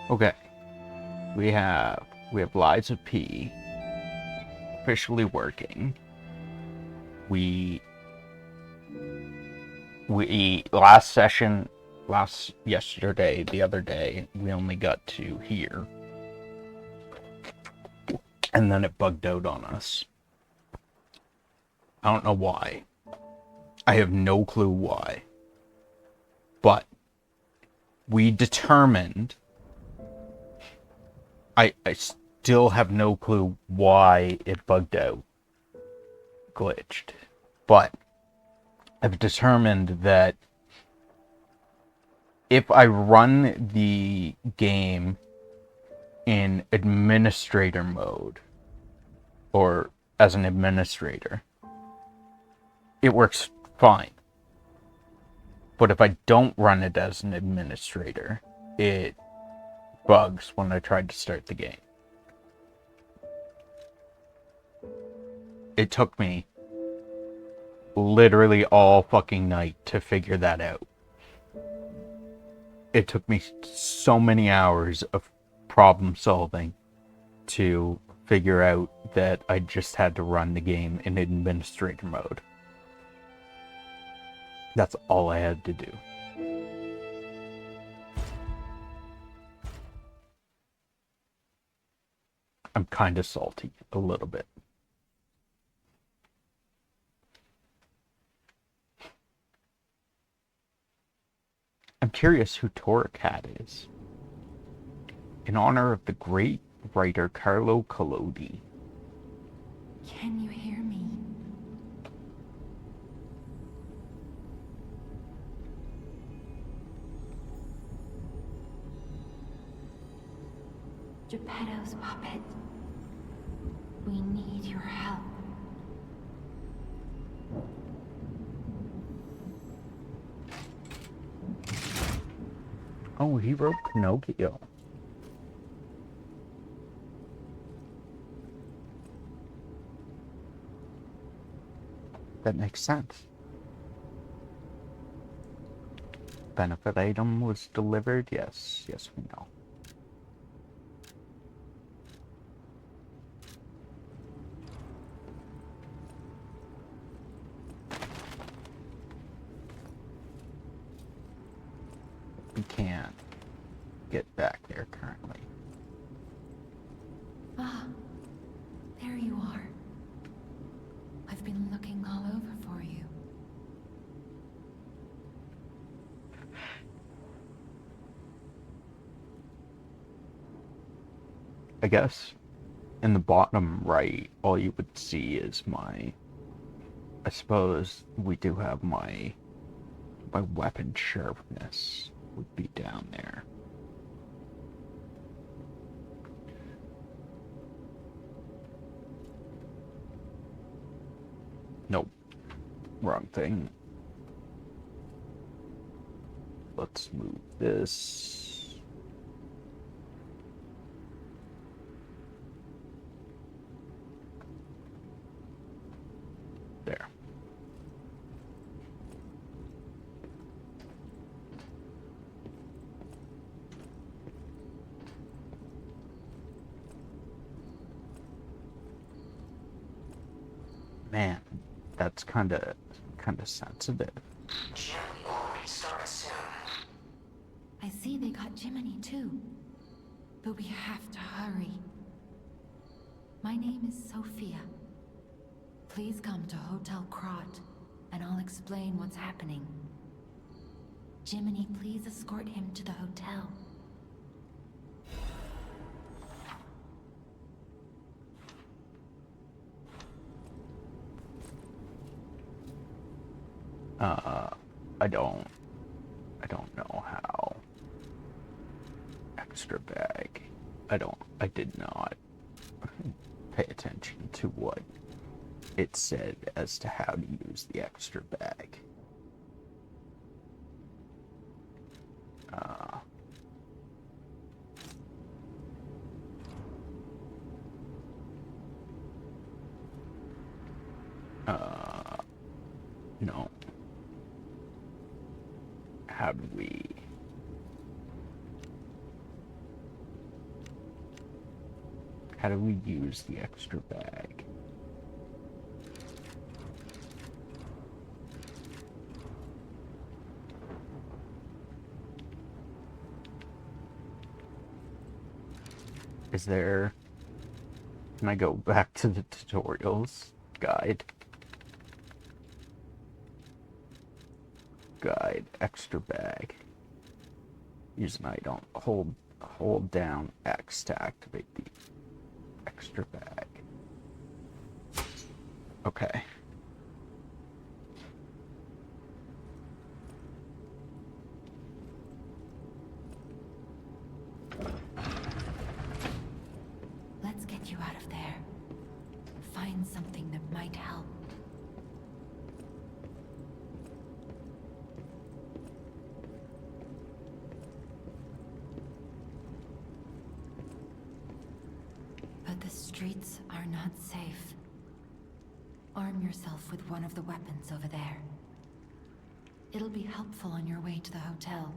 Okay, we have Liza P officially working. We last session, yesterday, the other day, we only got to here, and then it bugged out on us. I don't know why. I have no clue why. But we determined. I still have no clue why it bugged out, glitched. But I've determined that if I run the game in administrator mode, or as an administrator, it works fine. But if I don't run it as an administrator, it bugs when I tried to start the game. It took me literally all fucking night to figure that out. It took me so many hours of problem solving to figure out that I just had to run the game in administrator mode. That's all I had to do. I'm kind of salty, a little bit. I'm curious who Torracat is. In honor of the great writer Carlo Collodi. Can you hear me? Geppetto's puppet. We need your help. Oh, he wrote Pinocchio. That makes sense. Benefit item was delivered? Yes, we know. We can't get back there currently. Ah, there you are. I've been looking all over for you. I guess in the bottom right, all you would see is my... I suppose we do have my weapon sharpness would be down there. Nope. Wrong thing. Let's move this. There. Man, that's kind of sensitive. Jiminy will restart soon. I see they got Jiminy too. But we have to hurry. My name is Sophia. Please come to Hotel Krat, and I'll explain what's happening. Jiminy, please escort him to the hotel. I don't know how. Extra bag. I did not pay attention to what it said as to how to use the extra bag. No. How do we... How do we use the extra bag? Is there... Can I go back to the tutorials guide? Guide, extra bag. Use an item. Hold down X to activate the extra bag. Okay. Let's get you out of there. Find something that might help. But the streets are not safe. Arm yourself with one of the weapons over there. It'll be helpful on your way to the hotel.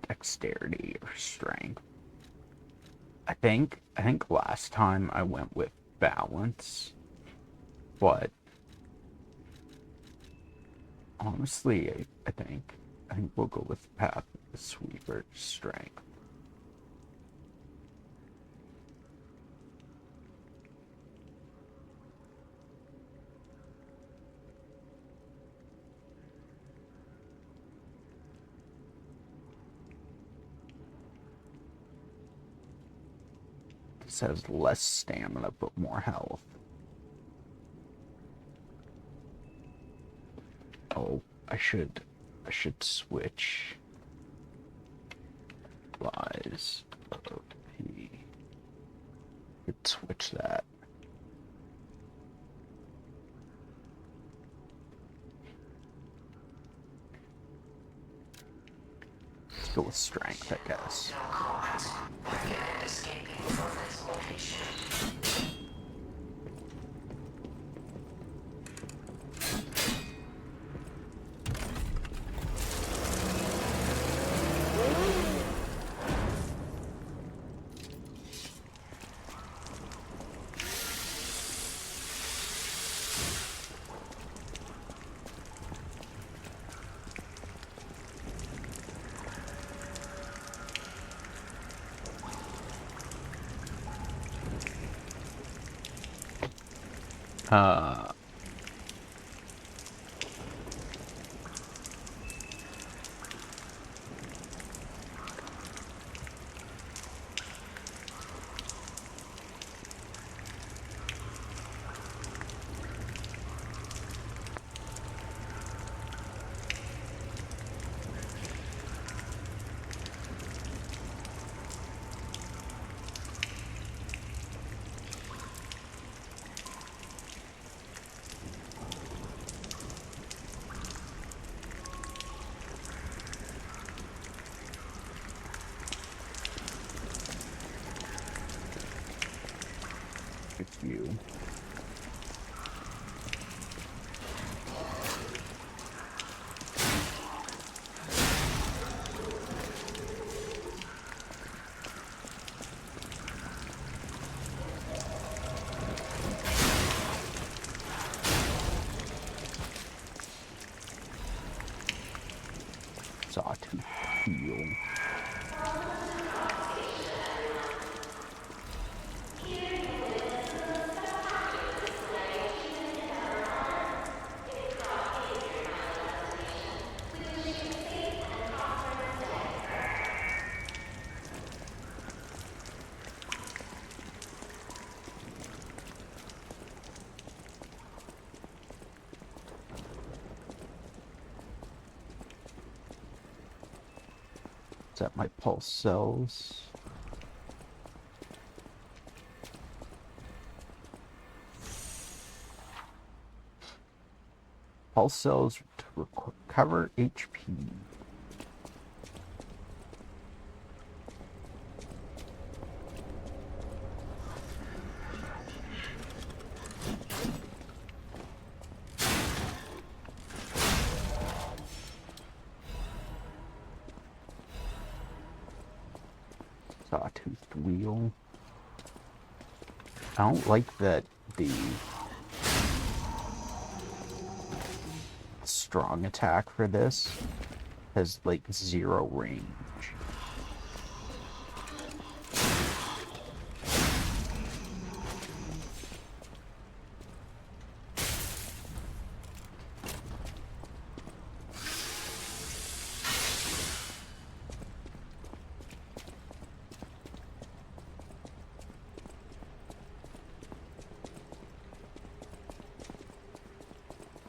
Dexterity or strength. I think last time I went with balance, but honestly, I think we'll go with Path of the Sweeper strength. This has less stamina but more health. Oh, I should switch. Lies OP. Could switch that. Let's go with strength, I guess. No comment. Breaking and escaping from this location. It's you. Sawtooth heal. Set my pulse cells. Pulse cells to recover HP. Sawtoothed wheel. I don't like that the strong attack for this has like 0 range.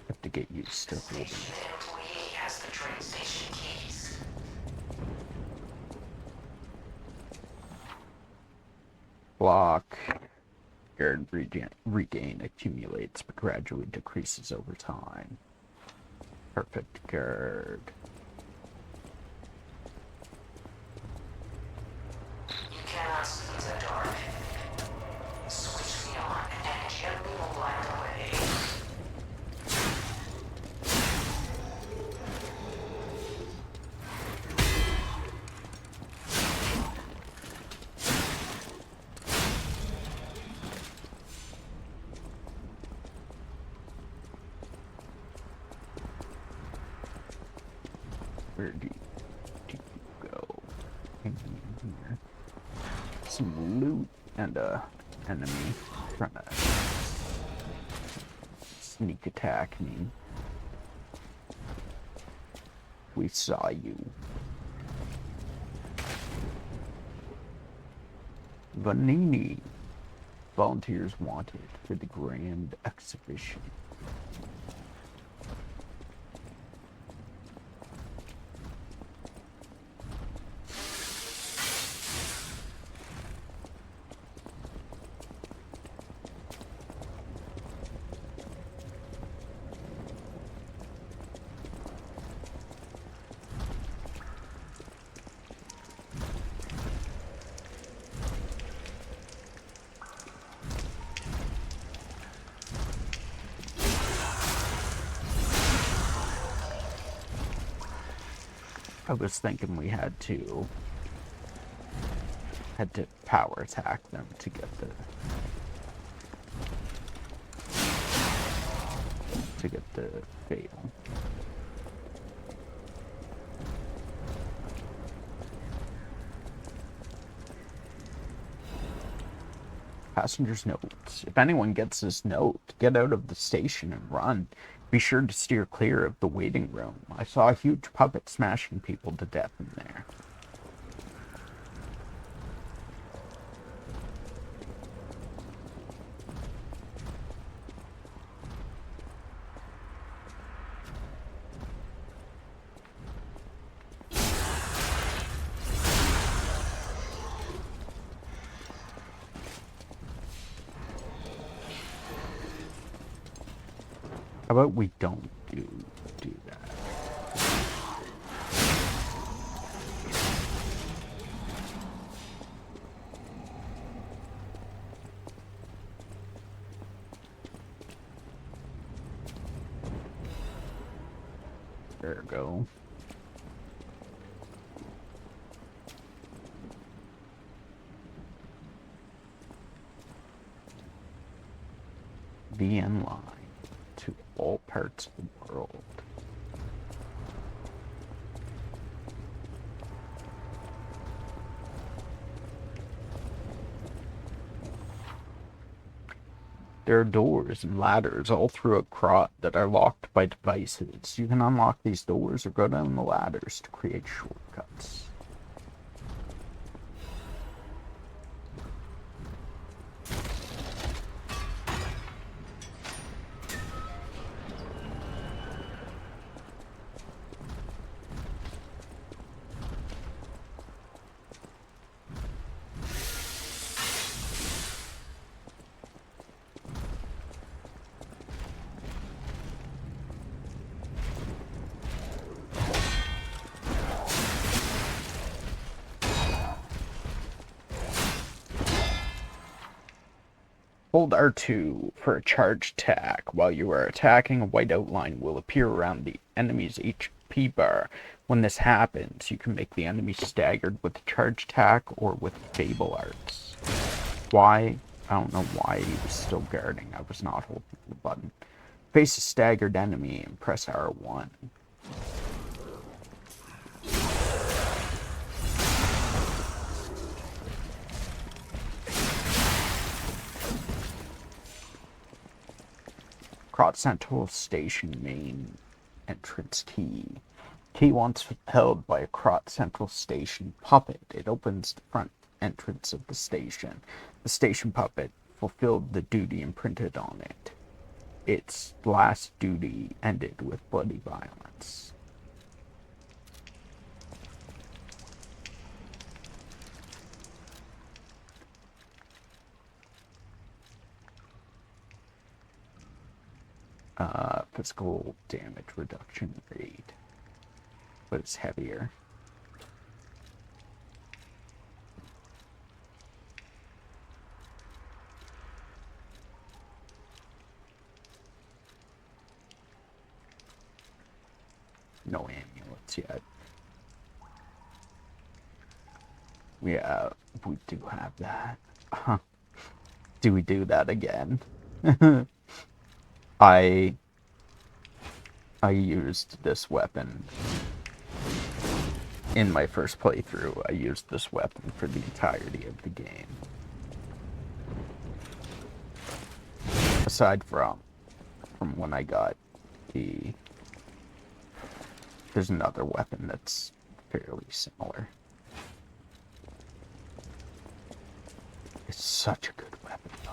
Have to get used to holding. Station employee has the train station keys. Block. Guard regain accumulates but gradually decreases over time. Perfect guard. You cannot see in the dark. Switch me on and gently will light away. Where do you go? In here. Some loot and a enemy trying to sneak attack me. We saw you. Vanini. Volunteers wanted for the grand exhibition. I was thinking we had to power attack them to get the fail. Passenger's note. If anyone gets this note, get out of the station and run. Be sure to steer clear of the waiting room. I saw a huge puppet smashing people to death in there. How about we don't do that? There we go. VN line to all parts of the world. There are doors and ladders all through a crot that are locked by devices. You can unlock these doors or go down the ladders to create shortcuts. Hold R2 for a charge attack. While you are attacking, a white outline will appear around the enemy's HP XP bar. When this happens, you can make the enemy staggered with charge attack or with Fable Arts. Why? I don't know why he was still guarding. I was not holding the button. Face a staggered enemy and press R1. Krot Central Station main entrance key. Key once held by a Krot Central Station puppet. It opens the front entrance of the station. The station puppet fulfilled the duty imprinted on it. Its last duty ended with bloody violence. Physical damage reduction rate, but it's heavier. No amulets yet. Yeah, we do have that. Huh. Do we do that again? I used this weapon in my first playthrough. I used this weapon for the entirety of the game. Aside from when I got the... There's another weapon that's fairly similar. It's such a good weapon, though.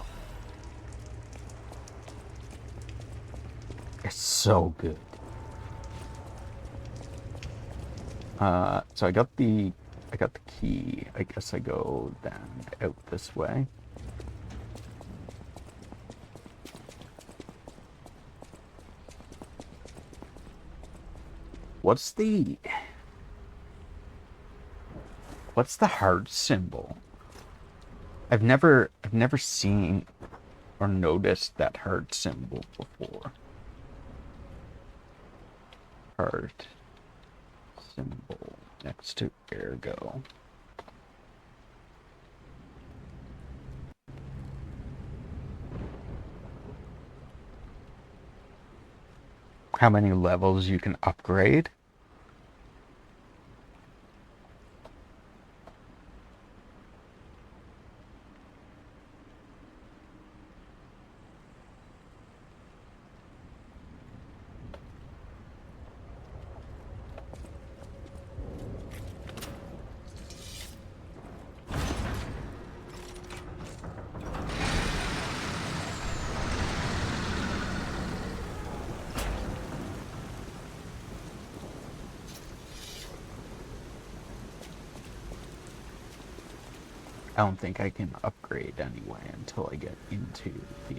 It's so good. So I got the key. I guess I go then out this way. What's the heart symbol? I've never seen or noticed that heart symbol before. Heart symbol next to Ergo. How many levels you can upgrade? I don't think I can upgrade anyway until I get into the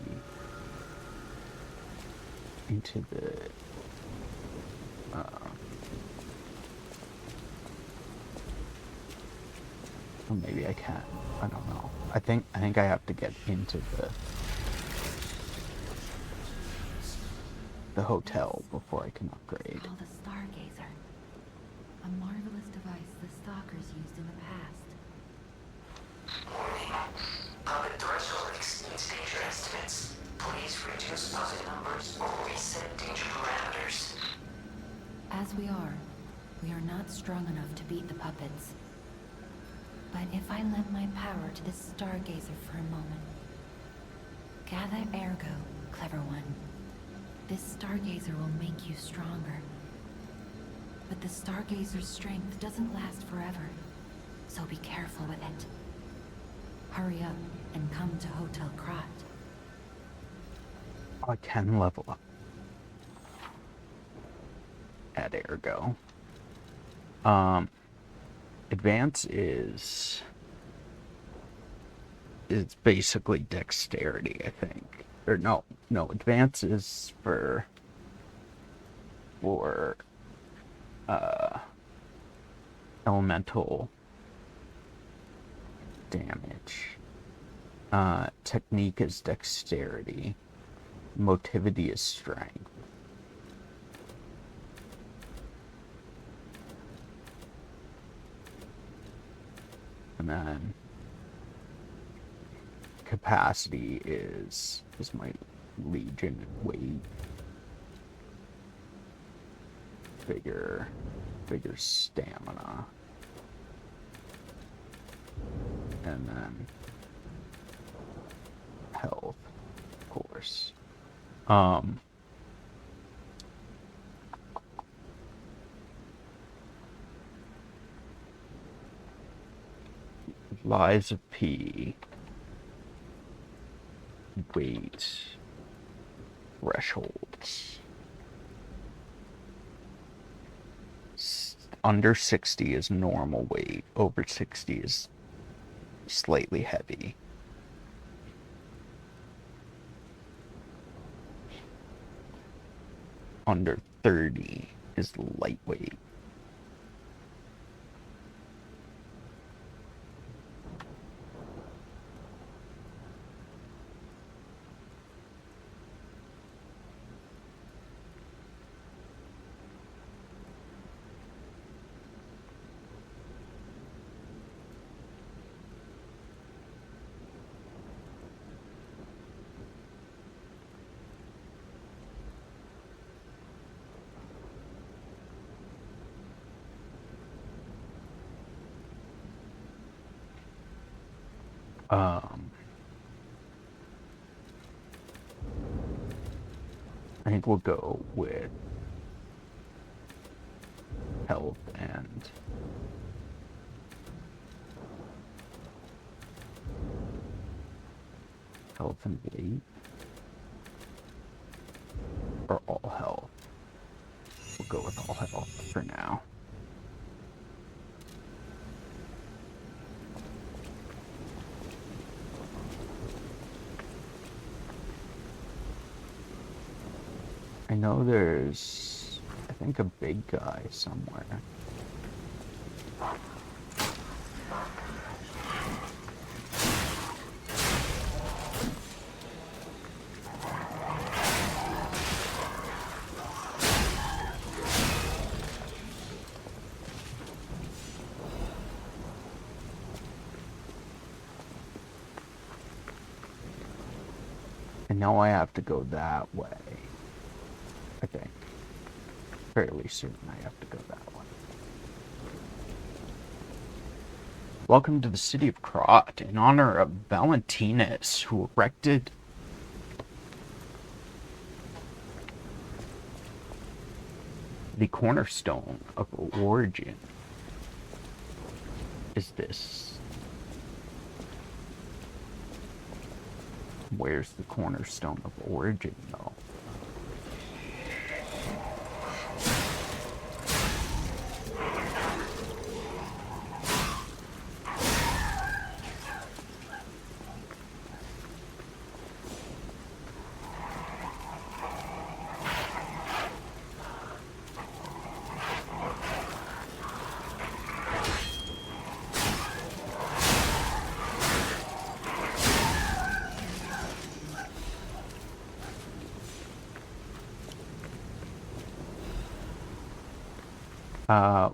or maybe I can. I don't know. I think I have to get into the hotel before I can upgrade. Called a Stargazer. A marvelous device the Stalkers used in the past. Warning. Puppet threshold exceeds danger estimates. Please reduce puppet numbers or reset danger parameters. As we are not strong enough to beat the puppets. But if I lend my power to this Stargazer for a moment. Gather Ergo, clever one. This Stargazer will make you stronger. But the Stargazer's strength doesn't last forever, so be careful with it. Hurry up and come to Hotel Krot. I can level up at Ergo. Advance is basically dexterity, I think. Or no, advance is for elemental damage. Technique is dexterity. Motivity is strength. And then capacity is my legion weight. Bigger stamina. And then health, of course. Lives of P. Weight. Thresholds. Under 60 is normal weight. Over 60 is slightly heavy. Under 30 is lightweight. I think we'll go with health and weight, or all health. We'll go with all health for now. I know there's, I think, a big guy somewhere. And now I have to go that way. I think. Fairly soon I have to go that way. Welcome to the city of Krat, in honor of Valentinus, who erected the cornerstone of origin. Is this? Where's the cornerstone of origin, though? I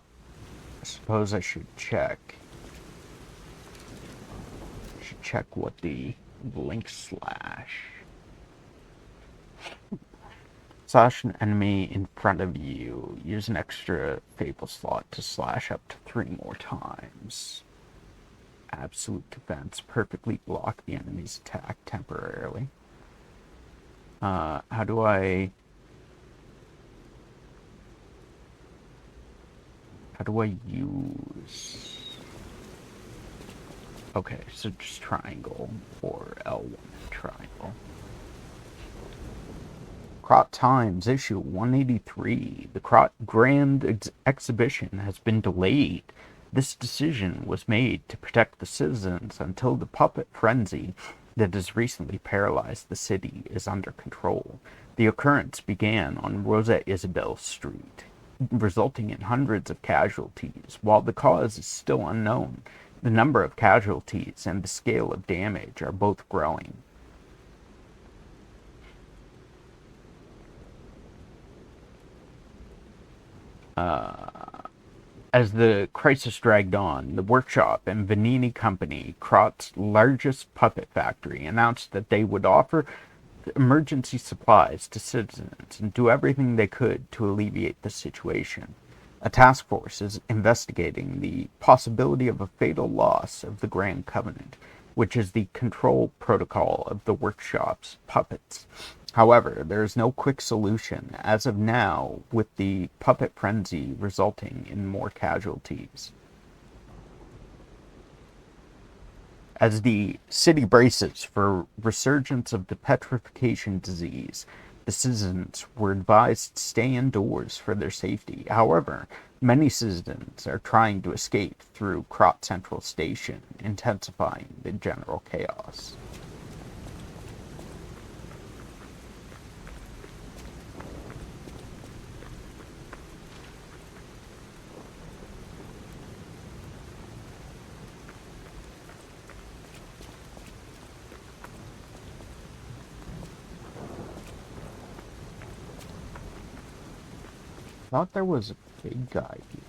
suppose I should check. What the link slash an enemy in front of you. Use an extra Fable slot to slash up to 3 more times. Absolute defense. Perfectly block the enemy's attack temporarily. How do I use... Okay, so just triangle or L1 triangle. Krat Times, issue 183. The Krat Grand Exhibition has been delayed. This decision was made to protect the citizens until the puppet frenzy that has recently paralyzed the city is under control. The occurrence began on Rosa Isabel Street, resulting in hundreds of casualties. While the cause is still unknown, the number of casualties and the scale of damage are both growing. As the crisis dragged on, the workshop and Vanini Company, Krot's largest puppet factory, announced that they would offer emergency supplies to citizens and do everything they could to alleviate the situation. A task force is investigating the possibility of a fatal loss of the Grand Covenant, which is the control protocol of the workshop's puppets. However, there is no quick solution as of now, with the puppet frenzy resulting in more casualties. As the city braces for resurgence of the petrification disease, the citizens were advised to stay indoors for their safety. However, many citizens are trying to escape through Krot Central Station, intensifying the general chaos. Thought there was a big guy here.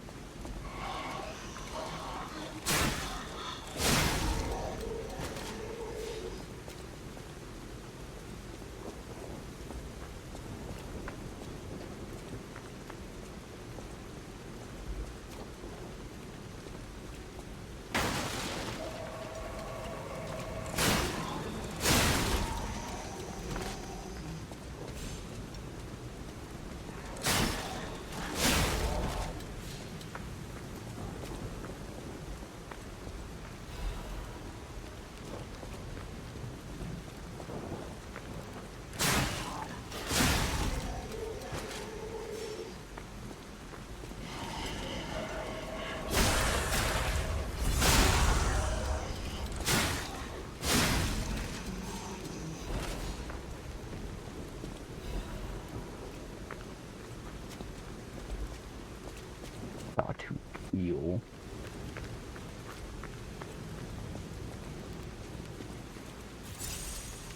To heal.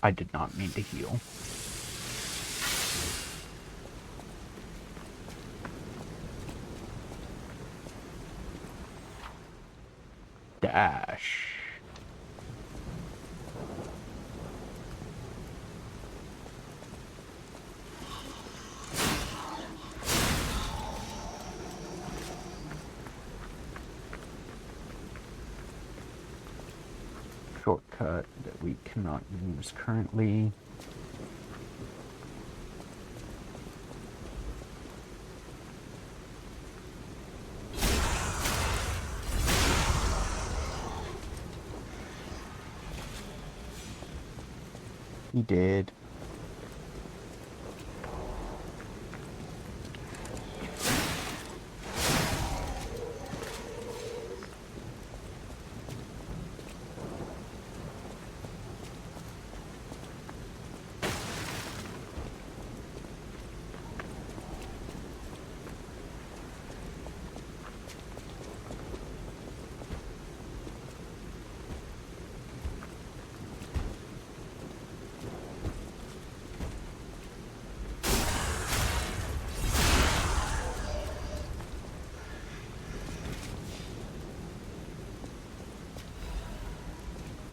I did not mean to heal. Dash. Shortcut that we cannot use currently. He did.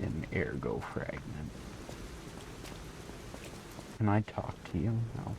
An ergo fragment. Can I talk to you? No.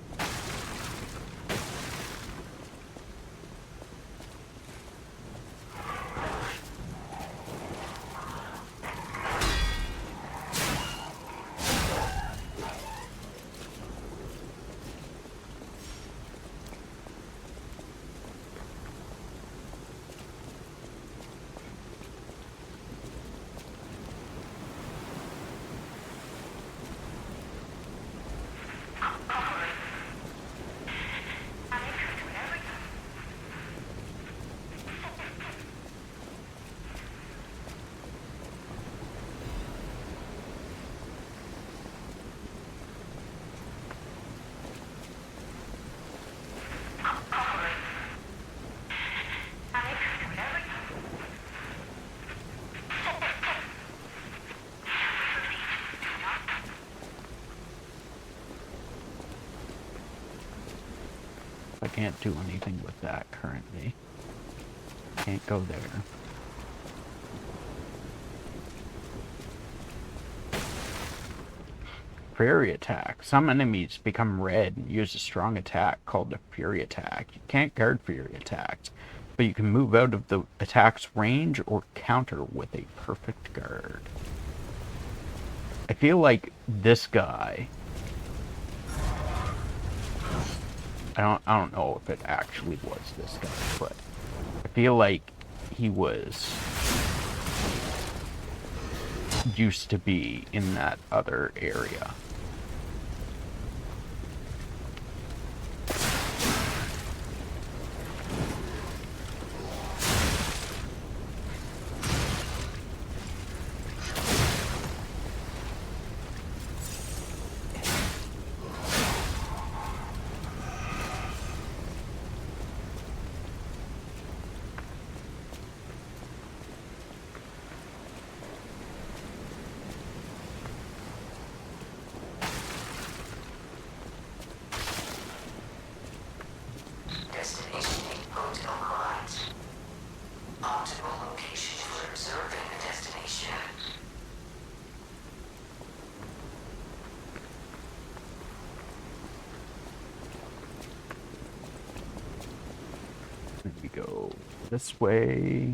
I can't do anything with that currently. Can't go there. Fury attack. Some enemies become red and use a strong attack called a Fury attack. You can't guard Fury attacks, but you can move out of the attack's range or counter with a perfect guard. I feel like this guy... I don't know if it actually was this guy, but I feel like he was used to be in that other area. Destination Hotel Croix. Optimal location for observing the destination. We go this way.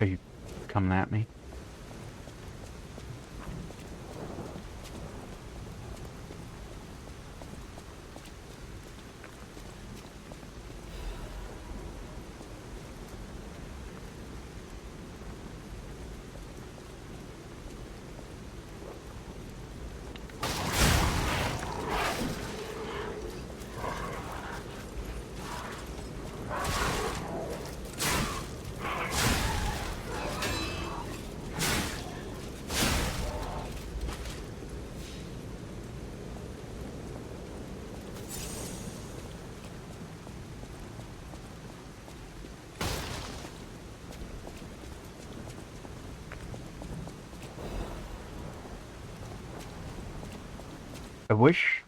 Are you coming at me? I wish...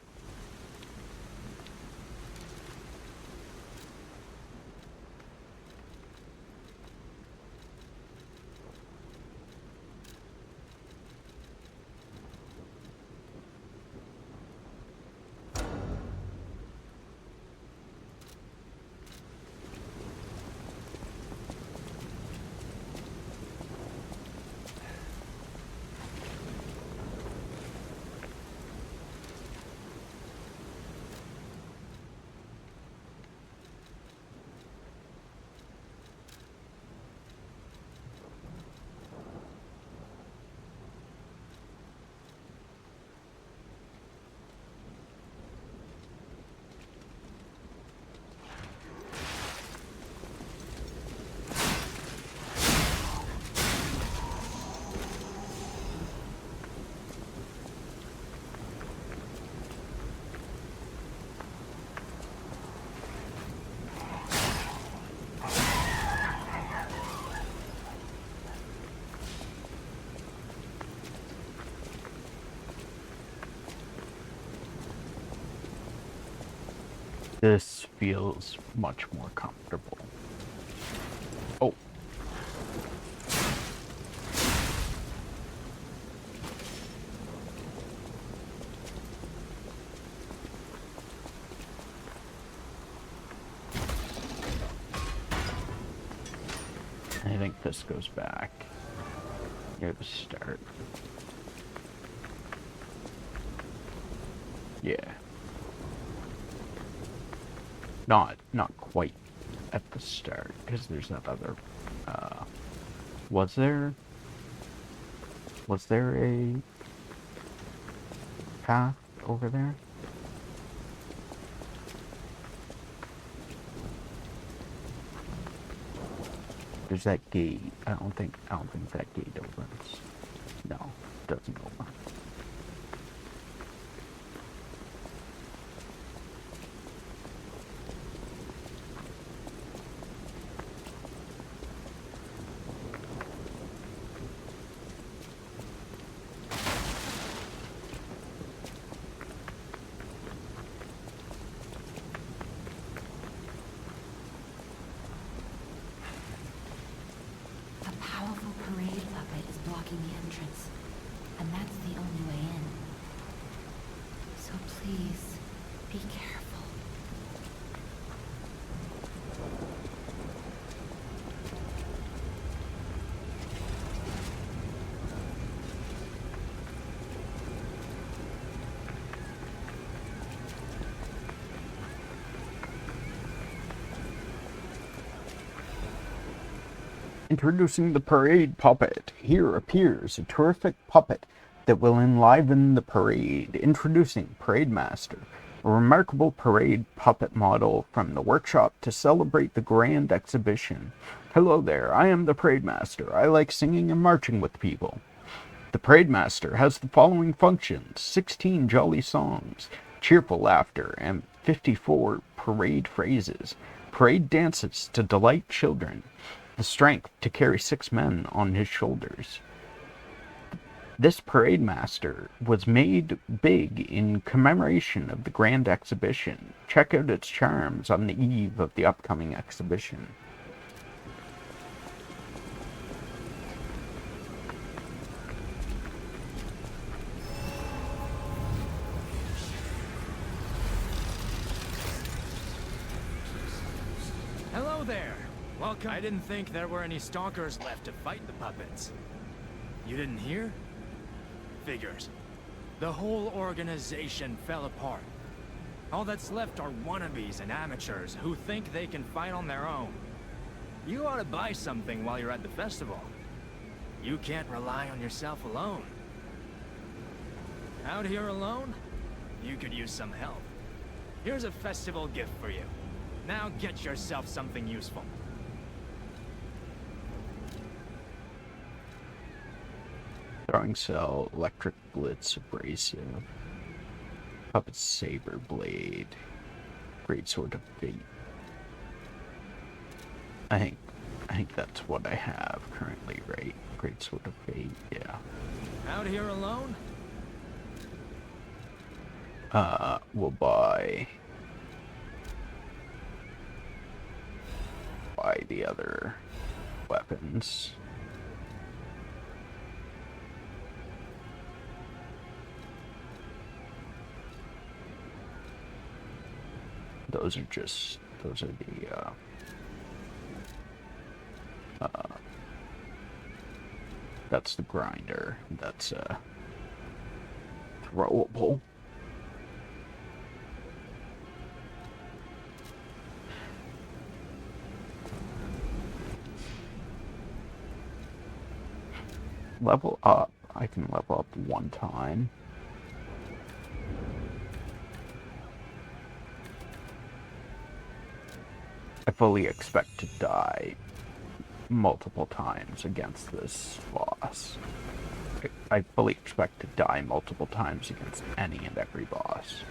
This feels much more comfortable. Oh. I think this goes back near the start. Yeah. Not quite at the start, because there's that other, was there a path over there? There's that gate. I don't think that gate opens. No, it doesn't open. Please, be careful. Introducing the parade puppet. Here appears a terrific puppet that will enliven the parade. Introducing Parade Master, a remarkable parade puppet model from the workshop to celebrate the grand exhibition. Hello there, I am the Parade Master. I like singing and marching with people. The Parade Master has the following functions: 16 jolly songs, cheerful laughter, and 54 parade phrases. Parade dances to delight children. The strength to carry 6 men on his shoulders. This Parade Master was made big in commemoration of the grand exhibition. Check out its charms on the eve of the upcoming exhibition. Hello there! Welcome. I didn't think there were any stalkers left to fight the puppets. You didn't hear? Figures. The whole organization fell apart. All that's left are wannabes and amateurs who think they can fight on their own. You ought to buy something while you're at the festival. You can't rely on yourself alone. Out here alone? You could use some help. Here's a festival gift for you. Now get yourself something useful. Throwing cell, electric blitz, abrasive, puppet saber blade, great sword of fate. I think that's what I have currently, right? Great sword of fate, yeah. Out here alone? We'll buy the other weapons. Those are the that's the grinder. That's throwable. Level up. I can level up 1 time. I fully expect to die multiple times against this boss. I fully expect to die multiple times against any and every boss.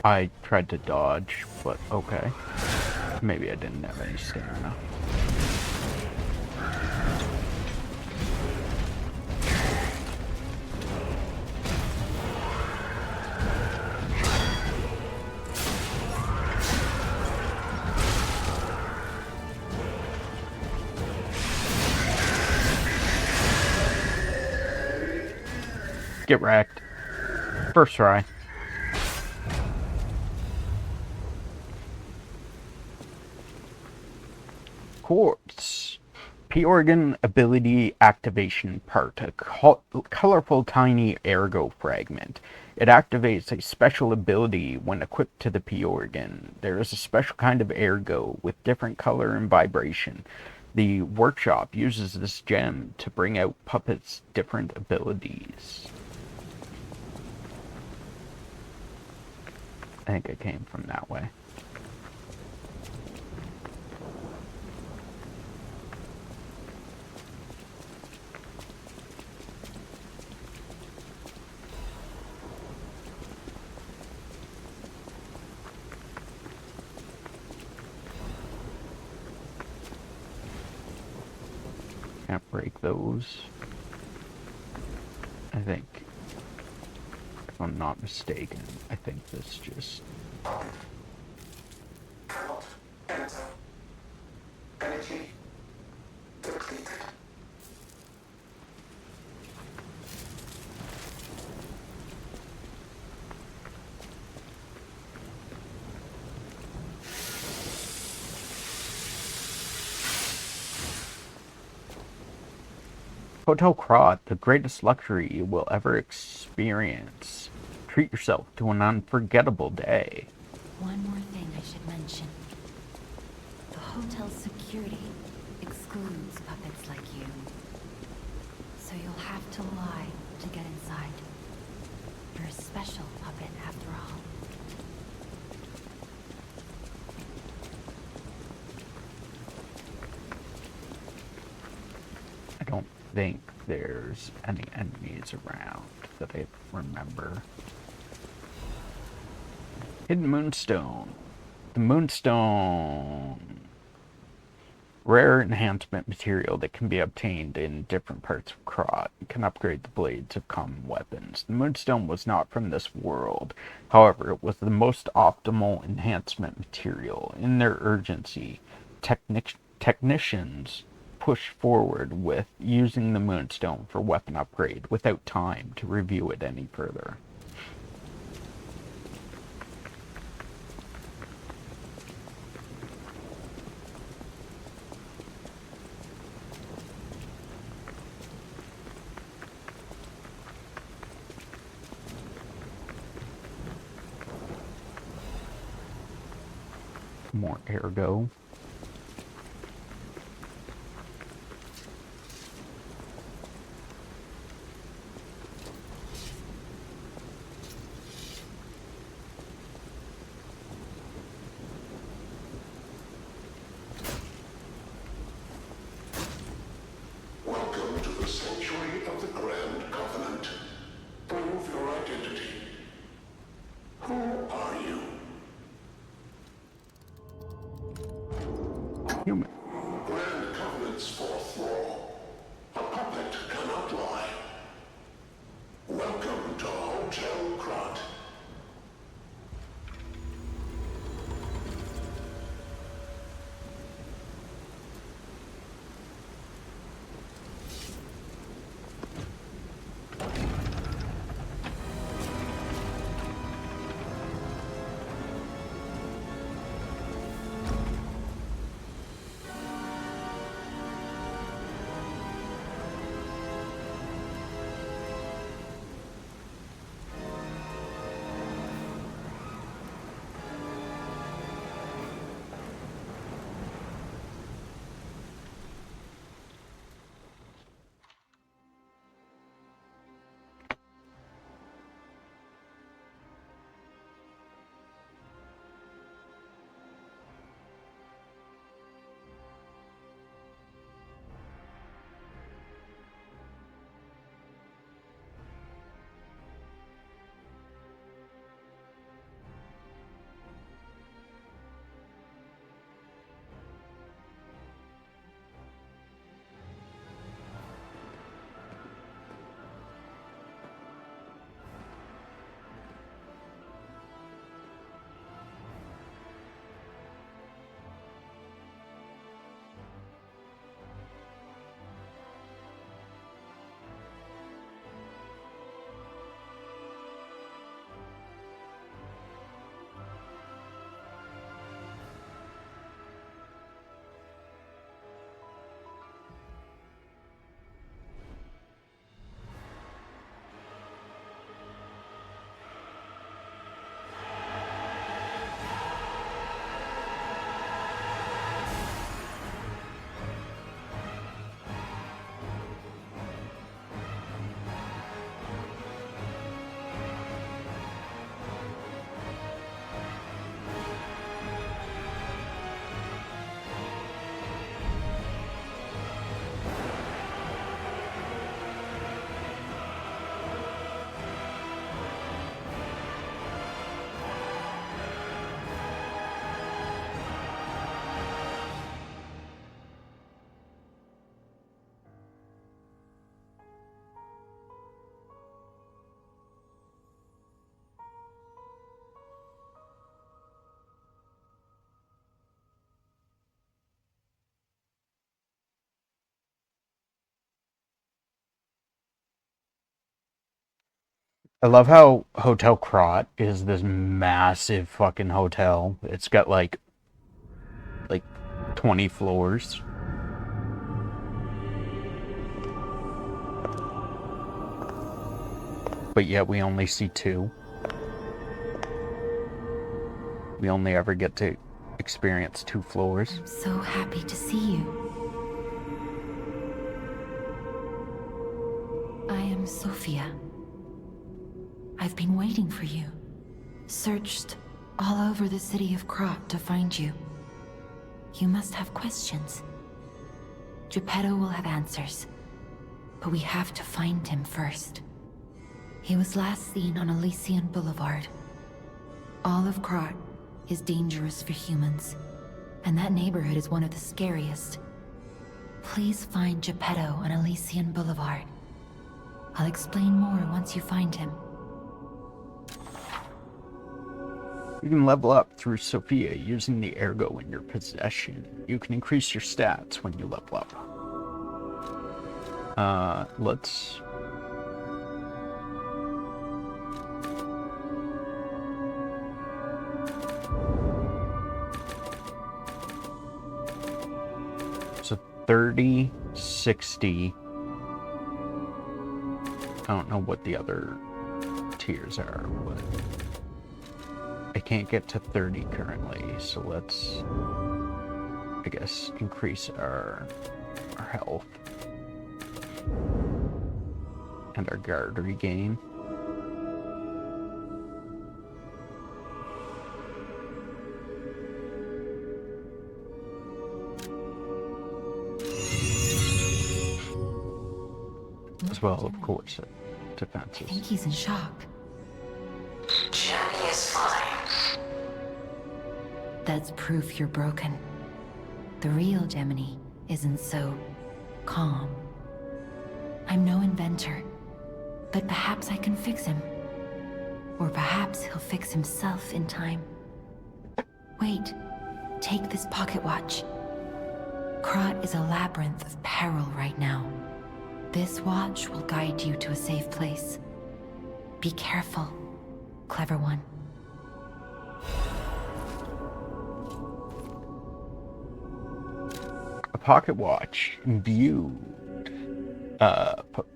I tried to dodge, but okay. Maybe I didn't have any stamina. Get wrecked. First try. Quartz. P-Organ ability activation part. A colorful tiny ergo fragment. It activates a special ability when equipped to the P-Organ. There is a special kind of ergo with different color and vibration. The workshop uses this gem to bring out Puppet's different abilities. I think I came from that way. Can't break those. I think, if I'm not mistaken, I think this just... Energy depleted. Hotel Krat, the greatest luxury you will ever experience. Treat yourself to an unforgettable day. One more thing I should mention. The hotel's security excludes puppets like you. So you'll have to lie to get inside. You're a special puppet after all. I don't think there's any enemies around that I remember. Hidden Moonstone. The Moonstone. Rare enhancement material that can be obtained in different parts of Krat. It can upgrade the blades of common weapons. The Moonstone was not from this world. However, it was the most optimal enhancement material. In their urgency, technicians push forward with using the Moonstone for weapon upgrade without time to review it any further. More ergo. Welcome to the Sanctuary of the Grand Covenant. Prove your identity. Who are you? Human. Grand Covenant's fourth law. A puppet cannot lie. Welcome to Hotel Krat. I love how Hotel Krat is this massive fucking hotel. It's got like 20 floors. But yet we only see 2. We only ever get to experience 2 floors. I'm so happy to see you. I am Sophia. I've been waiting for you. Searched all over the city of Krat to find you. You must have questions. Geppetto will have answers, but we have to find him first. He was last seen on Elysian Boulevard. All of Krat is dangerous for humans, and that neighborhood is one of the scariest. Please find Geppetto on Elysian Boulevard. I'll explain more once you find him. You can level up through Sophia using the ergo in your possession. You can increase your stats when you level up. Let's... So 30, 60... I don't know what the other tiers are, but I can't get to 30 currently, so let's, I guess, increase our health and our guard regain. As well, of course, defenses. I think he's in shock. Jenny is fine. That's proof you're broken. The real Gemini isn't so calm. I'm no inventor, but perhaps I can fix him. Or perhaps he'll fix himself in time. Wait, take this pocket watch. Krat is a labyrinth of peril right now. This watch will guide you to a safe place. Be careful, clever one. A pocket watch imbued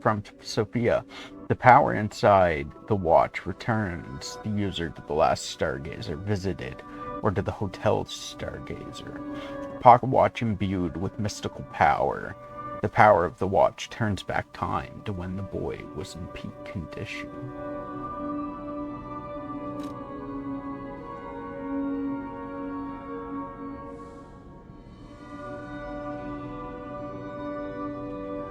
from Sophia. The power inside the watch returns the user to the last stargazer visited, or to the hotel's stargazer. Pocket watch imbued with mystical power. The power of the watch turns back time to when the boy was in peak condition.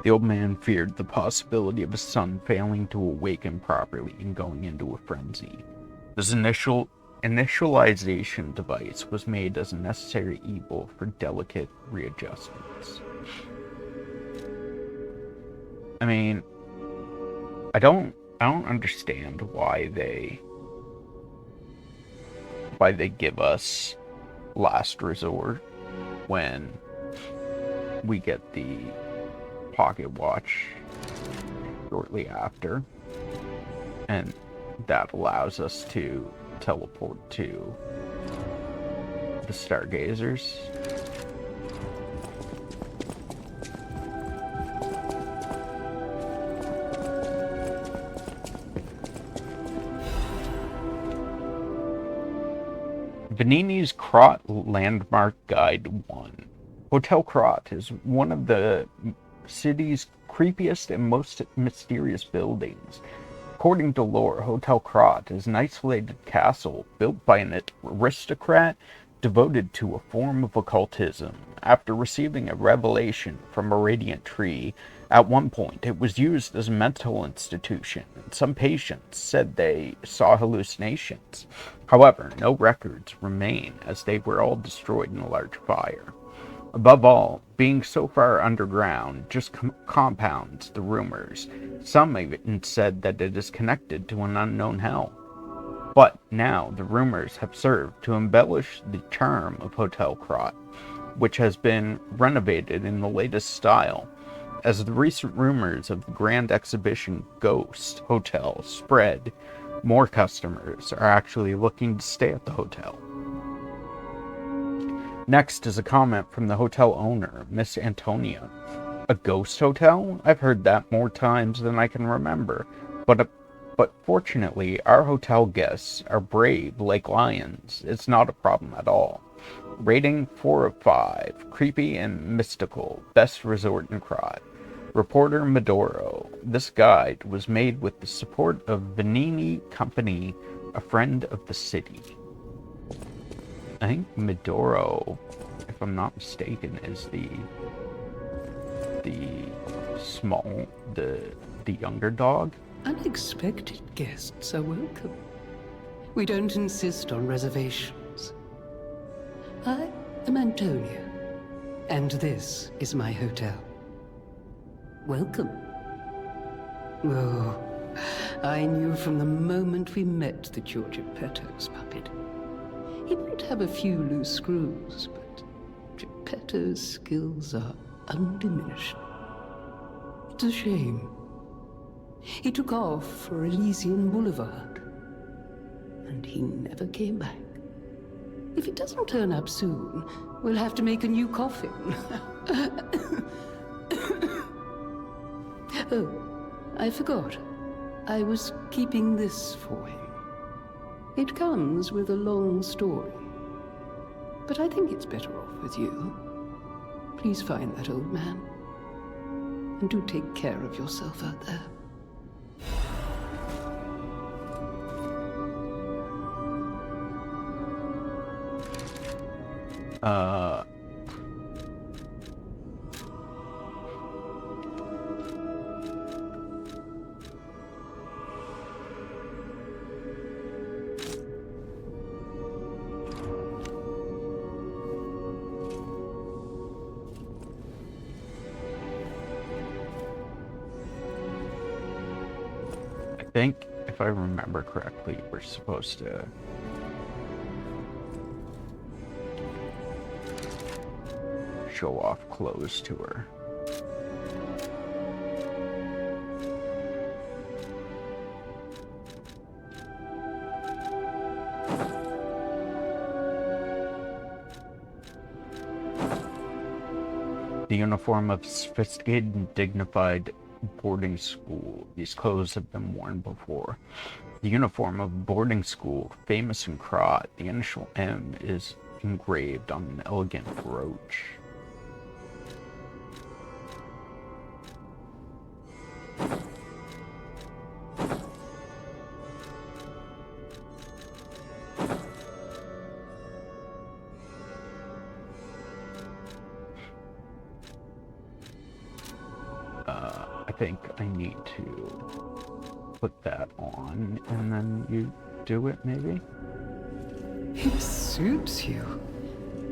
The old man feared the possibility of his son failing to awaken properly and going into a frenzy. This initialization device was made as a necessary evil for delicate readjustments. I mean, I don't understand why they give us last resort when we get the pocket watch shortly after, and that allows us to teleport to the stargazers. Vanini's Krat Landmark Guide 1. Hotel Krat is one of the city's creepiest and most mysterious buildings. According to lore, Hotel Krat is an isolated castle built by an aristocrat devoted to a form of occultism. After receiving a revelation from a radiant tree, at one point it was used as a mental institution, and some patients said they saw hallucinations. However, no records remain, as they were all destroyed in a large fire. Above all, being so far underground just compounds the rumors. Some even said that it is connected to an unknown hell. But now the rumors have served to embellish the charm of Hotel Krat, which has been renovated in the latest style. As the recent rumors of the Grand Exhibition Ghost Hotel spread, more customers are actually looking to stay at the hotel. Next is a comment from the hotel owner, Miss Antonia. A ghost hotel? I've heard that more times than I can remember, but fortunately, our hotel guests are brave like lions. It's not a problem at all. Rating 4 of 5. Creepy and mystical. Best resort in Krat. Reporter Medoro. This guide was made with the support of Venini Company, a friend of the city. I think Medoro, if I'm not mistaken, is the younger dog. Unexpected guests are welcome. We don't insist on reservations. I am Antonia, and this is my hotel. Welcome. Oh, I knew from the moment we met that you're Geppetto's puppet. He might have a few loose screws, but Geppetto's skills are undiminished. It's a shame. He took off for Elysian Boulevard, and he never came back. If it doesn't turn up soon, we'll have to make a new coffin. Oh, I forgot. I was keeping this for him. It comes with a long story, but I think it's better off with you. Please find that old man, and do take care of yourself out there. I think, if I remember correctly, we're supposed to show off clothes to her. The uniform of sophisticated and dignified boarding school. These clothes have been worn before. The uniform of boarding school, famous in Krat. The initial M is engraved on an elegant brooch. I think I need to put that on, and then you do it, maybe? It suits you.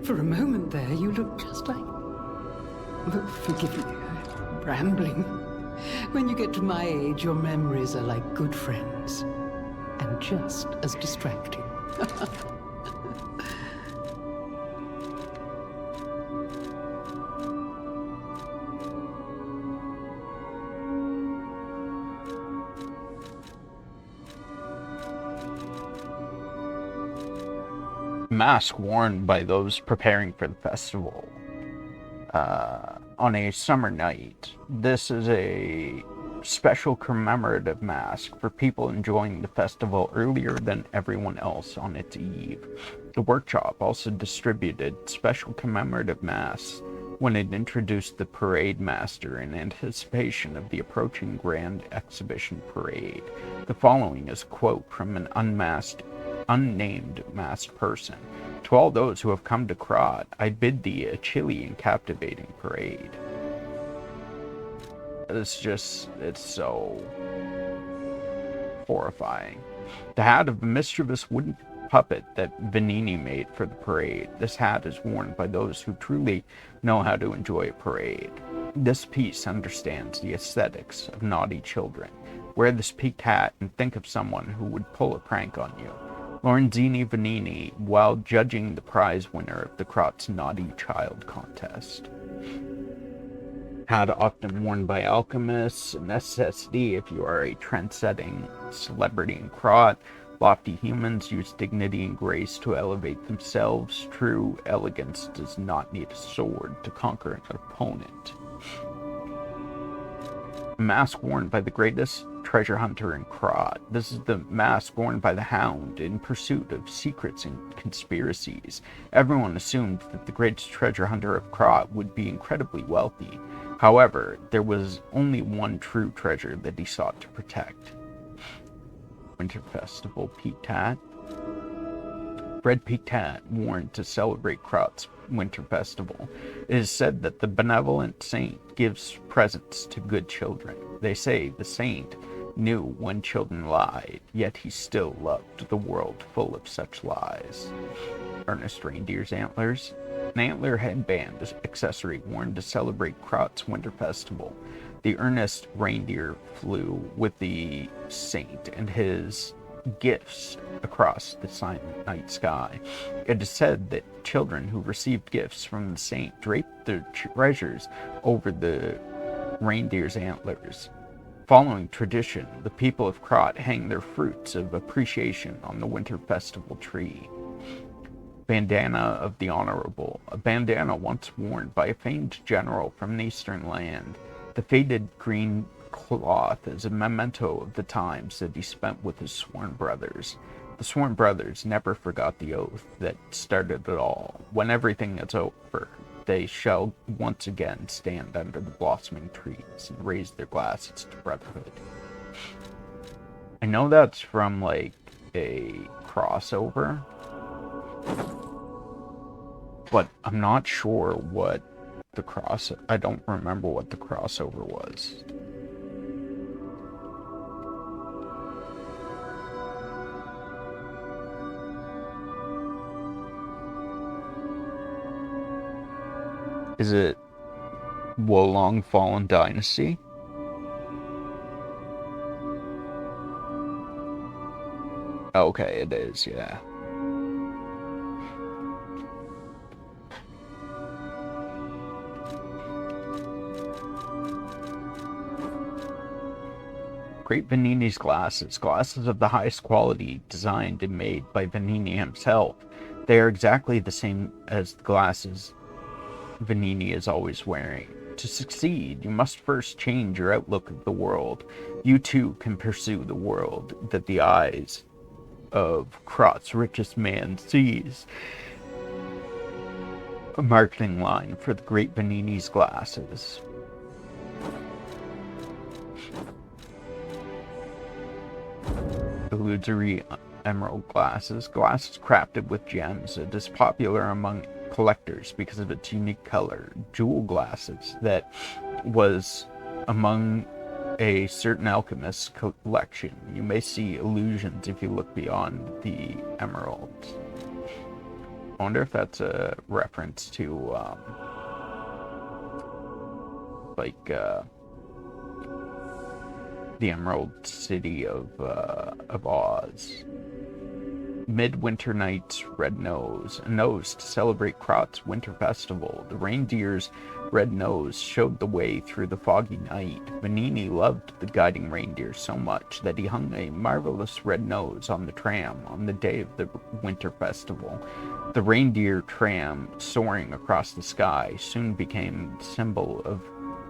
For a moment there, you look just like... But forgive me, I'm rambling. When you get to my age, your memories are like good friends. And just as distracting. Mask worn by those preparing for the festival on a summer night. This is a special commemorative mask for people enjoying the festival earlier than everyone else on its eve. The workshop also distributed special commemorative masks when it introduced the parade master in anticipation of the approaching Grand Exhibition parade. The following is a quote from an unnamed masked person. To all those who have come to Krat, I bid thee a chilly and captivating parade. It's so horrifying. The hat of a mischievous wooden puppet that Venini made for the parade. This hat is worn by those who truly know how to enjoy a parade. This piece understands the aesthetics of naughty children. Wear this peaked hat and think of someone who would pull a prank on you. Lorenzini Venini, while judging the prize winner of the Krat's Naughty Child contest. Hat often worn by alchemists, a necessity if you are a trend-setting celebrity in Krot. Lofty humans use dignity and grace to elevate themselves. True elegance does not need a sword to conquer an opponent. A mask worn by the greatest treasure hunter in Krot. This is the mask worn by the Hound in pursuit of secrets and conspiracies. Everyone assumed that the greatest treasure hunter of Krot would be incredibly wealthy. However, there was only one true treasure that he sought to protect. Winter Festival Peaked Hat. Red peaked hat worn to celebrate Krot's Winter Festival. It is said that the benevolent saint gives presents to good children. They say the saint knew when children lied, yet he still loved the world full of such lies. Earnest Reindeer's Antlers. An antler headband is accessory worn to celebrate Krot's Winter Festival. The earnest reindeer flew with the saint and his gifts across the silent night sky. It is said that children who received gifts from the saint draped their treasures over the reindeer's antlers. Following tradition, the people of Krot hang their fruits of appreciation on the Winter Festival tree. Bandana of the Honorable. A bandana once worn by a famed general from an eastern land. The faded green cloth is a memento of the times that he spent with his sworn brothers. The sworn brothers never forgot the oath that started it all. When everything is over, they shall once again stand under the blossoming trees and raise their glasses to brotherhood. I know that's from, like, a crossover, but I'm not sure what I don't remember what the crossover was. Is it Wolong Fallen Dynasty? Okay, it is, yeah. Great Venini's glasses. Glasses of the highest quality, designed and made by Venini himself. They are exactly the same as the glasses Venini is always wearing. To succeed, you must first change your outlook of the world. You too can pursue the world that the eyes of Krot's richest man sees. A marketing line for the Great Venini's glasses. Illusory emerald glasses. Glasses crafted with gems. It is popular among collectors because of its unique color. Jewel glasses that was among a certain alchemist's collection. You may see illusions if you look beyond the emeralds. I wonder if that's a reference to the Emerald City of Oz. Midwinter Night's Red Nose. A nose to celebrate Krot's Winter Festival. The reindeer's red nose showed the way through the foggy night. Venini loved the guiding reindeer so much that he hung a marvelous red nose on the tram on the day of the Winter Festival. The reindeer tram, soaring across the sky, soon became the symbol of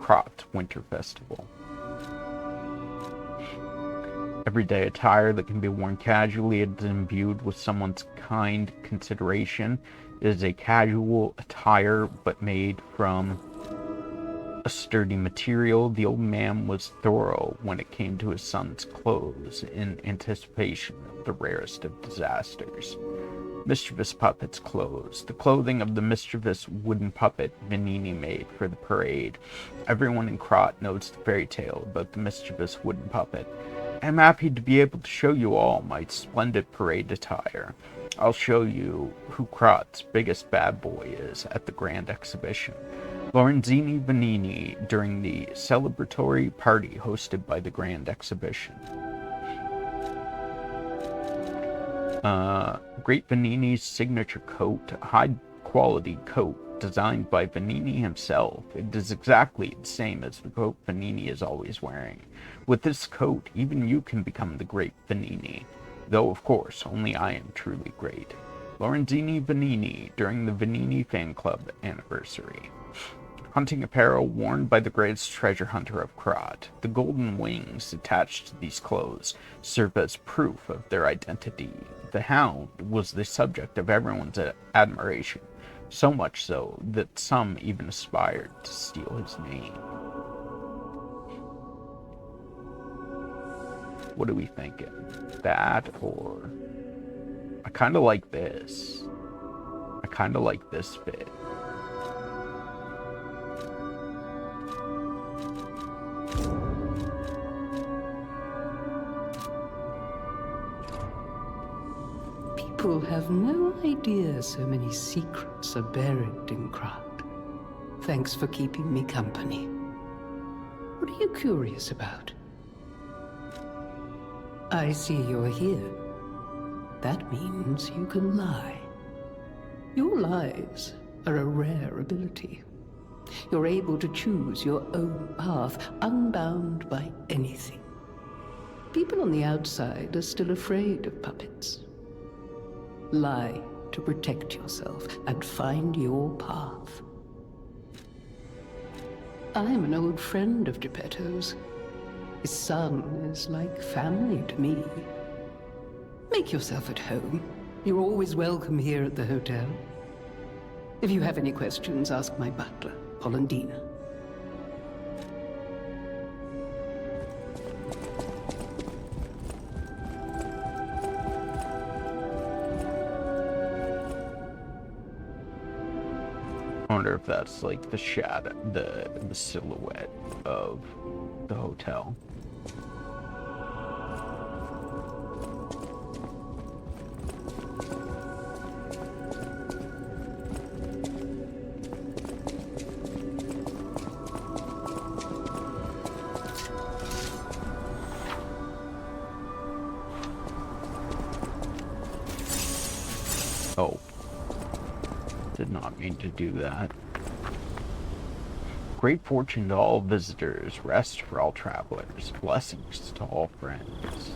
Krot's Winter Festival. Everyday attire that can be worn casually is imbued with someone's kind consideration. It is a casual attire, but made from a sturdy material. The old man was thorough when it came to his son's clothes, in anticipation of the rarest of disasters. Mischievous puppet's clothes. The clothing of the mischievous wooden puppet Venini made for the parade. Everyone in Krot knows the fairy tale about the mischievous wooden puppet. I'm happy to be able to show you all my splendid parade attire. I'll show you who Krot's biggest bad boy is at the Grand Exhibition. Lorenzini Venini during the celebratory party hosted by the Grand Exhibition. Great Venini's signature coat, a high-quality coat designed by Vanini himself. It is exactly the same as the coat Vanini is always wearing. With this coat, even you can become the great Vanini. Though, of course, only I am truly great. Lorenzini Vanini during the Vanini Fan Club anniversary. Hunting apparel worn by the greatest treasure hunter of Krat. The golden wings attached to these clothes serve as proof of their identity. The Hound was the subject of everyone's admiration, so much so that some even aspired to steal his name. What are we thinking? That, or... I kind of like this. I kind of like this bit. People have no idea so many secrets are buried in Krat. Thanks for keeping me company. What are you curious about? I see you're here. That means you can lie. Your lies are a rare ability. You're able to choose your own path, unbound by anything. People on the outside are still afraid of puppets. Lie to protect yourself and find your path. I'm an old friend of Geppetto's. His son is like family to me. Make yourself at home. You're always welcome here at the hotel. If you have any questions, ask my butler, Polendina. I wonder if that's like the shadow, the silhouette of the hotel. Oh. Did not mean to do that. Great fortune to all visitors, rest for all travelers, blessings to all friends.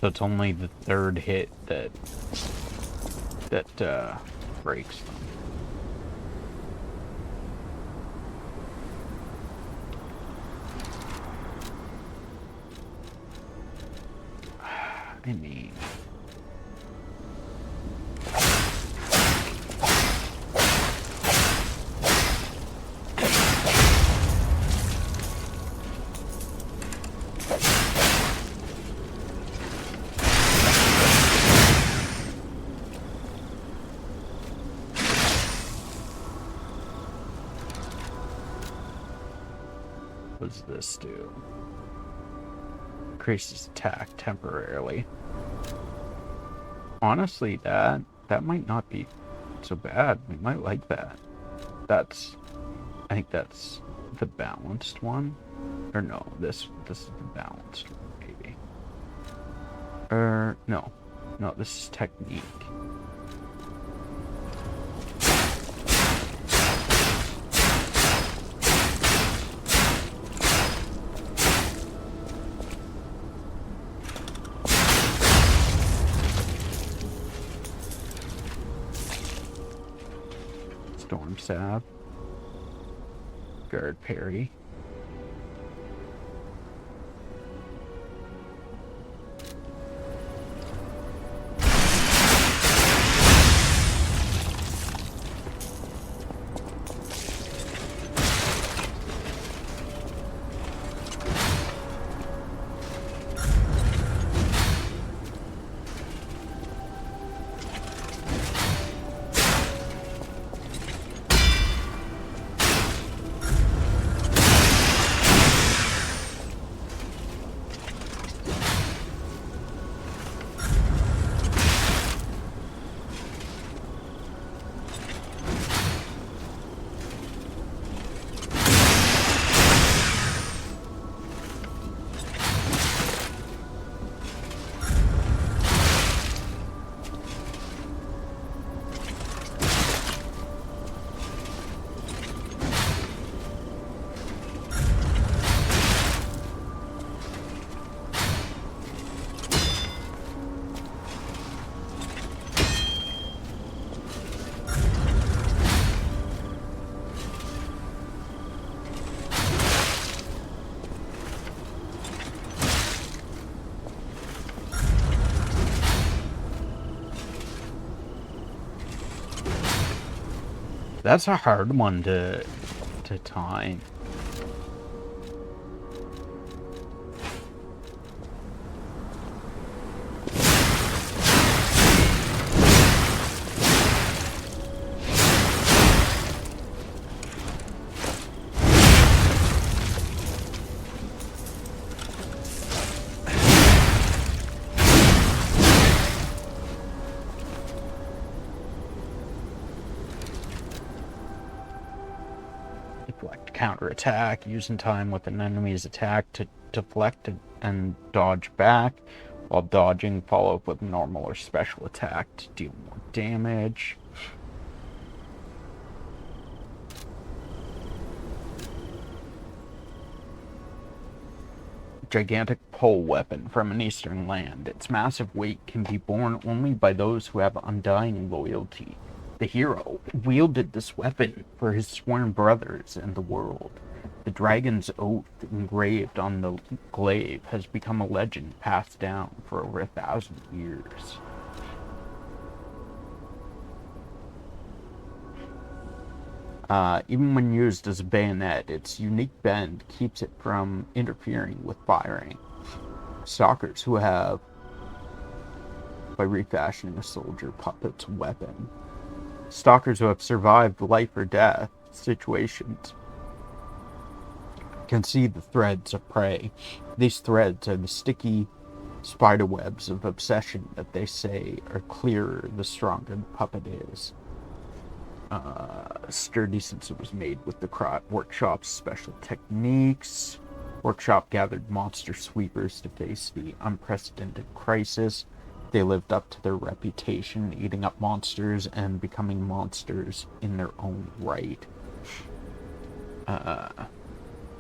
So it's only the third hit that breaks them. I mean... what does this do? Increases attack temporarily. Honestly, that might not be so bad. We might like that. I think that's the balanced one. Or no, this is the balanced one, maybe. No, this is technique. arm stab. Guard parry. That's a hard one to time. Counterattack, using time with an enemy's attack to deflect and dodge back. While dodging, follow up with normal or special attack to deal more damage. Gigantic pole weapon from an eastern land. Its massive weight can be borne only by those who have undying loyalty. The hero wielded this weapon for his sworn brothers in the world. The dragon's oath engraved on the glaive has become a legend passed down for over 1,000 years. Even when used as a bayonet, its unique bend keeps it from interfering with firing. Stalkers who have, by refashioning a soldier puppet's weapon, stalkers who have survived life or death situations can see the threads of prey. These threads are the sticky spiderwebs of obsession that they say are clearer the stronger the puppet is. Sturdy since it was made with the workshop's special techniques. Workshop gathered monster sweepers to face the unprecedented crisis. They lived up to their reputation, eating up monsters and becoming monsters in their own right.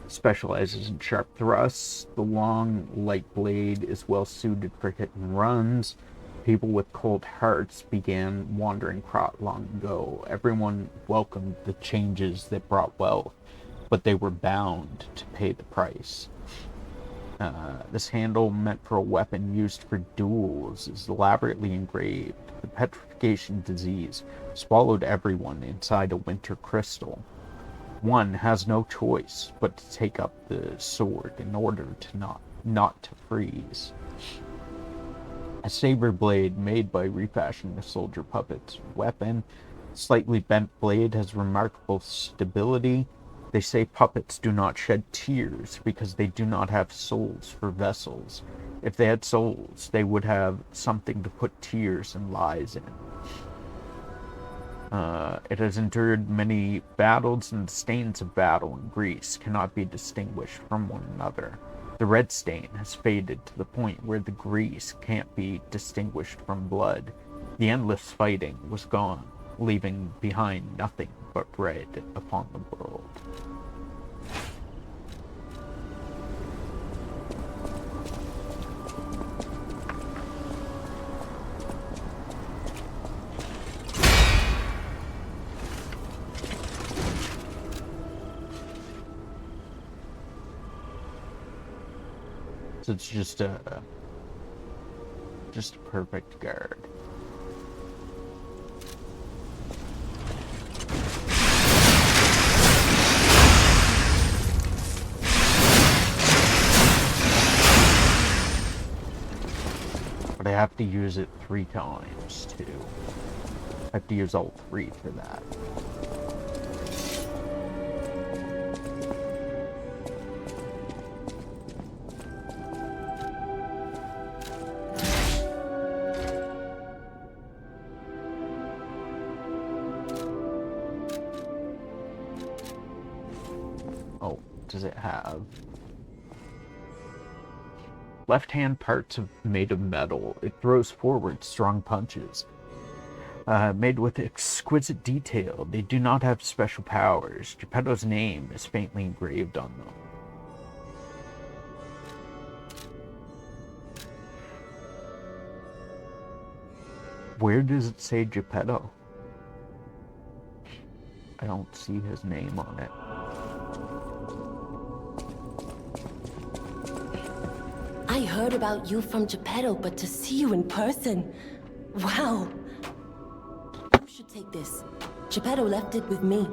Specializes in sharp thrusts. The long, light blade is well suited for hit and runs. People with cold hearts began wandering Krot long ago. Everyone welcomed the changes that brought wealth, but they were bound to pay the price. This handle, meant for a weapon used for duels, is elaborately engraved. The petrification disease swallowed everyone inside a winter crystal. One has no choice but to take up the sword in order to not to freeze. A saber blade made by refashioning a soldier puppet's weapon. Slightly bent blade has remarkable stability. They say puppets do not shed tears because they do not have souls for vessels. If they had souls, they would have something to put tears and lies in. It has endured many battles, and the stains of battle in Greece cannot be distinguished from one another. The red stain has faded to the point where the grease can't be distinguished from blood. The endless fighting was gone, leaving behind nothing but red upon the world. So it's just a perfect guard. But I have to use it 3 times too. I have to use all 3 for that. Oh, does it have? Left-hand parts made of metal. It throws forward strong punches. Made with exquisite detail. They do not have special powers. Geppetto's name is faintly engraved on them. Where does it say Geppetto? I don't see his name on it. I heard about you from Geppetto, but to see you in person, wow. You should take this. Geppetto left it with me.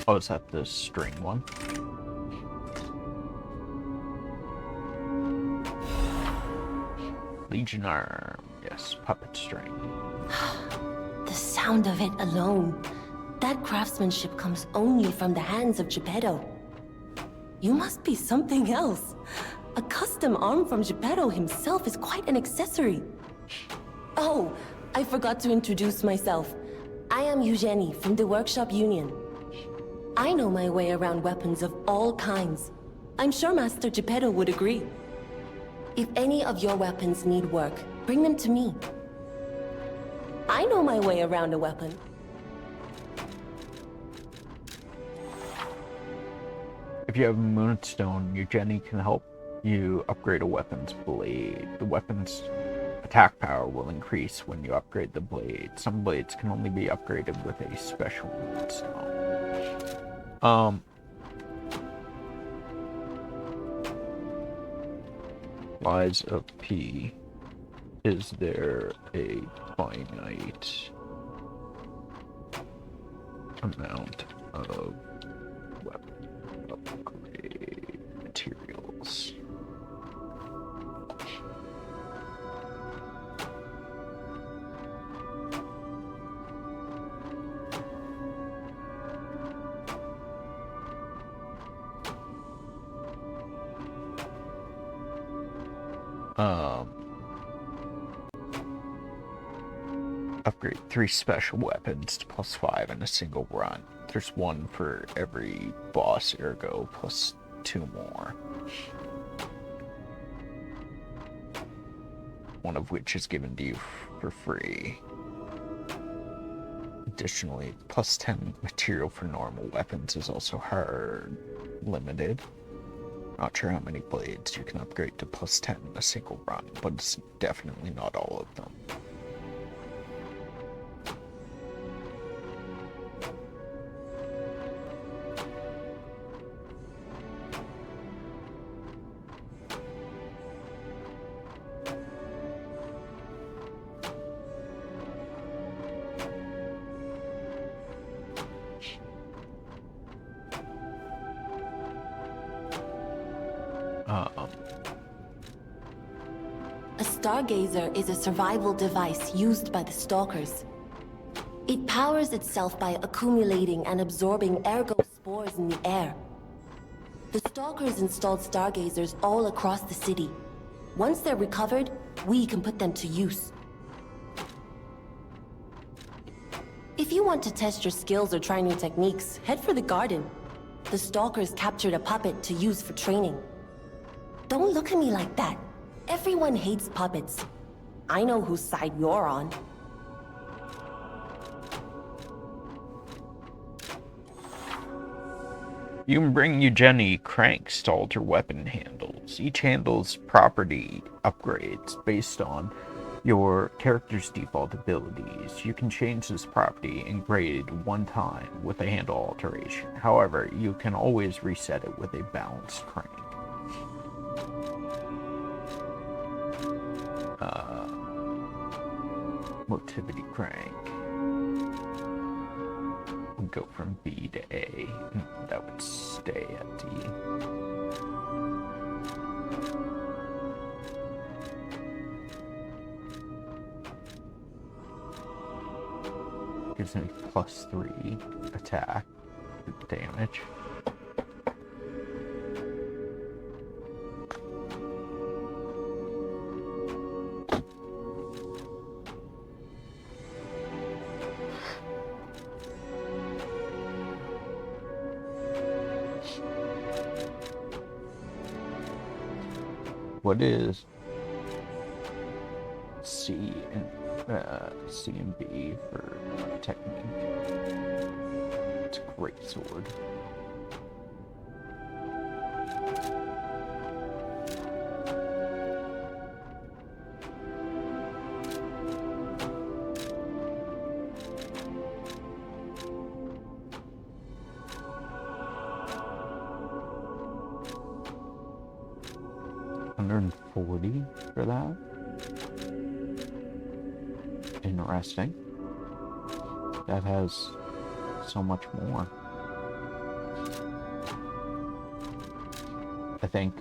Oh, is that the string one? Legion arm. Yes, puppet string. The sound of it alone. That craftsmanship comes only from the hands of Geppetto. You must be something else. A custom arm from Geppetto himself is quite an accessory. Oh, I forgot to introduce myself. I am Eugenie from the Workshop Union. I know my way around weapons of all kinds. I'm sure Master Geppetto would agree. If any of your weapons need work, bring them to me. I know my way around a weapon. If you have Moonstone, Eugenie can help you upgrade a weapon's blade. The weapon's attack power will increase when you upgrade the blade. Some blades can only be upgraded with a special Moonstone. Lies of P. Is there a finite amount of weapon upgrade materials? Upgrade 3 special weapons to +5 in a single run. There's 1 for every boss, ergo plus 2 more. One of which is given to you for free. Additionally, +10 material for normal weapons is also hard limited. Not sure how many blades you can upgrade to +10 in a single run, but it's definitely not all of them. A stargazer is a survival device used by the stalkers. It powers itself by accumulating and absorbing ergo spores in the air. The stalkers installed stargazers all across the city. Once they're recovered, we can put them to use. If you want to test your skills or try new techniques, head for the garden. The stalkers captured a puppet to use for training. Don't look at me like that. Everyone hates puppets. I know whose side you're on. You can bring Eugenie cranks to alter weapon handles. Each handle's property upgrades based on Your character's default abilities. You can change this property and grade one time with a handle alteration. However, you can always reset it with a balanced crank. Motivity crank would go from B to A, and that would stay at D. Gives me +3 attack damage. What is C and B for technique? It's a great sword. $140 for that. Interesting. That has so much more. I think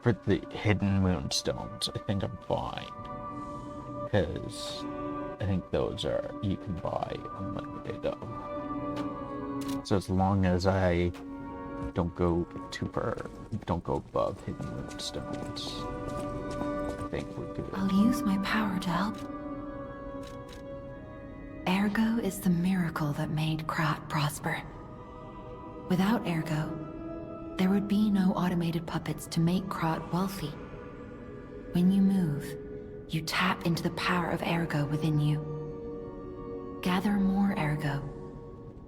for the hidden moonstones, I think I'm fine. Because I think those are, you can buy unlimited of. So as long as I don't go too far, don't go above hidden moonstones, I think we're good. I'll use my power to help. Ergo is the miracle that made Krat prosper. Without Ergo, there would be no automated puppets to make Krat wealthy. When you move, you tap into the power of Ergo within you. Gather more Ergo.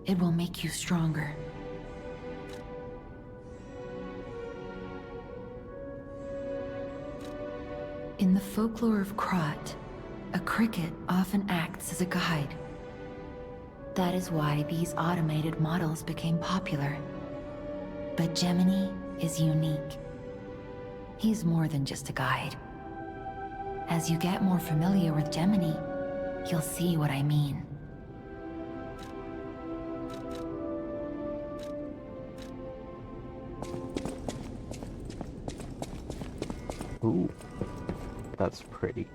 It will make you stronger. In the folklore of Krat, a cricket often acts as a guide. That is why these automated models became popular. But Gemini is unique. He's more than just a guide. As you get more familiar with Gemini, you'll see what I mean. Ooh, that's pretty.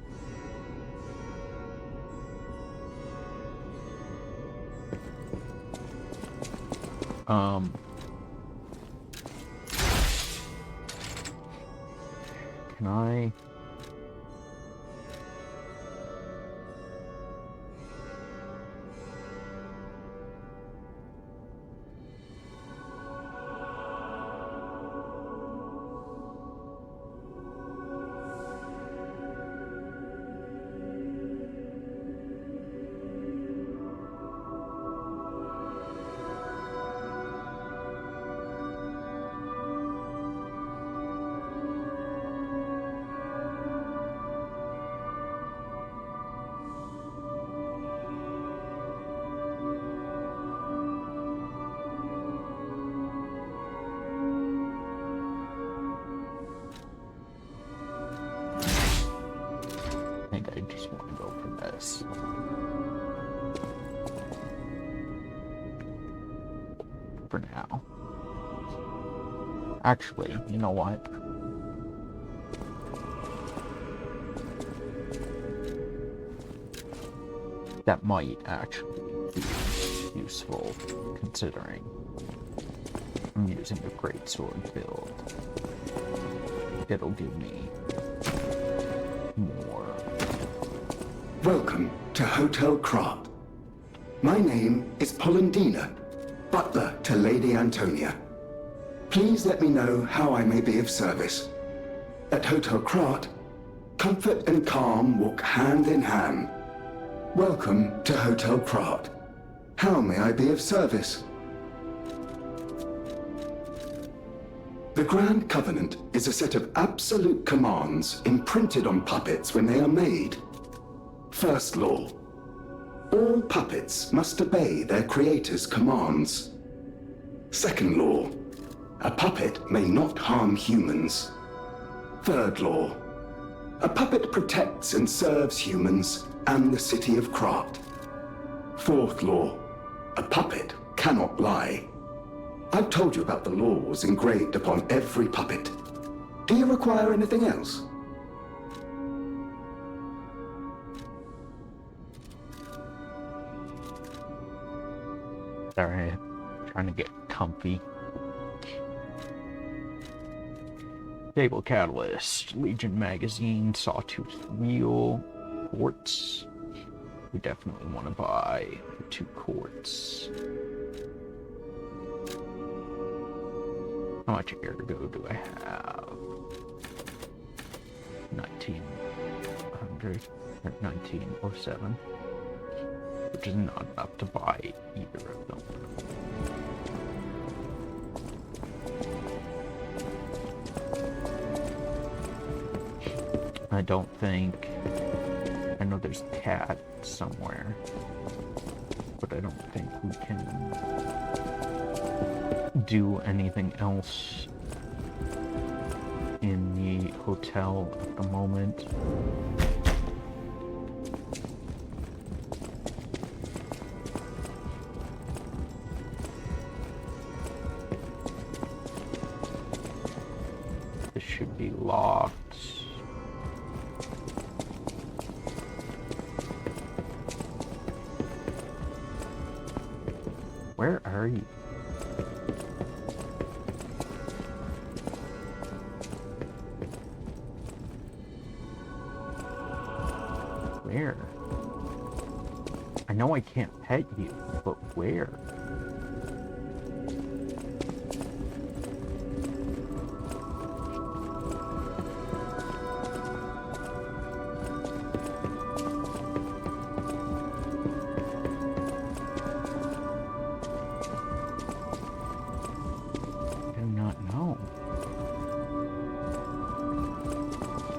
Can I? I think I just want to go for this. For now. Actually, you know what? That might actually be useful, considering I'm using a greatsword build. It'll give me more. Welcome to Hotel Krat. My name is Polendina, butler to Lady Antonia. Please let me know how I may be of service. At Hotel Krat, comfort and calm walk hand in hand. Welcome to Hotel Krat. How may I be of service? The Grand Covenant is a set of absolute commands imprinted on puppets when they are made. First law. All puppets must obey their creator's commands. Second law. A puppet may not harm humans. Third law. A puppet protects and serves humans and the city of Krat. Fourth law. A puppet cannot lie. I've told you about the laws engraved upon every puppet. Do you require anything else? Sorry, trying to get comfy. Table Catalyst, Legion Magazine, Sawtooth Wheel, Quartz. We definitely want to buy 2 quartz. How much ergo do I have? 1900 or 1907, which is not enough to buy either of them. I don't think. I know there's a cat somewhere, but I don't think we can do anything else in the hotel at the moment. This should be locked. Where are you? Where? I know I can't pet you, but where?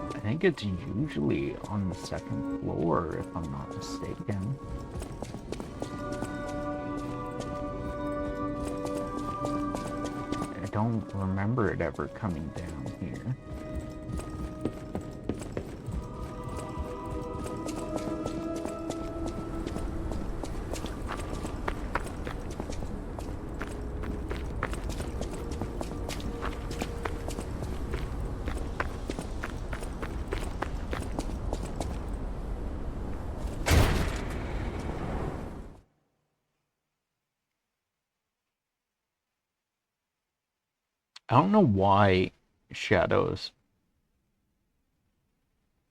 I think it's usually on the 2nd floor, if I'm not mistaken. I don't remember it ever coming down here. I don't know why Shadow's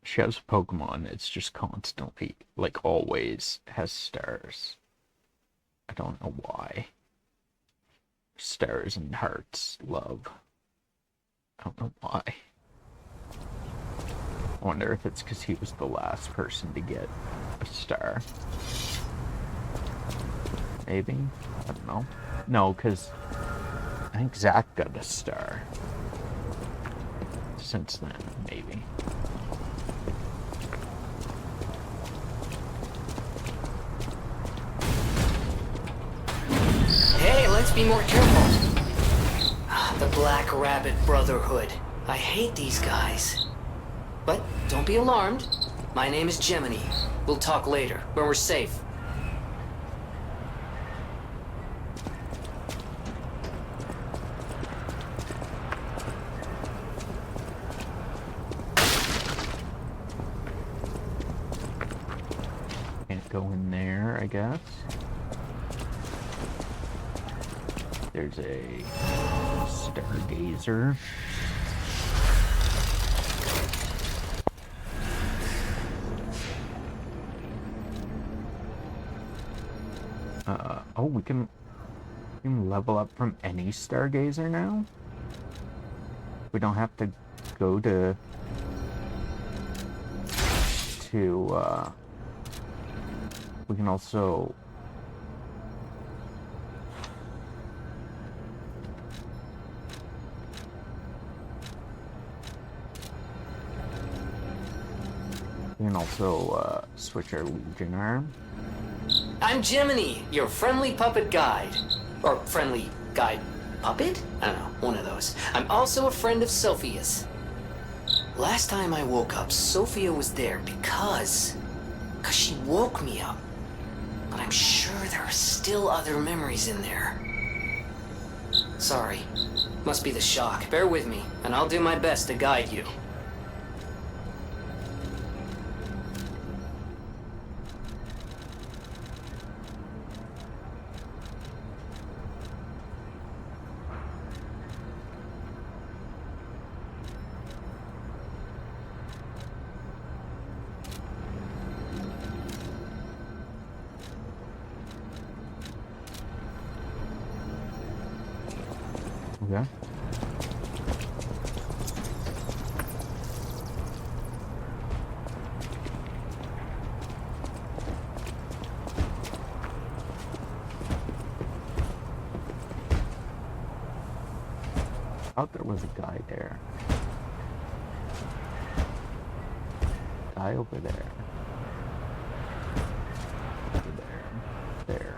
Pokemon, it's just constantly, like always, has stars. I don't know why. Stars and hearts, love. I don't know why. I wonder if it's because he was the last person to get a star. Maybe? I don't know. No, because I think Zach got a star. Since then, maybe. Hey, let's be more careful. The Black Rabbit Brotherhood. I hate these guys. But don't be alarmed. My name is Gemini. We'll talk later, when we're safe. Can't go in there, I guess. There's a Stargazer. Oh, we can level up from any Stargazer now? We don't have to go to we can also can also switch our Legion arm. I'm Jiminy, your friendly puppet guide. Or friendly guide puppet? I don't know, one of those. I'm also a friend of Sophia's. Last time I woke up, Sophia was there because she woke me up. But I'm sure there are still other memories in there. Sorry. Must be the shock. Bear with me, and I'll do my best to guide you. Okay. I thought there was a guy there. Guy over there. Over there. There.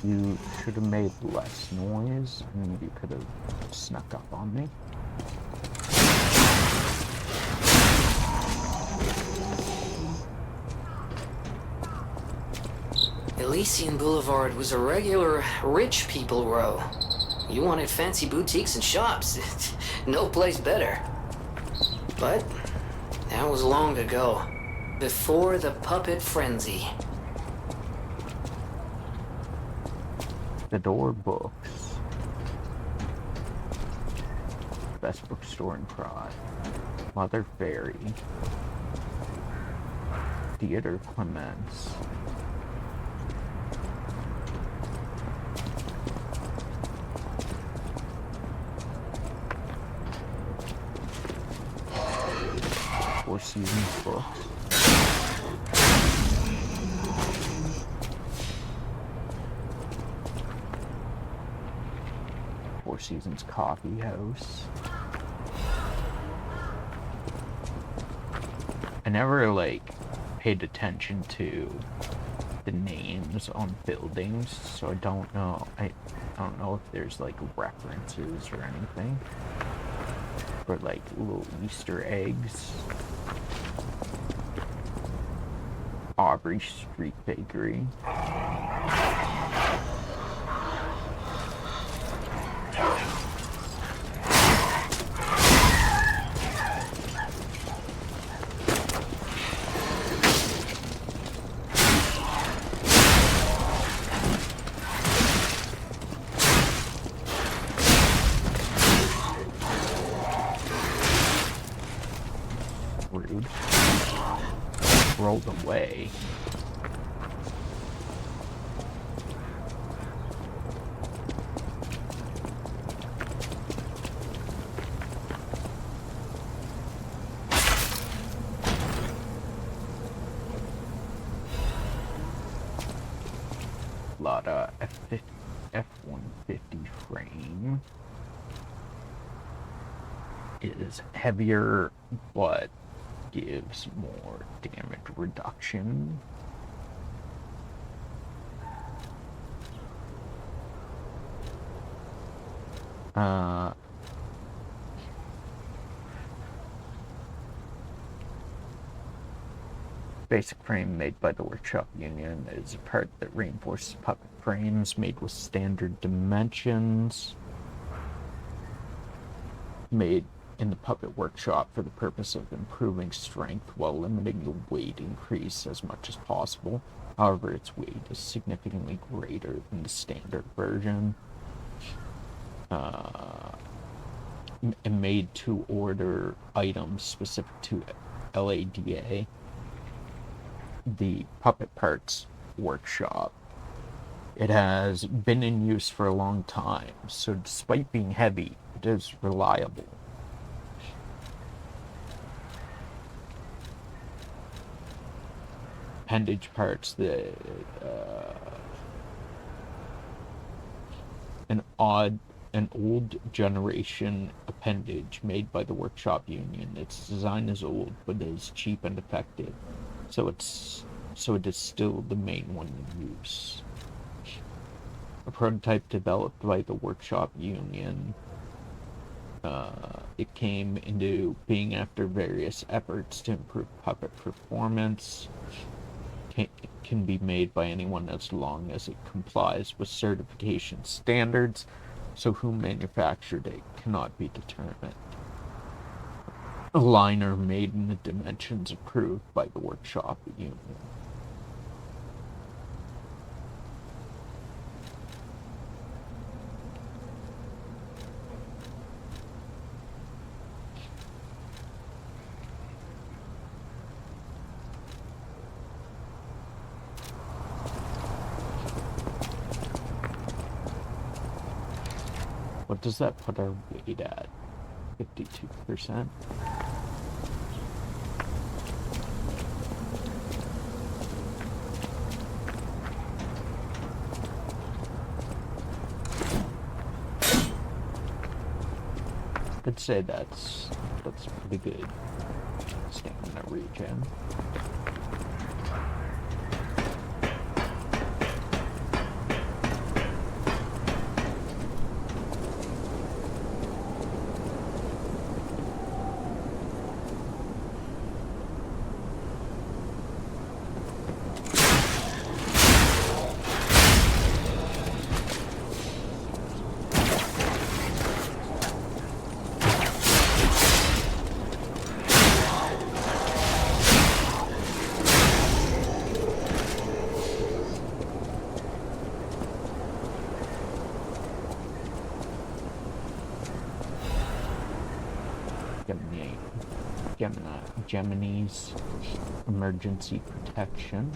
You should have made less noise, and you could have snuck up on me. Elysian Boulevard was a regular rich people row. You wanted fancy boutiques and shops. No place better. But that was long ago. Before the puppet frenzy. The Door Books. Best bookstore in Prague. Mother Fairy. Theater Clements. Four Seasons Books. Four Seasons Coffee House. I never, paid attention to the names on buildings, so I don't know. I don't know if there's, references or anything. Or, little Easter eggs. Aubrey Street Bakery. Rude. Rolled away. Lot of F-150 frame is heavier, but gives more damage reduction. Basic frame made by the Workshop Union is a part that reinforces puppet frames made with standard dimensions. Made in the puppet workshop for the purpose of improving strength while limiting the weight increase as much as possible. However, its weight is significantly greater than the standard version. And made to order items specific to LADA, the Puppet Parts Workshop. It has been in use for a long time, so despite being heavy, it is reliable. Appendage parts, an old generation appendage made by the Workshop Union. Its design is old, but is cheap and effective, so it is still the main one in use. A prototype developed by the Workshop Union. It came into being after various efforts to improve puppet performance. Can be made by anyone as long as it complies with certification standards, so who manufactured it cannot be determined. A liner made in the dimensions approved by the Workshop Union. What does that put our weight at? 52%? I'd say that's pretty good stamina regen. Gemini's emergency protection.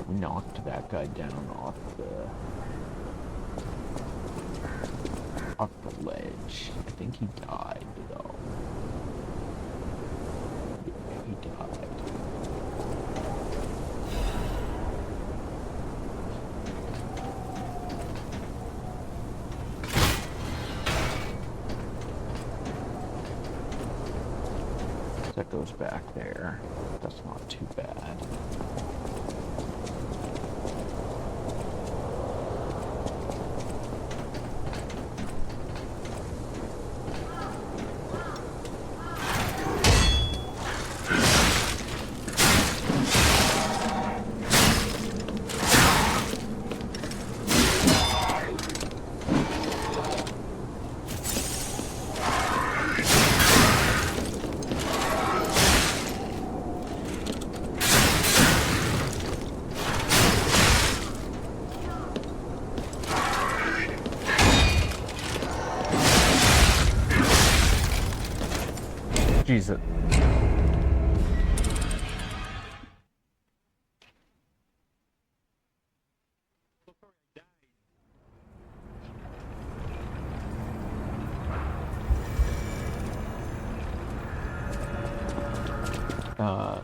We knocked that guy down off the ledge. I think he died though. Yeah, he died. That goes back there. That's not too bad. Jesus.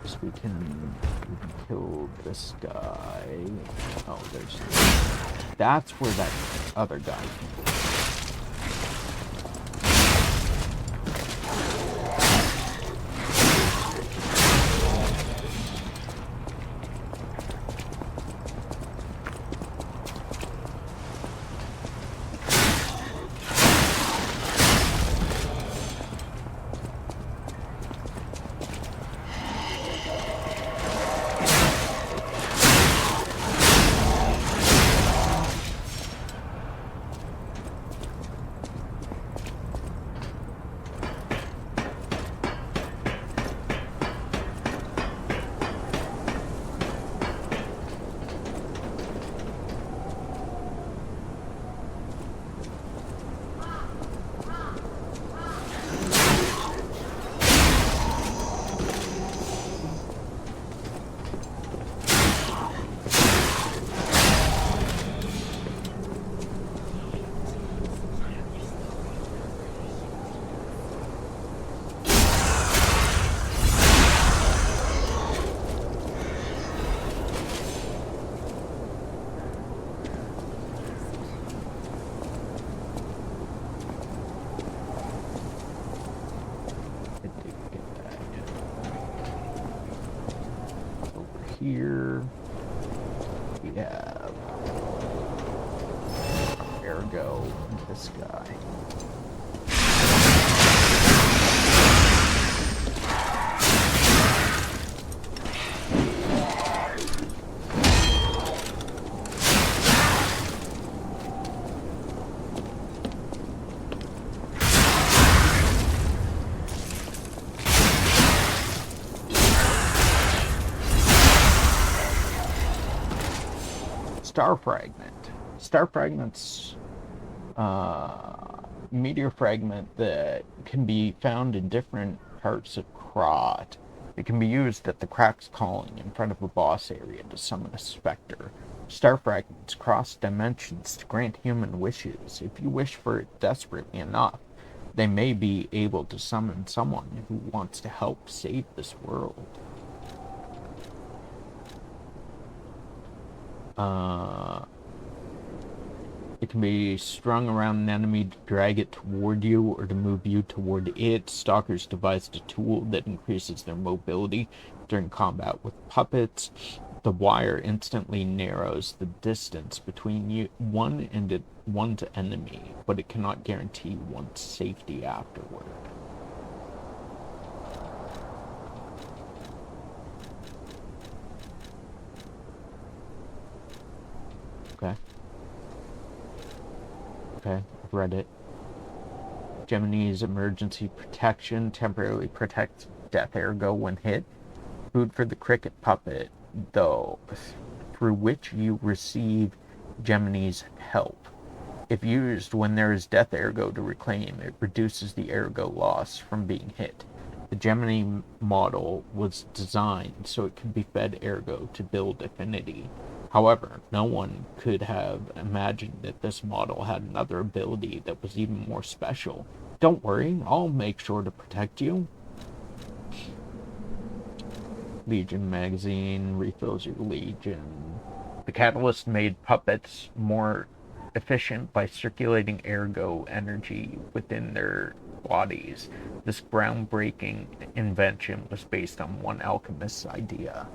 So we can kill this guy. Oh, that's where that other guy came from. here we have Ergo and this guy. Star Fragment. Star Fragment's meteor fragment that can be found in different parts of Krat. It can be used at the Cracks Calling in front of a boss area to summon a specter. Star fragments cross dimensions to grant human wishes. If you wish for it desperately enough, they may be able to summon someone who wants to help save this world. It can be strung around an enemy to drag it toward you or to move you toward it. Stalkers devised a tool that increases their mobility during combat with puppets. The wire instantly narrows the distance between one's enemy, but it cannot guarantee one's safety afterward. Okay, I've read it. Gemini's emergency protection temporarily protects Death Ergo when hit. Food for the cricket puppet, though, through which you receive Gemini's help. If used when there is Death Ergo to reclaim, it reduces the Ergo loss from being hit. The Gemini model was designed so it can be fed Ergo to build affinity. However, no one could have imagined that this model had another ability that was even more special. Don't worry, I'll make sure to protect you. Legion magazine refills your Legion. The catalyst made puppets more efficient by circulating Ergo energy within their bodies. This groundbreaking invention was based on one alchemist's idea.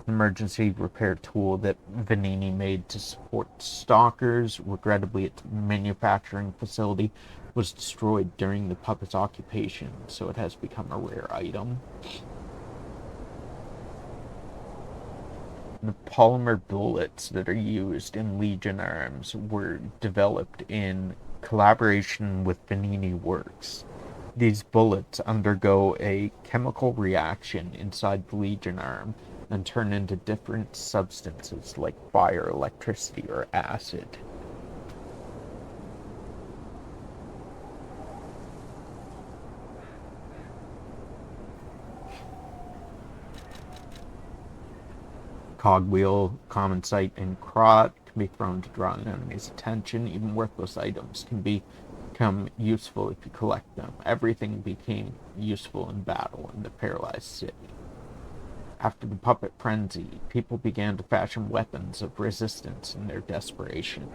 Emergency repair tool that Venini made to support stalkers. Regrettably, its manufacturing facility was destroyed during the puppet's occupation, so it has become a rare item. The polymer bullets that are used in Legion arms were developed in collaboration with Venini Works. These bullets undergo a chemical reaction inside the Legion arm and turn into different substances like fire, electricity, or acid. Cogwheel, common sight in Krat, can be thrown to draw an enemy's attention. Even worthless items can become useful if you collect them. Everything became useful in battle in the paralyzed city. After the puppet frenzy, people began to fashion weapons of resistance in their desperation.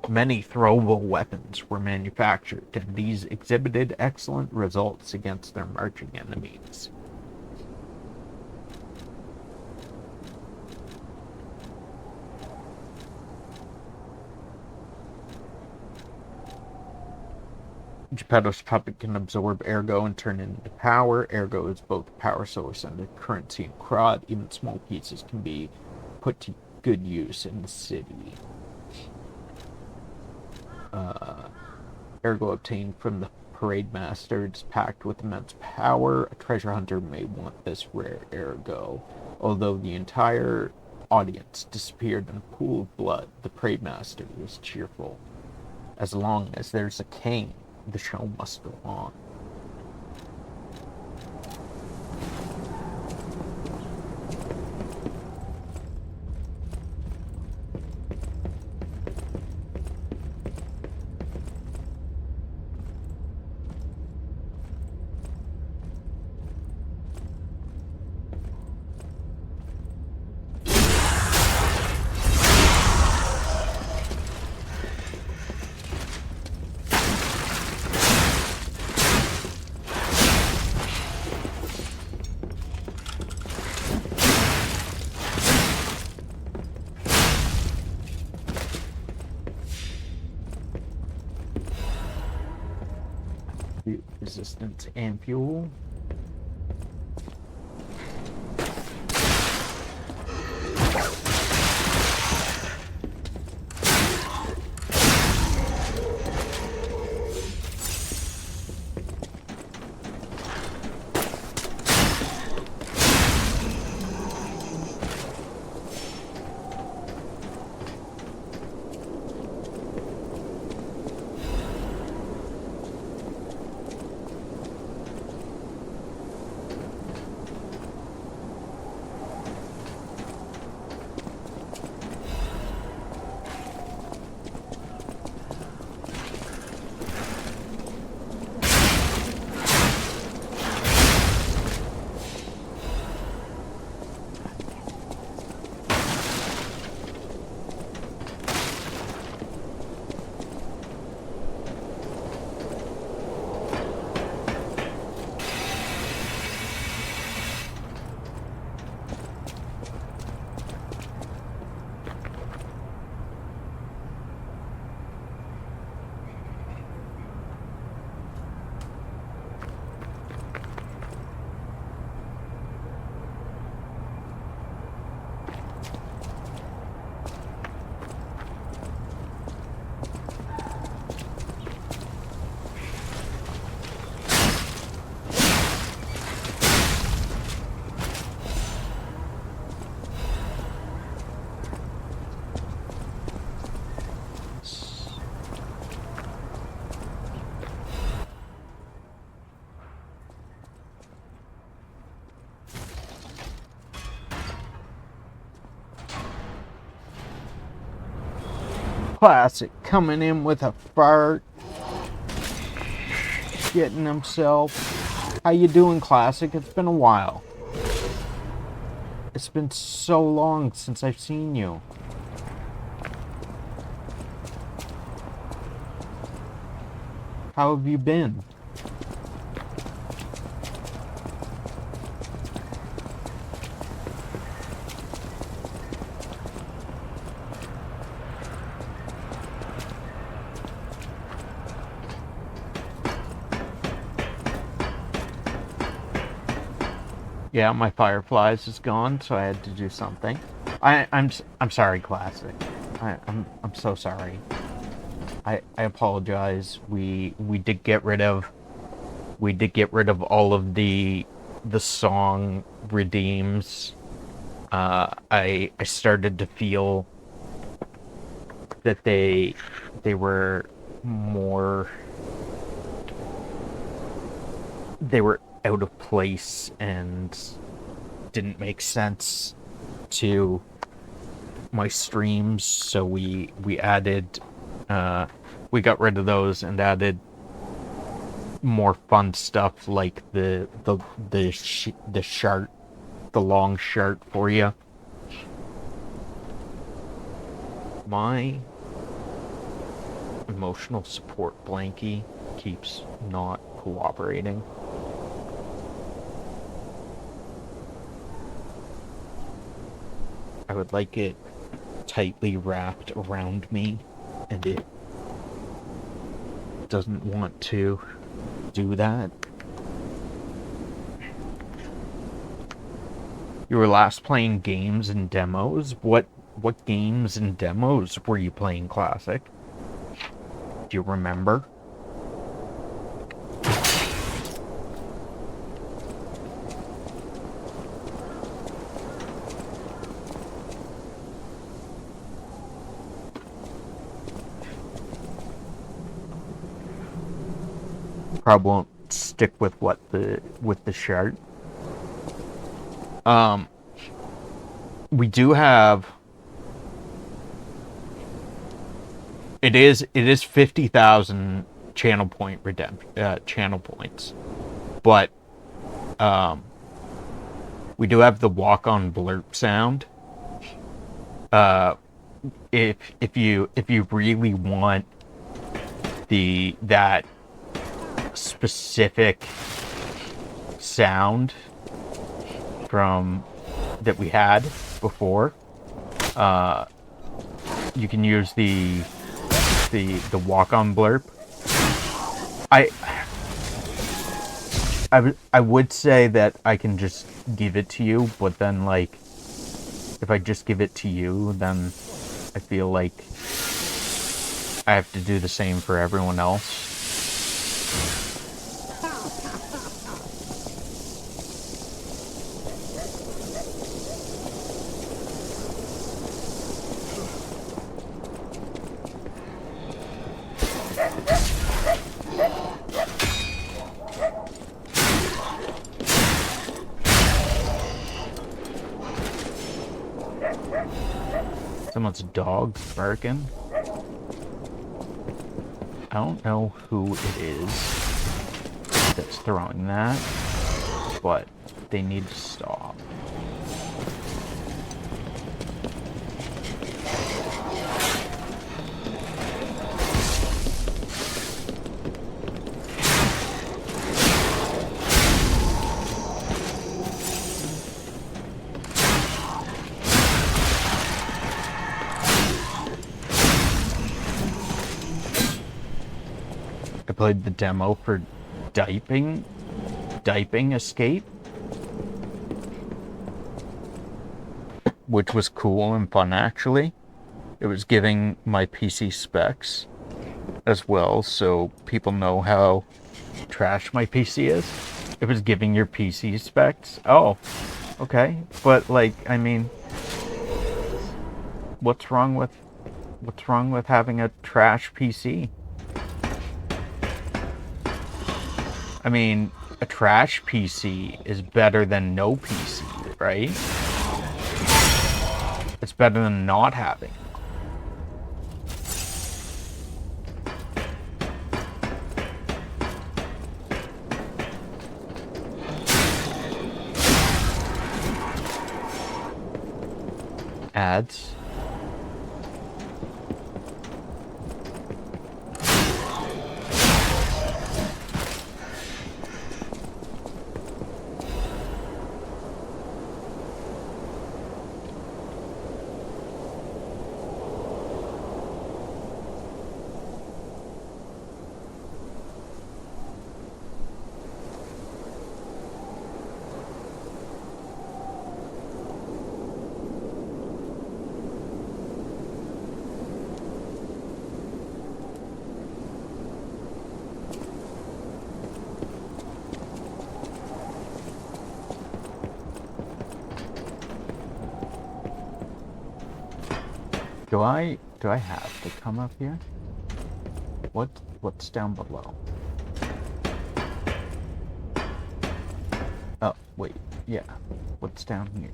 Many throwable weapons were manufactured, and these exhibited excellent results against their marching enemies. Geppetto's puppet can absorb Ergo and turn it into power. Ergo is both a power source and a currency in Krat. Even small pieces can be put to good use in the city. Ergo obtained from the parade master is packed with immense power. A treasure hunter may want this rare Ergo. Although the entire audience disappeared in a pool of blood, the parade master was cheerful. As long as there's a king, the show must go on. resistance and fuel. Classic coming in with a fart, getting himself. How you doing, Classic? It's been a while. It's been so long since I've seen you. How have you been? Yeah, my Fireflies is gone, so I had to do something. I'm sorry, Classic. I'm so sorry. I apologize. We did get rid of all of the song redeems. I started to feel that they were out of place and didn't make sense to my streams, so we added we got rid of those and added more fun stuff like the shirt, the long shirt for you. My emotional support blankie keeps not cooperating. I would like it tightly wrapped around me, and it doesn't want to do that. You were last playing games and demos? What games and demos were you playing, Classic? Do you remember? Probably won't stick with the shirt. We do have. It is 50,000 channel point channel points, but we do have the walk-on blurp sound. If you really want that specific sound from that we had before, you can use the I would say that I can just give it to you, but then, like, if I just give it to you, then I feel like I have to do the same for everyone else. Someone's dog's barking. I don't know who it is that's throwing that, but they need to stop. I played the demo for Diping Escape, which was cool and fun, actually. It was giving my PC specs as well, so people know how trash my PC is. It was giving your PC specs. Oh, okay. But, like, I mean, what's wrong with having a trash PC? I mean, a trash PC is better than no PC, right? It's better than not having. Ads. Do I have to come up here? What's down below? Oh, wait, yeah. What's down here?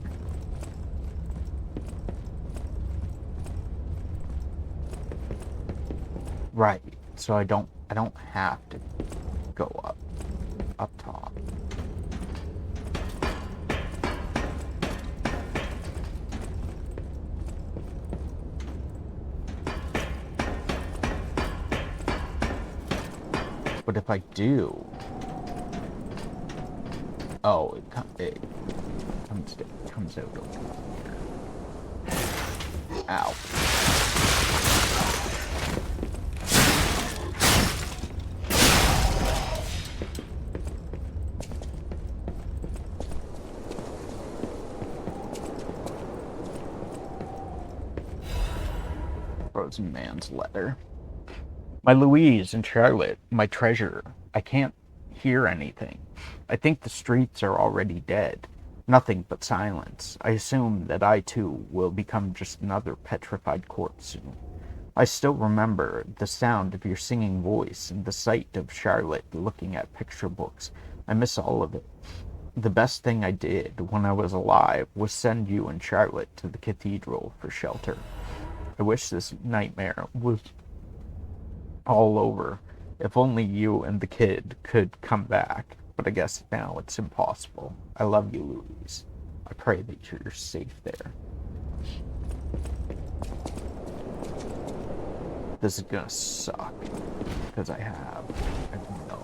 Right, so I don't have to go up top. But if I do, oh, it comes out over here. Ow. Frozen Man's letter. My Louise and Charlotte, my treasure. I can't hear anything. I think the streets are already dead. Nothing but silence. I assume that I too will become just another petrified corpse soon. I still remember the sound of your singing voice and the sight of Charlotte looking at picture books. I miss all of it. The best thing I did when I was alive was send you and Charlotte to the cathedral for shelter. I wish this nightmare was all over. If only you and the kid could come back. But I guess now it's impossible. I love you, Louise. I pray that you're safe there. This is gonna suck. Because I know.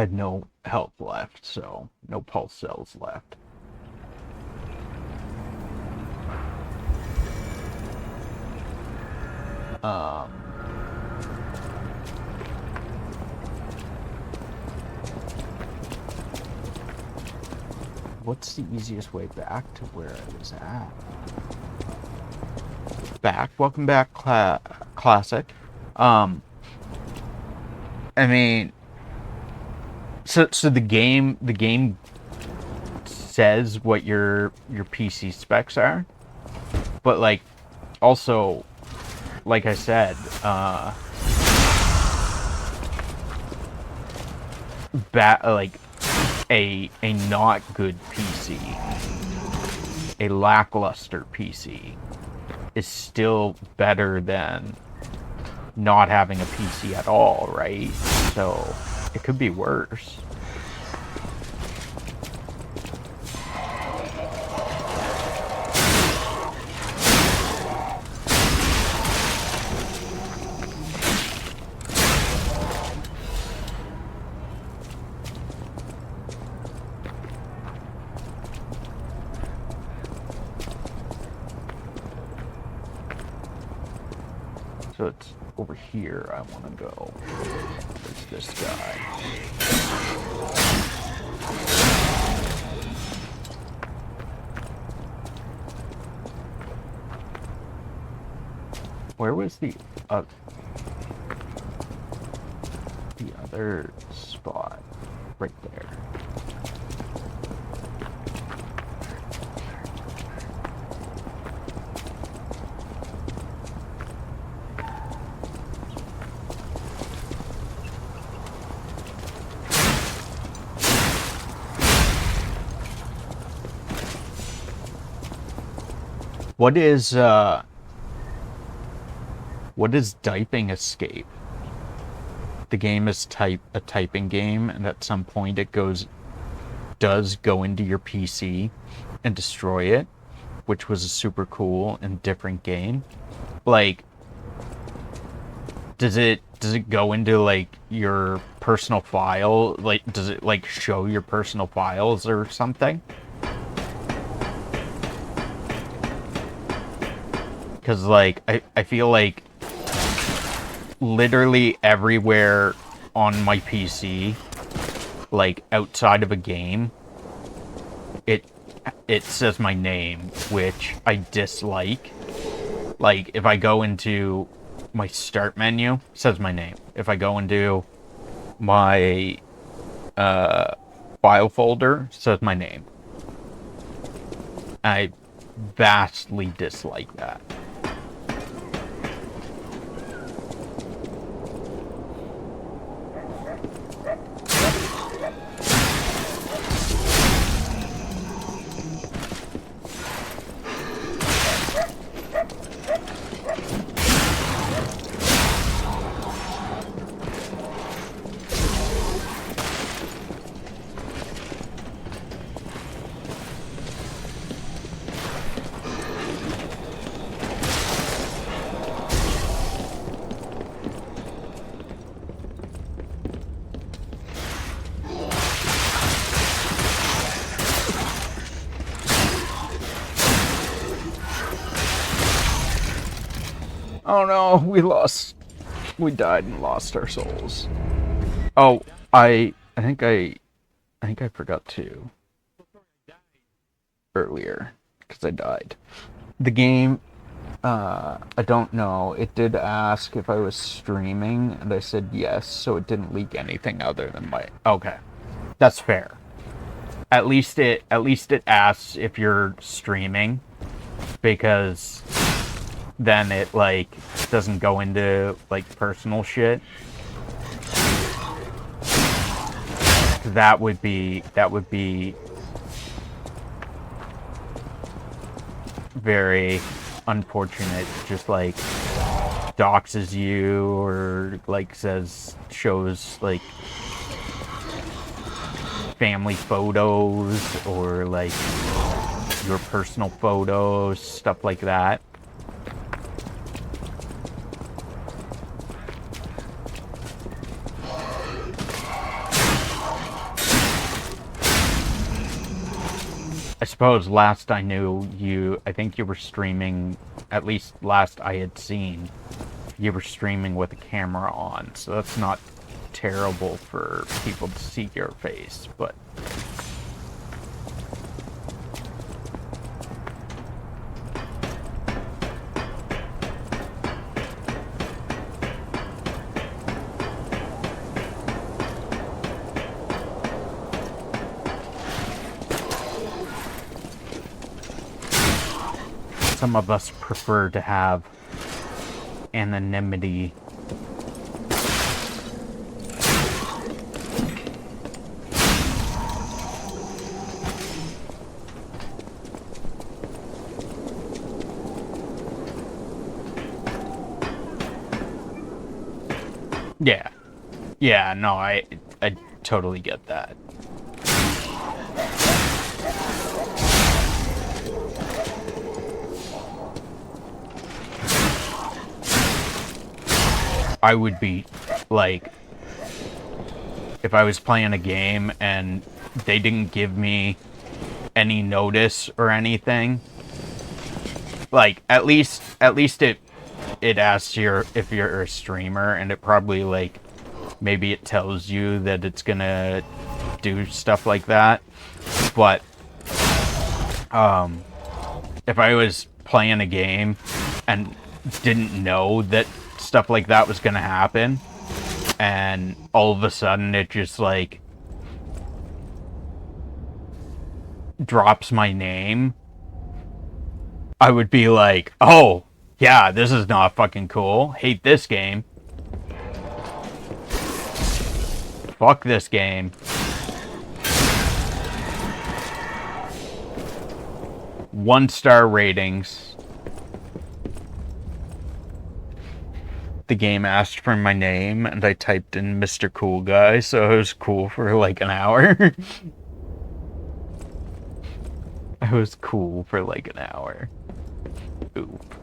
had no health left, so no pulse cells left. What's the easiest way back to where I was at? Welcome back, Classic. I mean, so the game says what your PC specs are, but like, also, like I said, like a not good PC, a lackluster PC, is still better than not having a PC at all, right? So it could be worse. So it's over here I want to go. There's this guy. Where was the other spot? Right there. What is Typing Escape? The game is a typing game, and at some point it does go into your PC and destroy it, which was a super cool and different game. Like, does it go into like your personal file? Like, does it like show your personal files or something? Because, like, I feel like literally everywhere on my PC, like, outside of a game, it says my name, which I dislike. Like, if I go into my start menu, it says my name. If I go into my file folder, it says my name. I vastly dislike that. Oh no, we died and lost our souls. Oh, I think I forgot to earlier, because I died. The game, I don't know, it did ask if I was streaming, and I said yes, so it didn't leak anything other than my, okay, that's fair. At least it asks if you're streaming, because then it, like, doesn't go into, like, personal shit. That would be very unfortunate. Just, like, doxes you, or, like, shows, like, family photos, or, like, your personal photos, stuff like that. suppose last I knew you, I think you were streaming, at least last I had seen, you were streaming with a camera on, so that's not terrible for people to see your face, but... Some of us prefer to have anonymity. Yeah. Yeah, no, I totally get that. I would be, like, if I was playing a game and they didn't give me any notice or anything, like, at least it asks if you're a streamer, and it probably, like, maybe it tells you that it's gonna do stuff like that, but, if I was playing a game and didn't know that stuff like that was gonna happen, and all of a sudden it just, like, drops my name, I would be like, oh, yeah, this is not fucking cool. Hate this game. Fuck this game. One-star ratings. The game asked for my name, and I typed in Mr. Cool Guy, so it was cool for like an hour. I was cool for like an hour. Oop.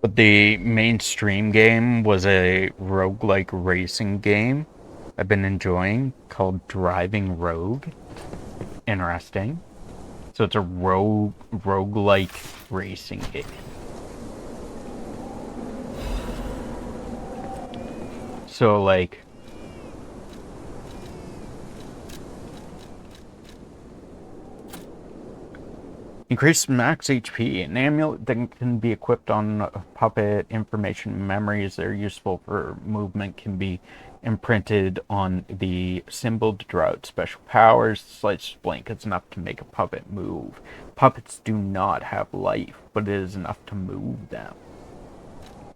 But the mainstream game was a roguelike racing game I've been enjoying called Driving Rogue. Interesting. So it's a roguelike racing game. So, like, increase max HP. An amulet that can be equipped on a puppet. Information memories that are useful for movement can be imprinted on the symbol to draw out special powers. Slight blink is enough to make a puppet move. Puppets do not have life, but it is enough to move them.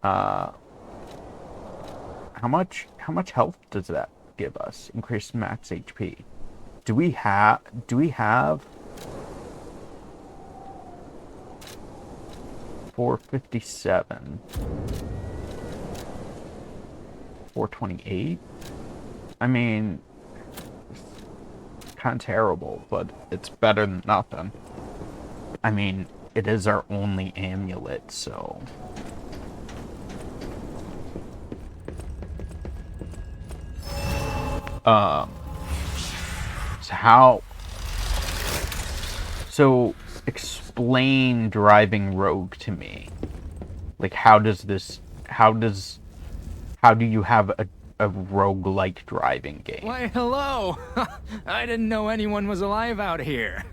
How much health does that give us? Increased max HP. Do we have 457, 428? I mean, kind of terrible, but it's better than nothing. I mean, it is our only amulet, so... So explain driving Rogue to me. Like, how do you have a rogue-like driving game? Why, hello! I didn't know anyone was alive out here.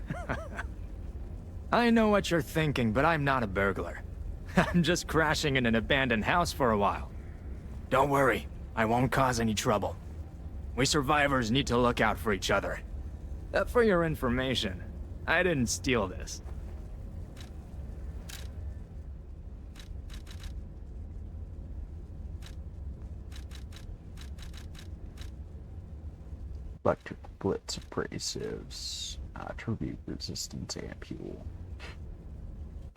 I know what you're thinking, but I'm not a burglar. I'm just crashing in an abandoned house for a while. Don't worry, I won't cause any trouble. We survivors need to look out for each other. For your information, I didn't steal this. Electric Blitz abrasives, attribute resistance ampule.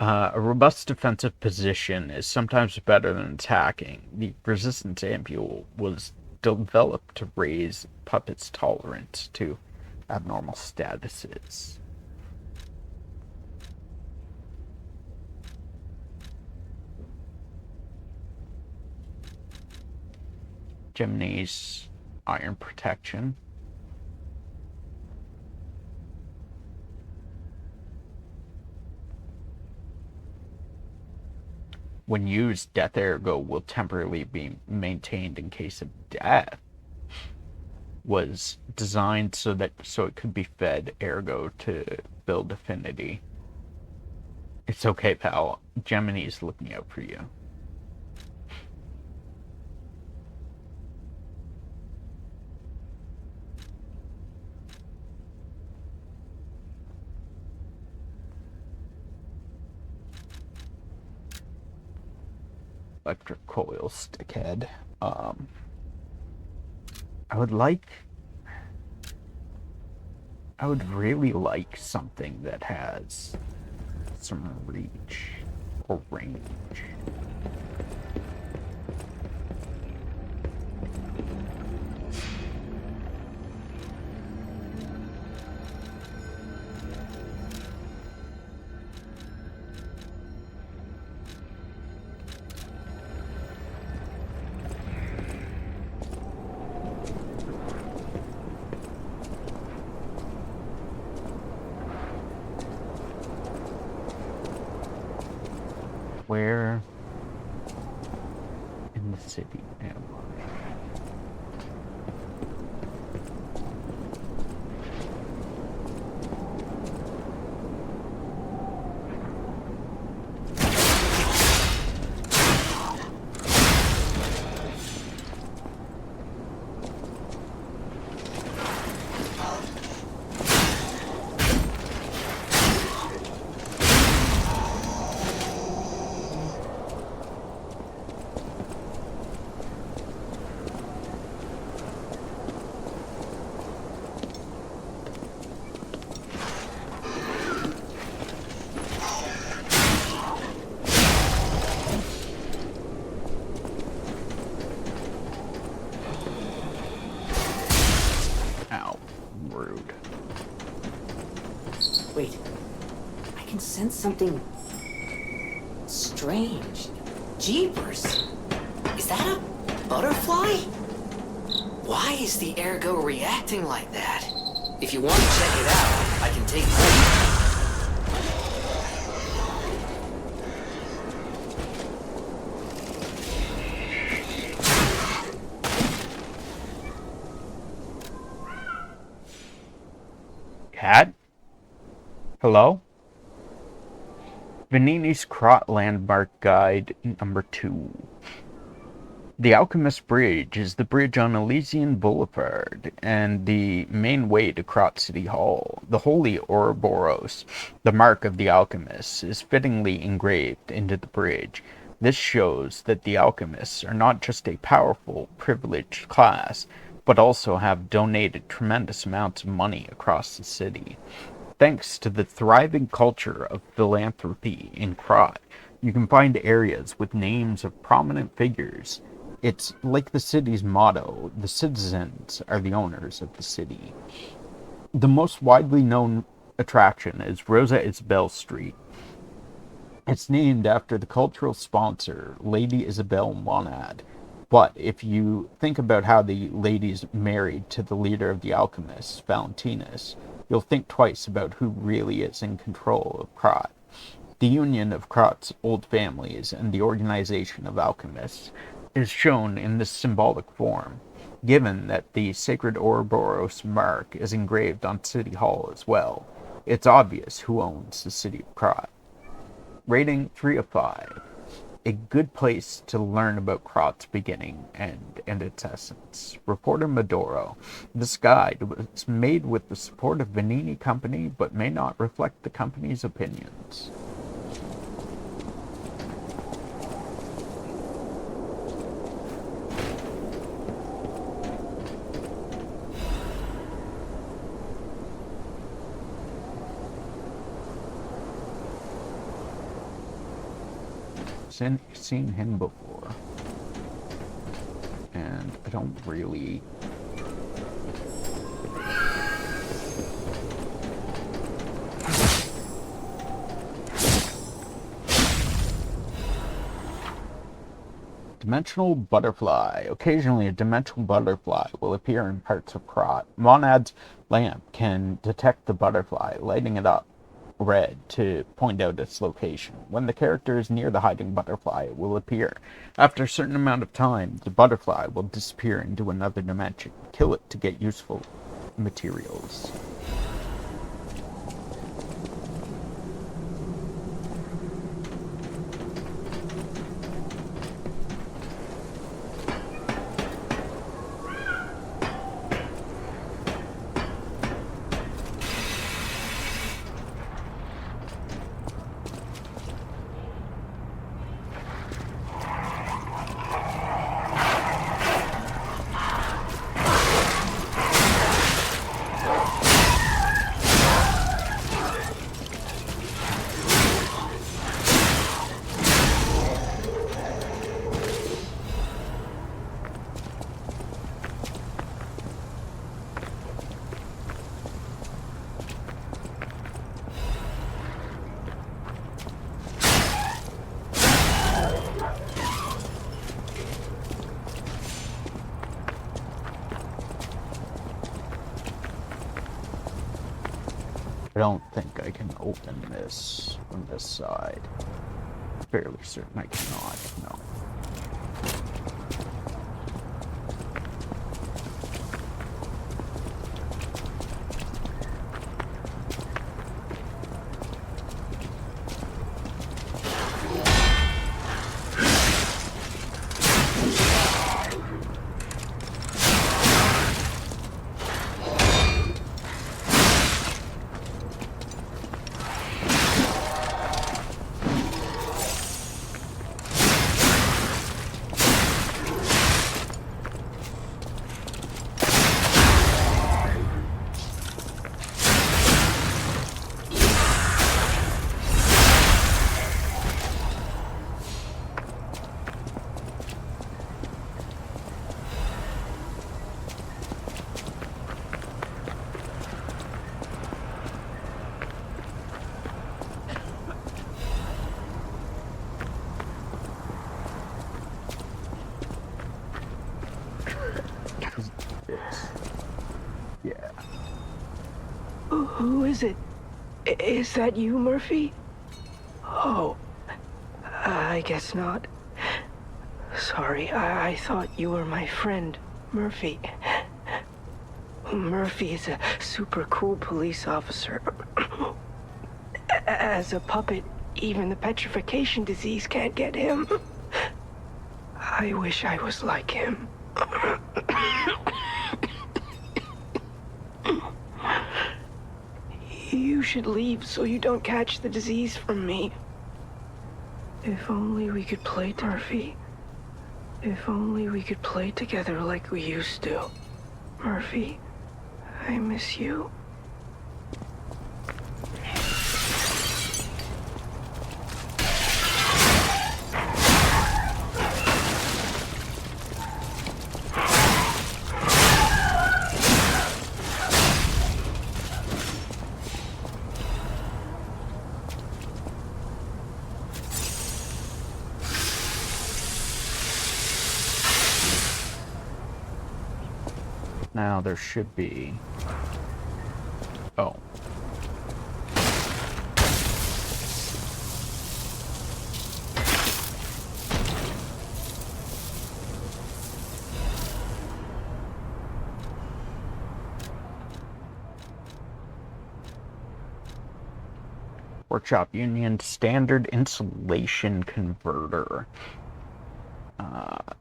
A robust defensive position is sometimes better than attacking. The resistance ampule was developed to raise puppets' tolerance to abnormal statuses. Gemini's iron protection. When used, Death Ergo will temporarily be maintained in case of death. Was designed so it could be fed Ergo to build affinity. It's okay, pal. Gemini's looking out for you. Electric coil stickhead. I would really like something that has some reach or range. Where in the city am I? Wait, I can sense something strange. Jeepers! Is that a butterfly? Why is the Ergo reacting like that? If you want to check it out, I can take point. Cat? Hello? Venigni's Krot Landmark Guide number 2. The Alchemist Bridge is the bridge on Elysian Boulevard and the main way to Krot City Hall. The Holy Ouroboros, the mark of the alchemists, is fittingly engraved into the bridge. This shows that the alchemists are not just a powerful, privileged class, but also have donated tremendous amounts of money across the city. Thanks to the thriving culture of philanthropy in Krot, you can find areas with names of prominent figures. It's like the city's motto, the citizens are the owners of the city. The most widely known attraction is Rosa Isabel Street. It's named after the cultural sponsor, Lady Isabel Monad. But if you think about how the lady's married to the leader of the alchemists, Valentinus, you'll think twice about who really is in control of Krat. The union of Krat's old families and the organization of alchemists is shown in this symbolic form, given that the sacred Ouroboros mark is engraved on City Hall as well. It's obvious who owns the city of Krat. Rating 3 of 5. A good place to learn about Krat's beginning and its essence. Reporter Medoro. This guide was made with the support of Vanini Company, but may not reflect the company's opinions. Seen him before, and I don't really Dimensional butterfly. Occasionally a dimensional butterfly will appear in parts of Krat. Monad's lamp can detect the butterfly, lighting it up red to point out its location. When the character is near the hiding butterfly, it will appear. After a certain amount of time, the butterfly will disappear into another dimension. Kill it to get useful materials. I don't think I can open this from this side. Fairly certain I cannot, no. Yeah. Who is it? Is that you, Murphy? Oh, I guess not. Sorry, I thought you were my friend, Murphy. Murphy is a super cool police officer. As a puppet, even the petrification disease can't get him. I wish I was like him. You should leave so you don't catch the disease from me. If only we could play, Murphy. If only we could play together like we used to. Murphy, I miss you. Now there should be... Oh. Workshop Union Standard Insulation Converter.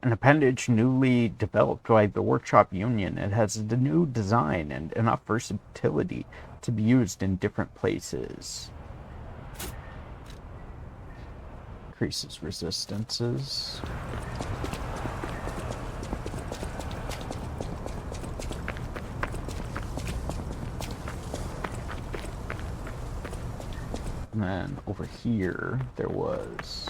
An appendage newly developed by the Workshop Union. It has a new design and enough versatility to be used in different places. Increases resistances. And then over here, there was...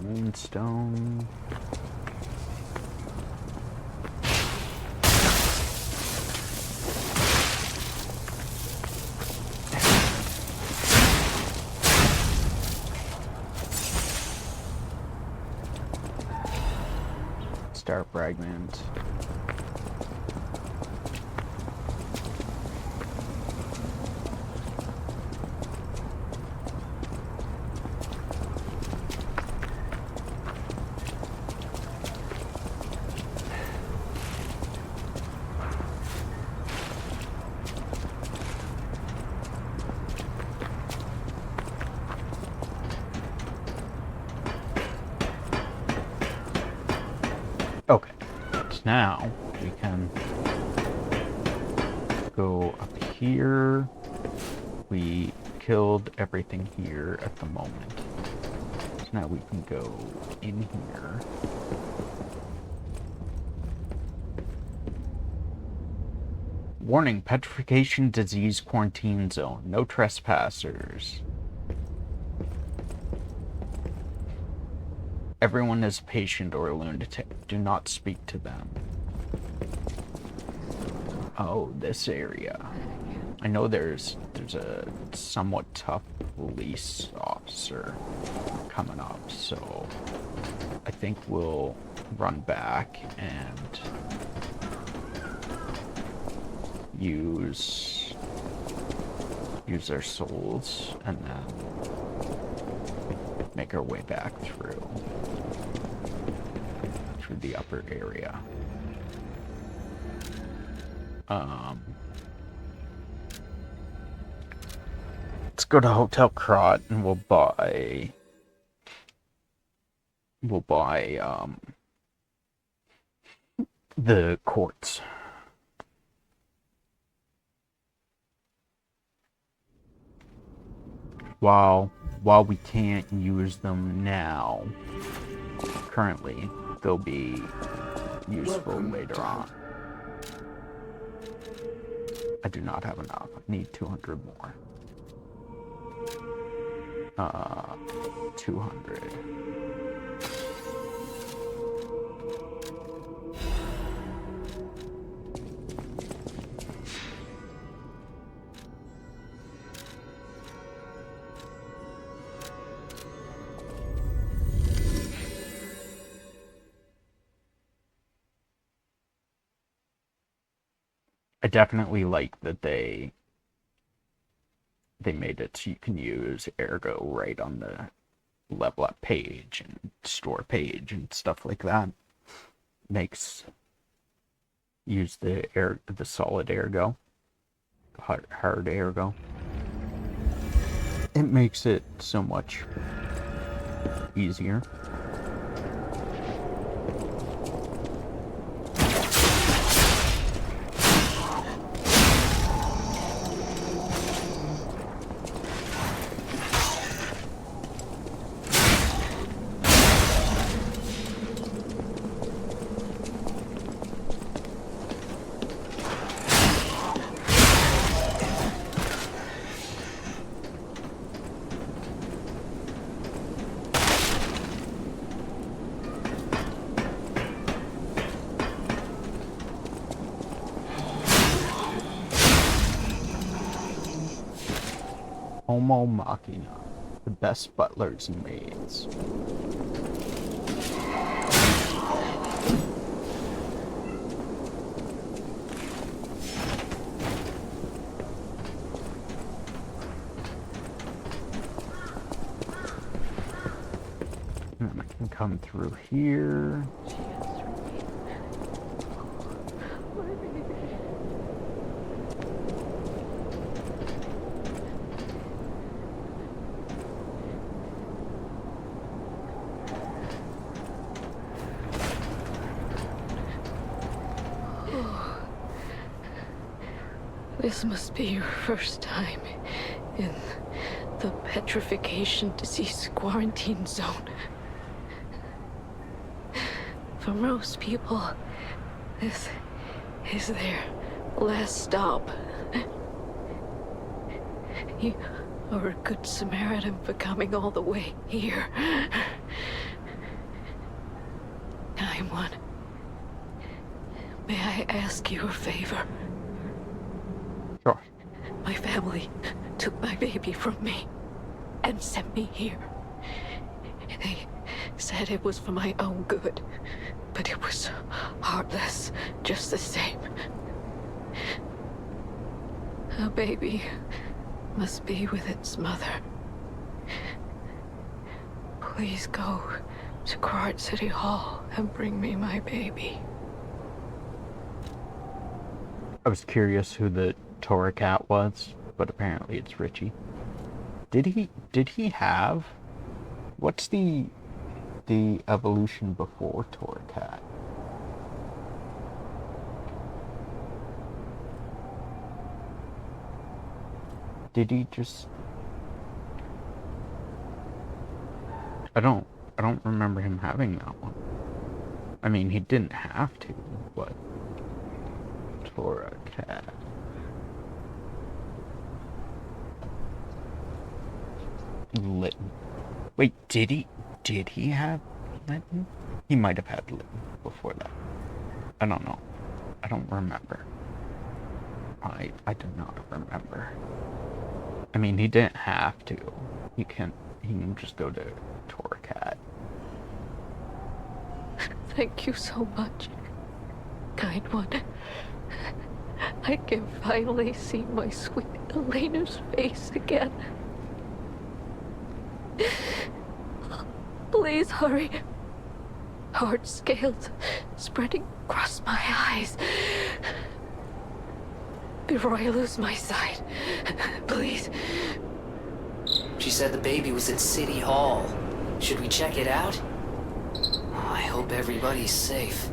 Moonstone. Star fragment. Okay, so now we can go up here. We killed everything here at the moment. So now we can go in here. Warning, petrification disease quarantine zone. No trespassers. Everyone is patient or a lunatic. Do not speak to them. Oh, this area. I know there's a somewhat tough police officer coming up, so I think we'll run back and use our souls and then make our way back through the upper area. Let's go to Hotel Krat and we'll buy the quartz. While we can't use them now, currently, they'll be useful later on. I do not have enough. I need 200 more. 200. I definitely like that they made it so you can use Ergo right on the level up page and store page and stuff like that. Makes use the solid Ergo, hard Ergo. It makes it so much easier. Homo Machina. The best butlers and maids. And then I can come through here. This must be your first time in the petrification disease quarantine zone. For most people, this is their last stop. You are a good Samaritan for coming all the way here. Kind one. May I ask you a favor? Sure. My family took my baby from me and sent me here. They said it was for my own good, but it was heartless just the same. A baby must be with its mother. Please go to Krat City Hall and bring me my baby. I was curious who the Torracat was, but apparently it's Richie. Did he have, what's the evolution before Torracat? Did he just, I don't remember him having that one. I mean, he didn't have to, but Torracat. Litten. Wait, did he have Litten? He might have had Litten before that. I don't know. I don't remember. I do not remember. I mean, he didn't have to. He can just go to Torracat. Thank you so much, kind one. I can finally see my sweet Elena's face again. Please hurry. Hard scales spreading across my eyes. Before I lose my sight, please. She said the baby was at City Hall. Should we check it out? I hope everybody's safe.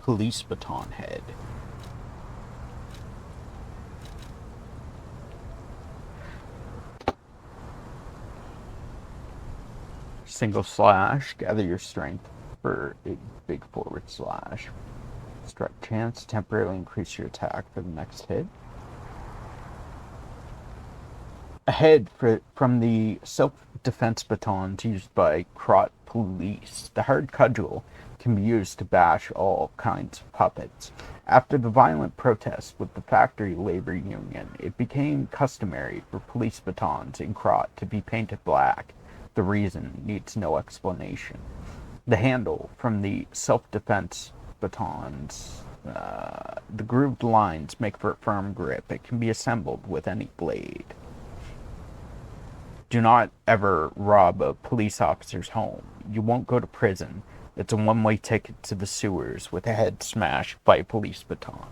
Police baton head. Single slash, gather your strength for a big forward slash. Strike chance, temporarily increase your attack for the next hit. Ahead from the self-defense batons used by Krot police. The hard cudgel can be used to bash all kinds of puppets. After the violent protests with the factory labor union, it became customary for police batons in Krot to be painted black. The reason needs no explanation. The handle from the self-defense batons, the grooved lines make for a firm grip. It can be assembled with any blade. Do not ever rob a police officer's home. You won't go to prison. It's a one-way ticket to the sewers with a head smashed by a police baton.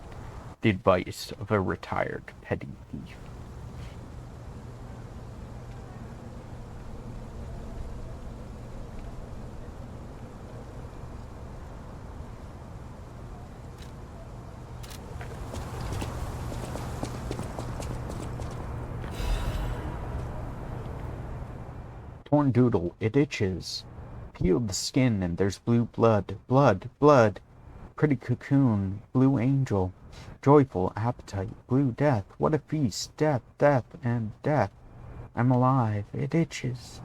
The advice of a retired petty thief. Torn doodle, it itches. Peel the skin and there's blue blood, blood, blood. Pretty cocoon, blue angel. Joyful appetite, blue death. What a feast, death, death, and death. I'm alive, it itches.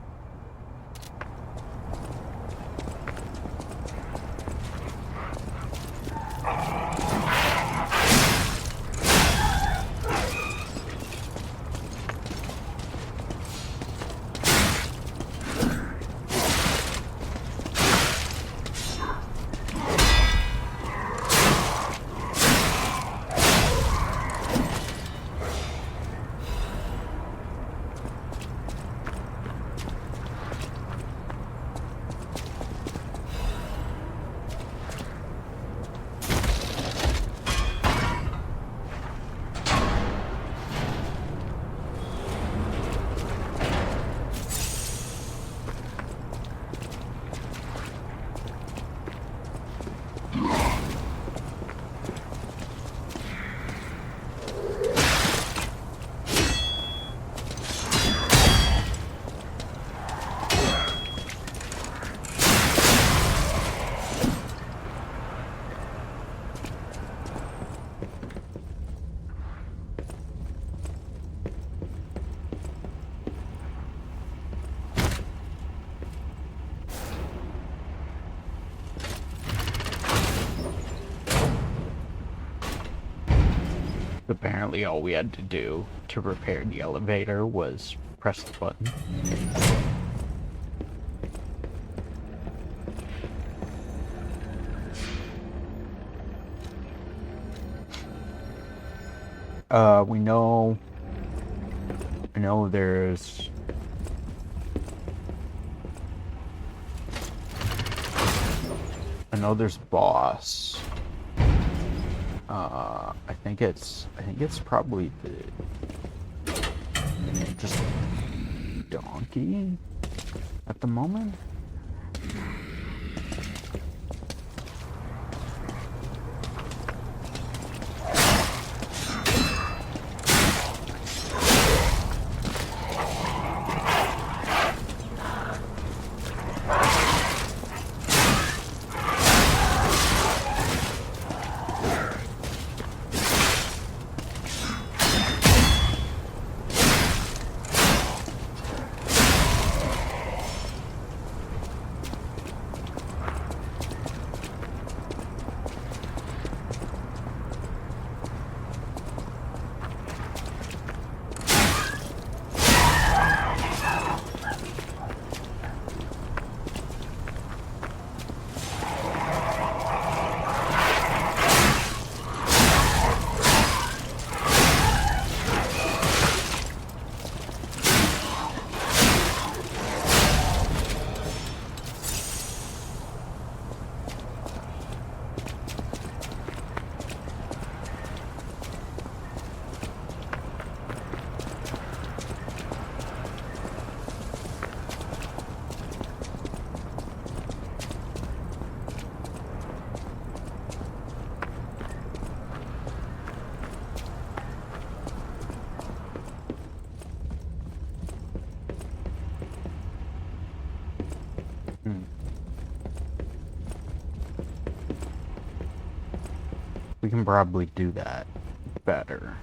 Apparently all we had to do to repair the elevator was press the button. I know there's boss. I think it's probably just donkey at the moment. We can probably do that better.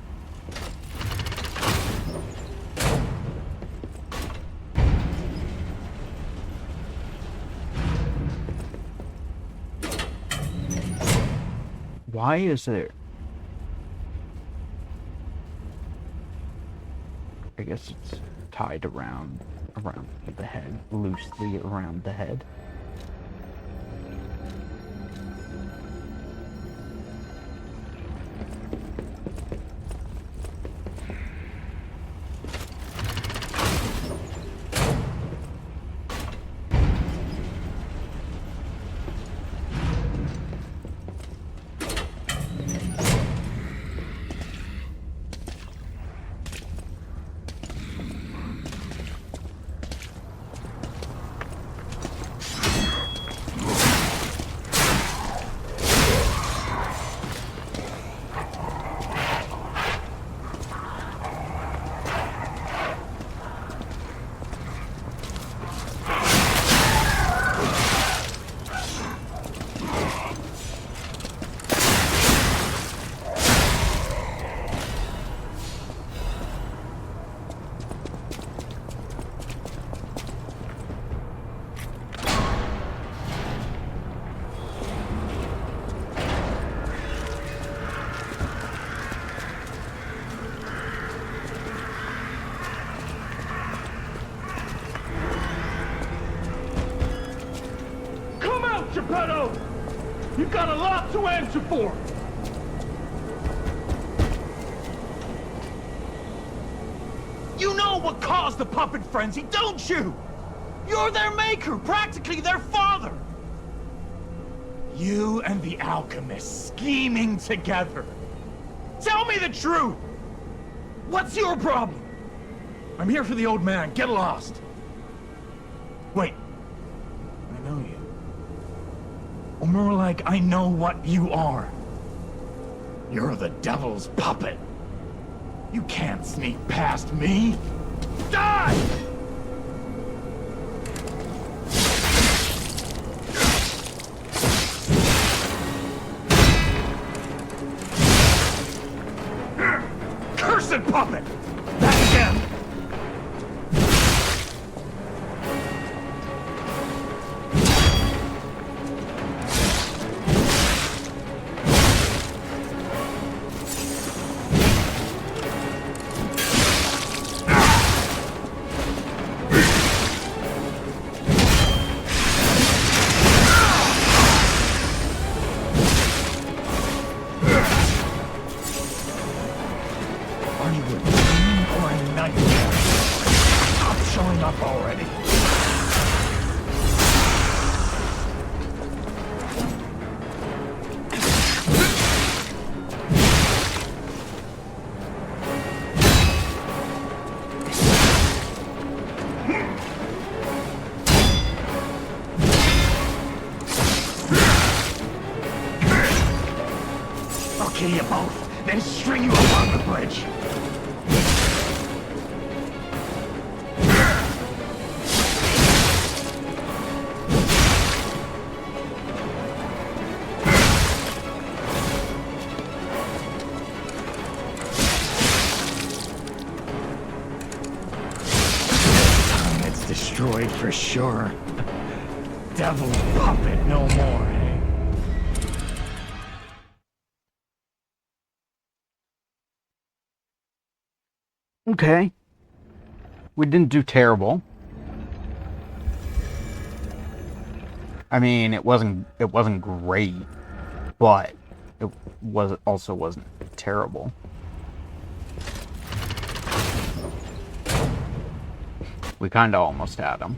Why is there... I guess it's tied around the head, loosely around the head. Geppetto! You've got a lot to answer for! You know what caused the puppet frenzy, don't you? You're their maker, practically their father! You and the alchemist scheming together. Tell me the truth! What's your problem? I'm here for the old man, get lost. Wait, I know you. Or more like, I know what you are. You're the devil's puppet. You can't sneak past me. Die! Cursed puppet! That again! Kill you both, then string you up on the bridge. It's destroyed for sure. Devil's puppet no more, eh? Okay. We didn't do terrible. I mean, it wasn't great, but it also wasn't terrible. We kind of almost had him.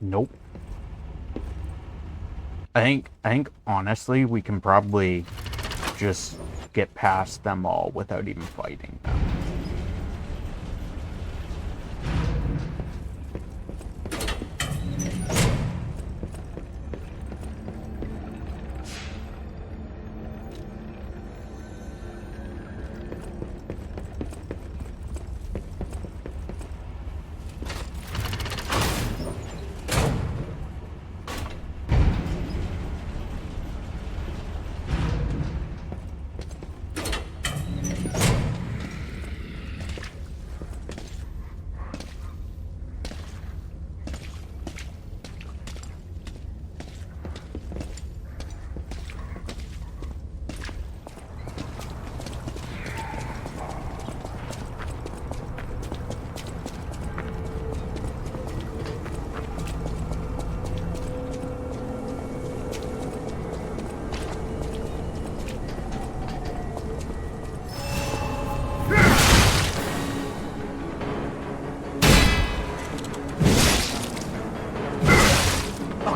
Nope. I think honestly we can probably just get past them all without even fighting them.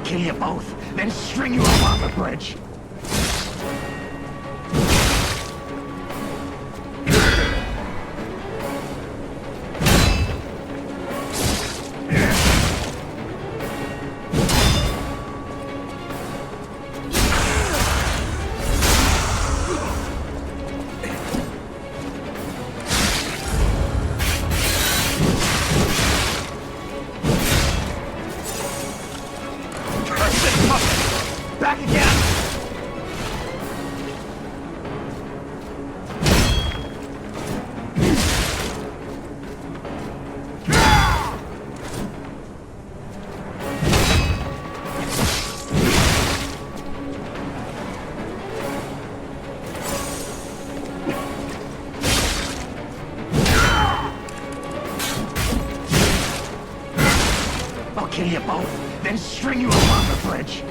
kill you both, then string you up on the bridge. Back again! I'll kill you both, then string you up on the bridge.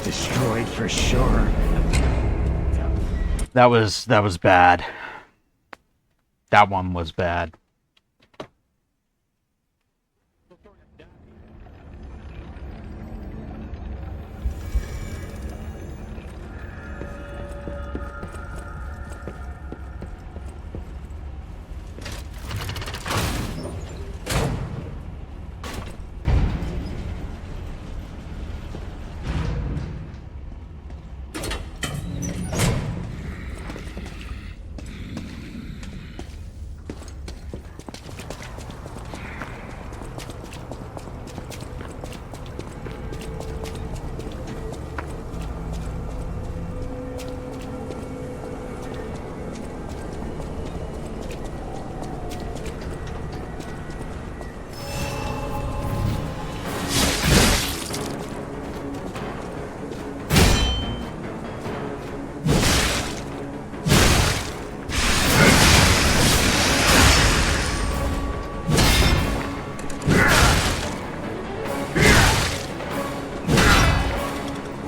Destroyed for sure. That was bad. That one was bad.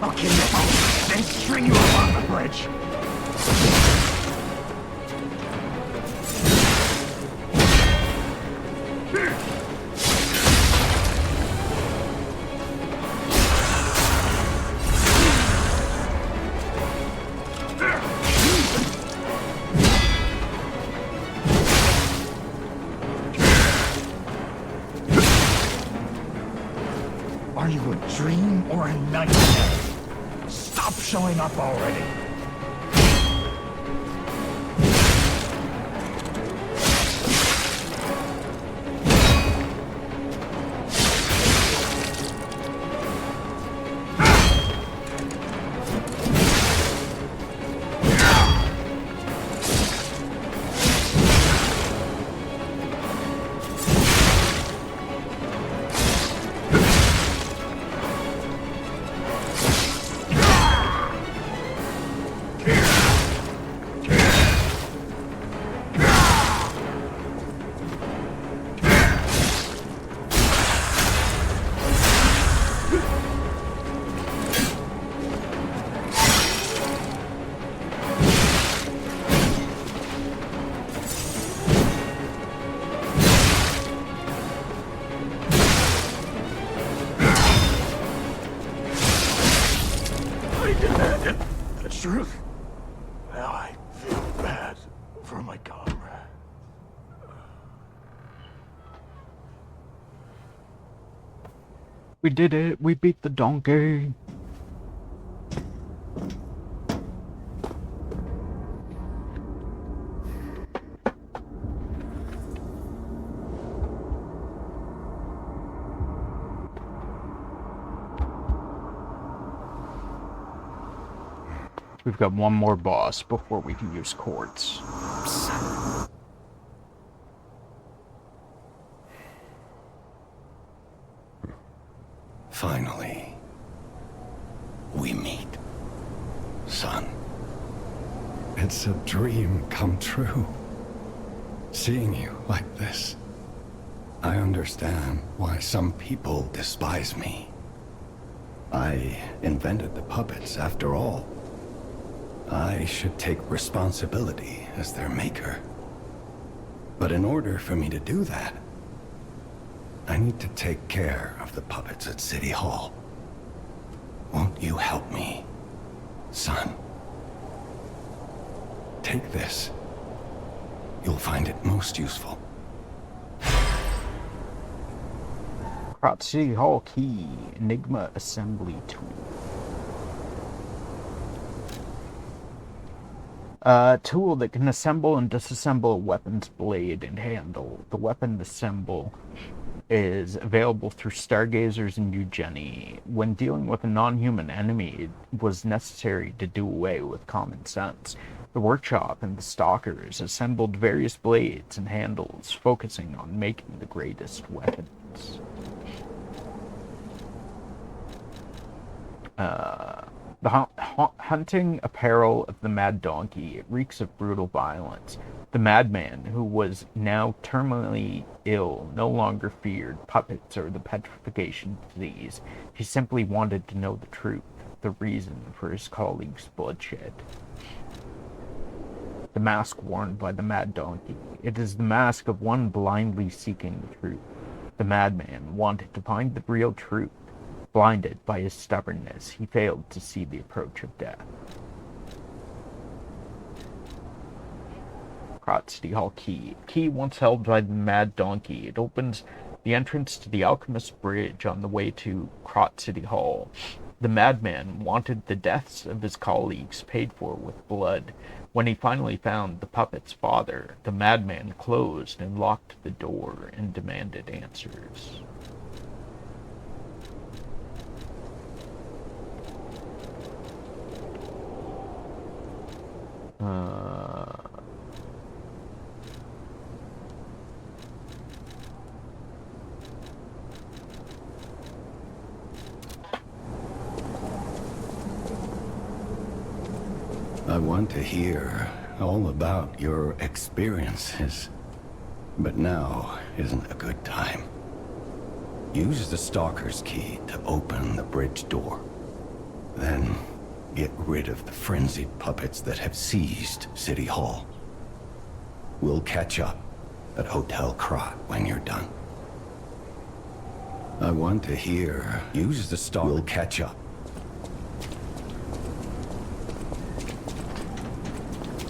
I'll kill you both, then string you up on the bridge. Are you a dream or a nightmare? Stop showing up already. The truth. Now I feel bad for my comrade. We did it. We beat the donkey. We've got one more boss before we can use quartz. Finally, we meet. It's a dream come true. Seeing you like this. I understand why some people despise me. I invented the puppets, after all. I should take responsibility as their maker. But in order for me to do that, I need to take care of the puppets at City Hall. Won't you help me, son? Take this. You'll find it most useful. Krat City Hall key, Enigma assembly tool. A tool that can assemble and disassemble a weapon's blade and handle. The weapon assemble is available through Stargazers and Eugenie. When dealing with a non-human enemy, it was necessary to do away with common sense. The workshop and the stalkers assembled various blades and handles, focusing on making the greatest weapons. The hunting apparel of the Mad Donkey. It reeks of brutal violence. The madman, who was now terminally ill, no longer feared puppets or the petrification disease. He simply wanted to know the truth, the reason for his colleagues' bloodshed. The mask worn by the Mad Donkey. It is the mask of one blindly seeking the truth. The madman wanted to find the real truth. Blinded by his stubbornness, he failed to see the approach of death. Krat City Hall key. Key once held by the Mad Donkey. It opens the entrance to the Alchemist Bridge on the way to Krat City Hall. The madman wanted the deaths of his colleagues paid for with blood. When he finally found the puppet's father, the madman closed and locked the door and demanded answers. I want to hear all about your experiences, but now isn't a good time. Use the Stalker's key to open the bridge door. Then get rid of the frenzied puppets that have seized City Hall. We'll catch up at Hotel Krat when you're done. I want to hear. Use the Stalker. We'll catch up.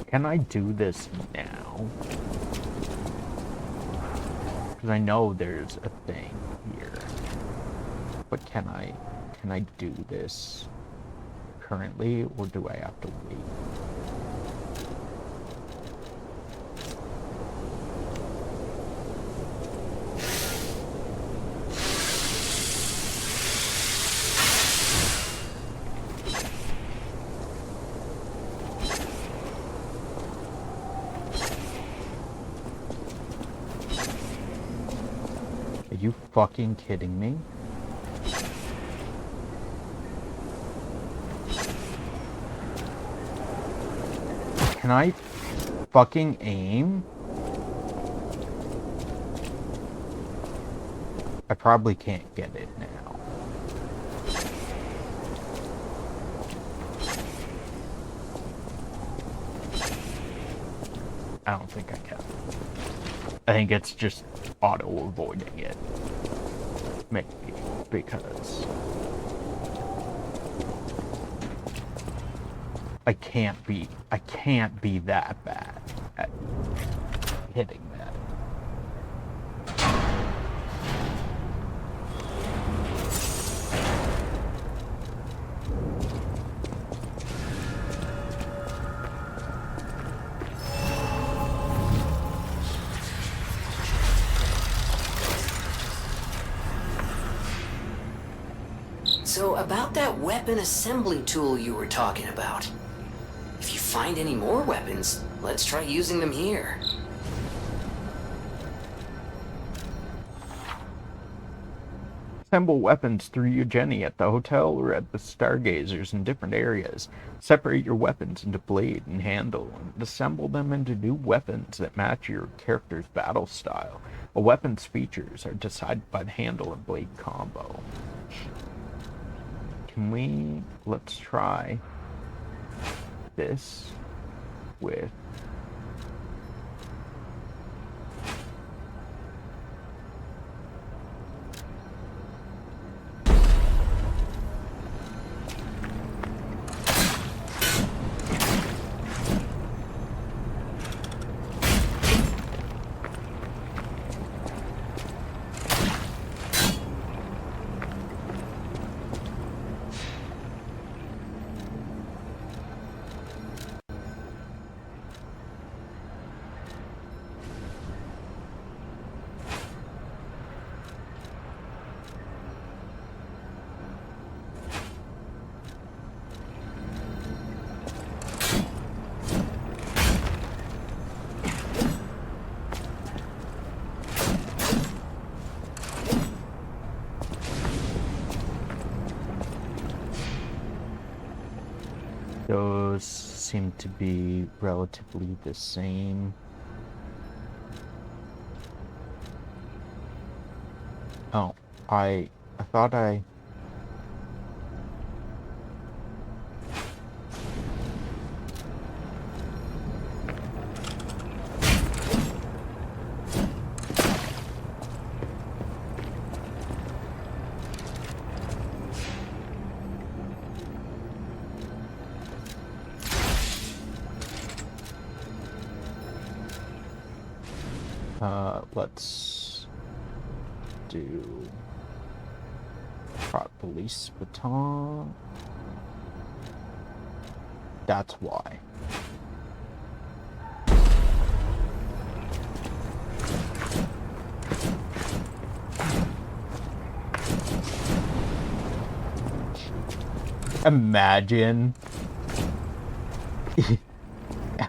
Can I do this now? Because I know there's a thing here. But can I do this currently, or do I have to wait? Are you fucking kidding me? Can I fucking aim? I probably can't get it now. I don't think I can. I think it's just auto-avoiding it. Maybe, because I can't be that bad at hitting that. So about that weapon assembly tool you were talking about. If you find any more weapons, let's try using them here. Assemble weapons through Eugenie at the hotel or at the Stargazers in different areas. Separate your weapons into blade and handle, and assemble them into new weapons that match your character's battle style. A weapon's features are decided by the handle and blade combo. Let's try this with... Those seem to be relatively the same. Oh, I thought I... let's do Prot Police Baton. That's why. Imagine.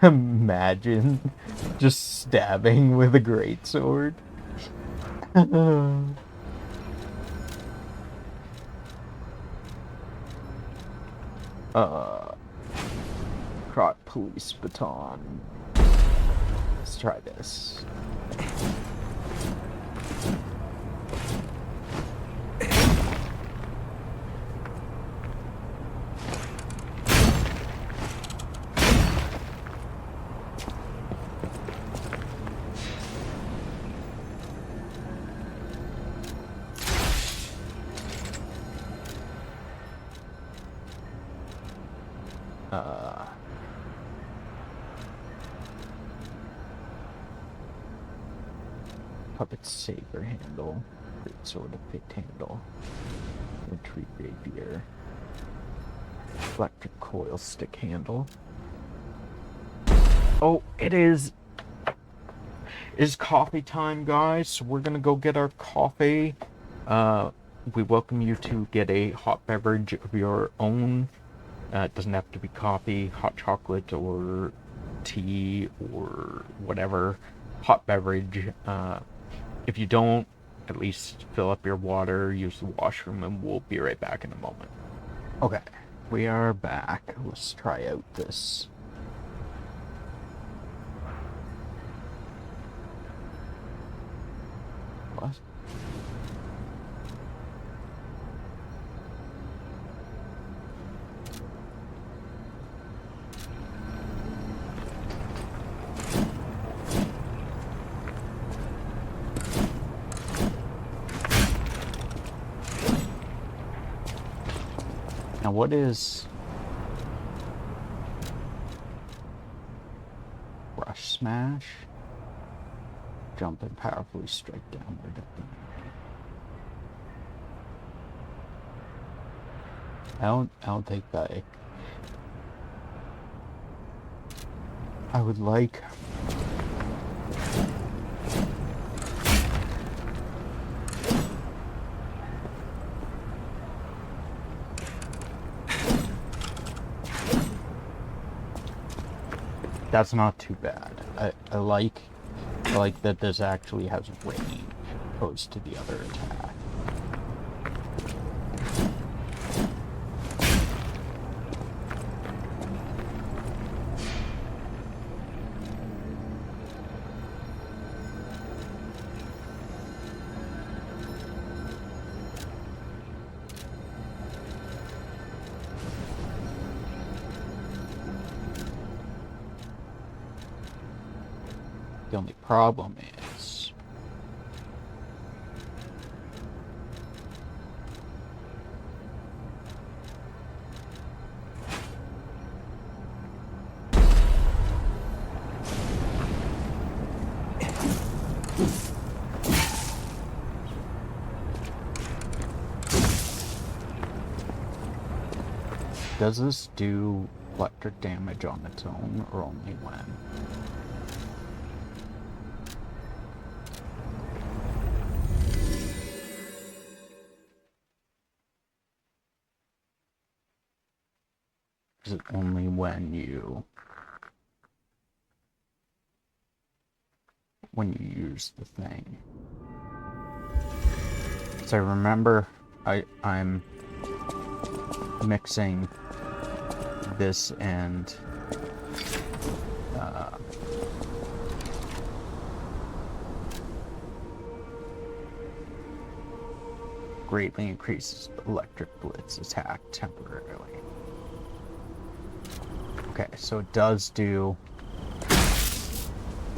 Imagine just stabbing with a greatsword. Crot Police Baton. Let's try this. Puppet saber handle, great sword of picked handle, retreat rapier, electric coil stick handle. Oh, it is coffee time, guys. So we're gonna go get our coffee. We welcome you to get a hot beverage of your own. It doesn't have to be coffee, hot chocolate, or tea, or whatever hot beverage. If you don't, at least fill up your water, use the washroom, and we'll be right back in a moment. Okay, we are back. Let's try out this. What? Now what is Rush Smash? Jump and powerfully strike downward at the enemy. I don't think that I would like That's not too bad. I like that this actually has range opposed to the other attack. problem is, does this do electric damage on its own, or only when? Is it only when you use the thing? So I remember I'm mixing this and greatly increases electric blitz attack temporarily. Okay, so it does do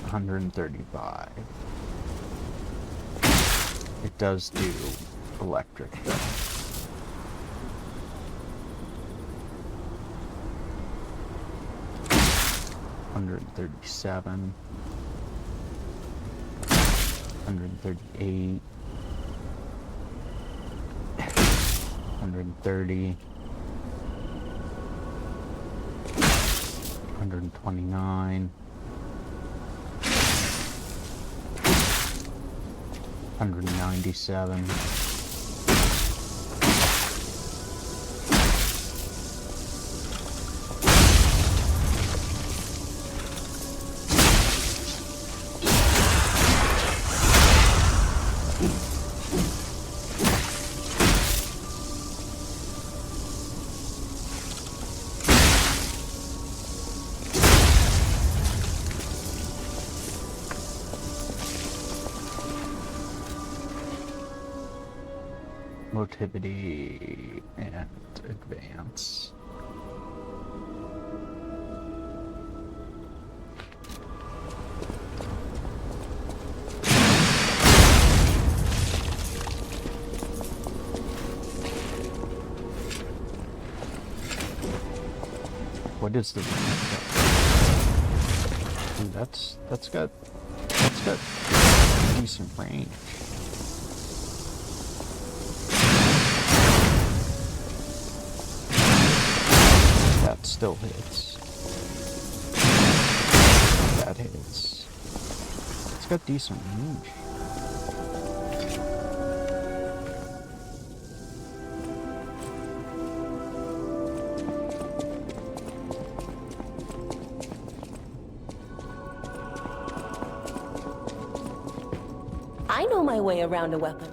135. It does do electric though. 137, 138, 130, 129, 197. Motivity and advance. What is the range? Ooh, that's got decent range. That still hits. That hits. It's got decent range. I know my way around a weapon.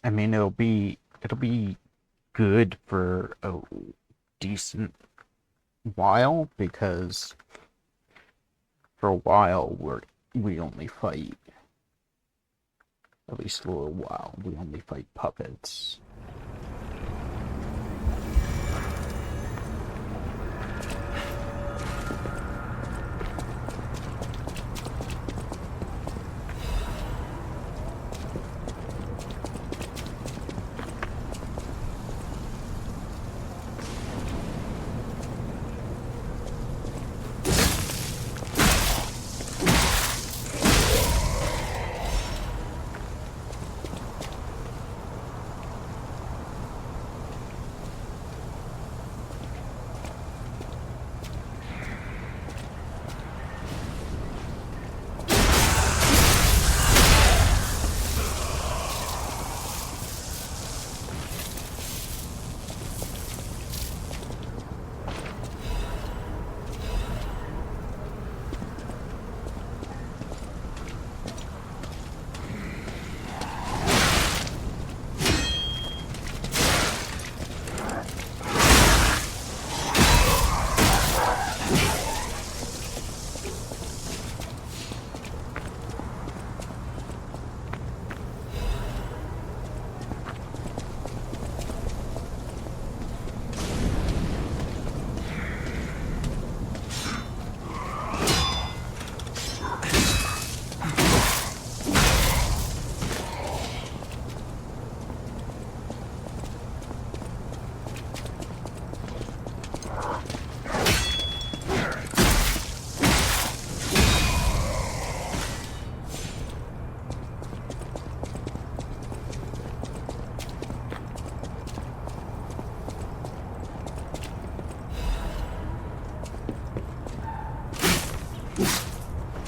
I mean, it'll be good for a decent while, because for a while we only fight, at least a little while, we only fight puppets.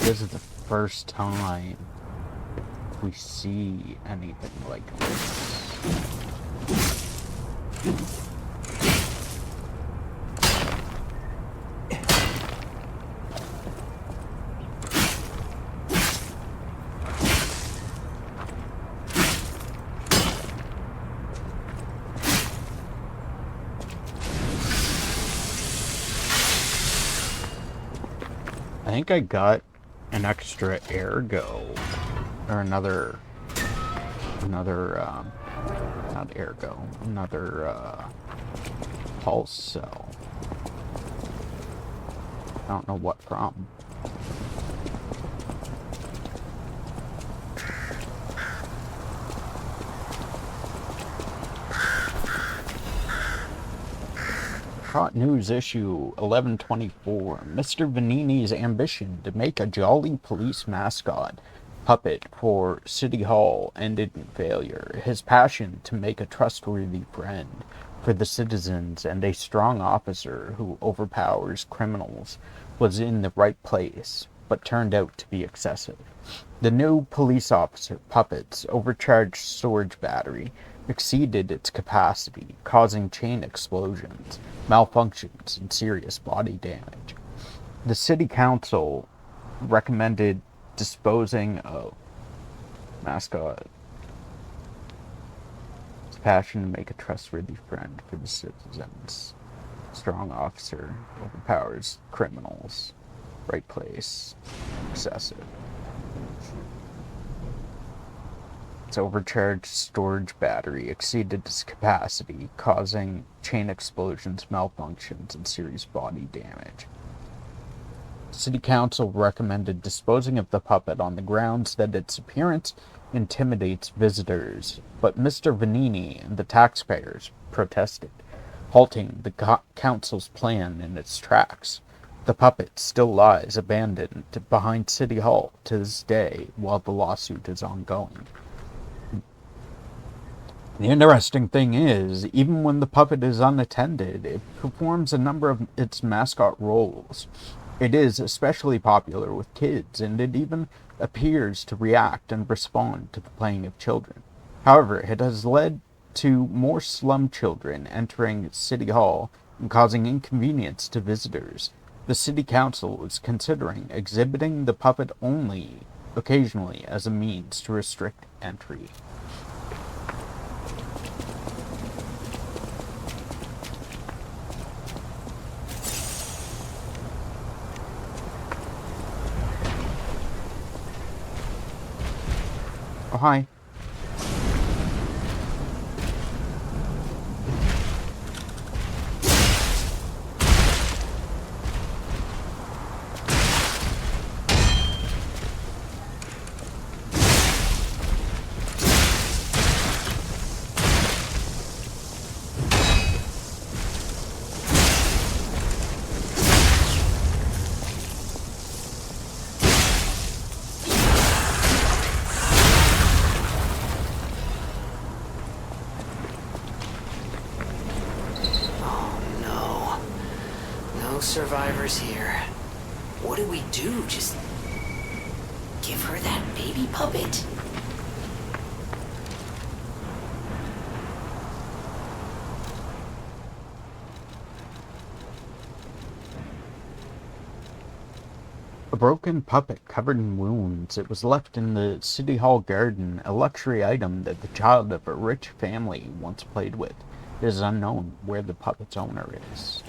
this is the first time we see anything like this. I think I got an extra ergo, or another, not ergo, another, pulse cell. I don't know what from. Hot News issue 1124. Mr. Vanini's ambition to make a jolly police mascot puppet for City Hall ended in failure. His passion to make a trustworthy friend for the citizens and a strong officer who overpowers criminals was in the right place, but turned out to be excessive. The new police officer puppet's overcharged storage battery exceeded its capacity, causing chain explosions, malfunctions, and serious body damage. The city council recommended disposing of mascot. His passion to make a trustworthy friend for the citizens. Strong officer, overpowers criminals. Right place, excessive. Its overcharged storage battery exceeded its capacity, causing chain explosions, malfunctions, and serious body damage. City Council recommended disposing of the puppet on the grounds that its appearance intimidates visitors, but Mr. Vanini and the taxpayers protested, halting the council's plan in its tracks. The puppet still lies abandoned behind City Hall to this day while the lawsuit is ongoing. The interesting thing is, even when the puppet is unattended, it performs a number of its mascot roles. It is especially popular with kids, and it even appears to react and respond to the playing of children. However, it has led to more slum children entering City Hall and causing inconvenience to visitors. The City Council is considering exhibiting the puppet only occasionally as a means to restrict entry. Oh, hi. Survivors here. What do we do? Just give her that baby puppet? A broken puppet covered in wounds. It was left in the City Hall garden, a luxury item that the child of a rich family once played with. It is unknown where the puppet's owner is.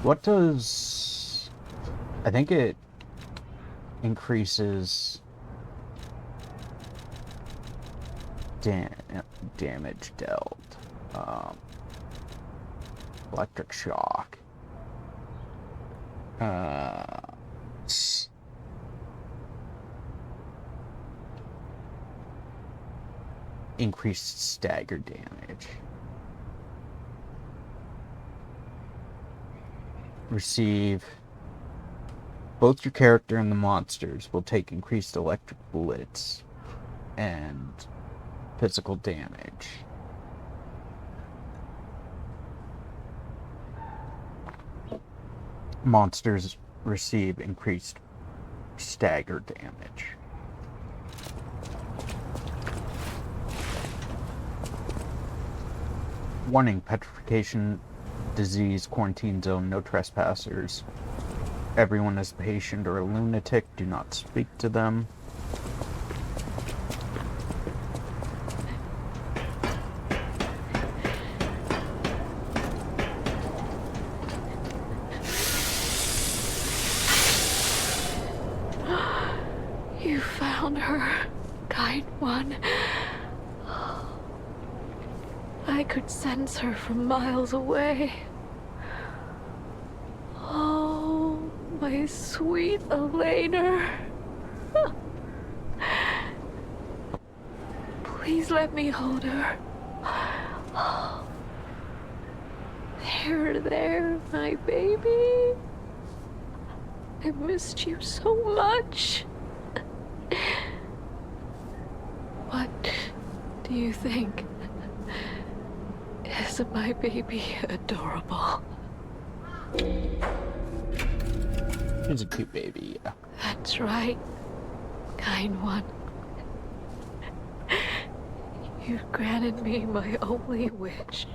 What does... I think it increases damage dealt. Electric shock. Increased stagger damage. Receive. Both your character and the monsters will take increased electric bullets and physical damage. Monsters receive increased stagger damage. Warning, petrification, disease, quarantine zone, no trespassers. Everyone is a patient or a lunatic, do not speak to them. You found her, kind one. I could sense her from miles away. Oh, my sweet Elena. Please let me hold her. There, my baby. I missed you so much. What do you think? Is my baby adorable? He's a cute baby, yeah. That's right, kind one. You've granted me my only wish.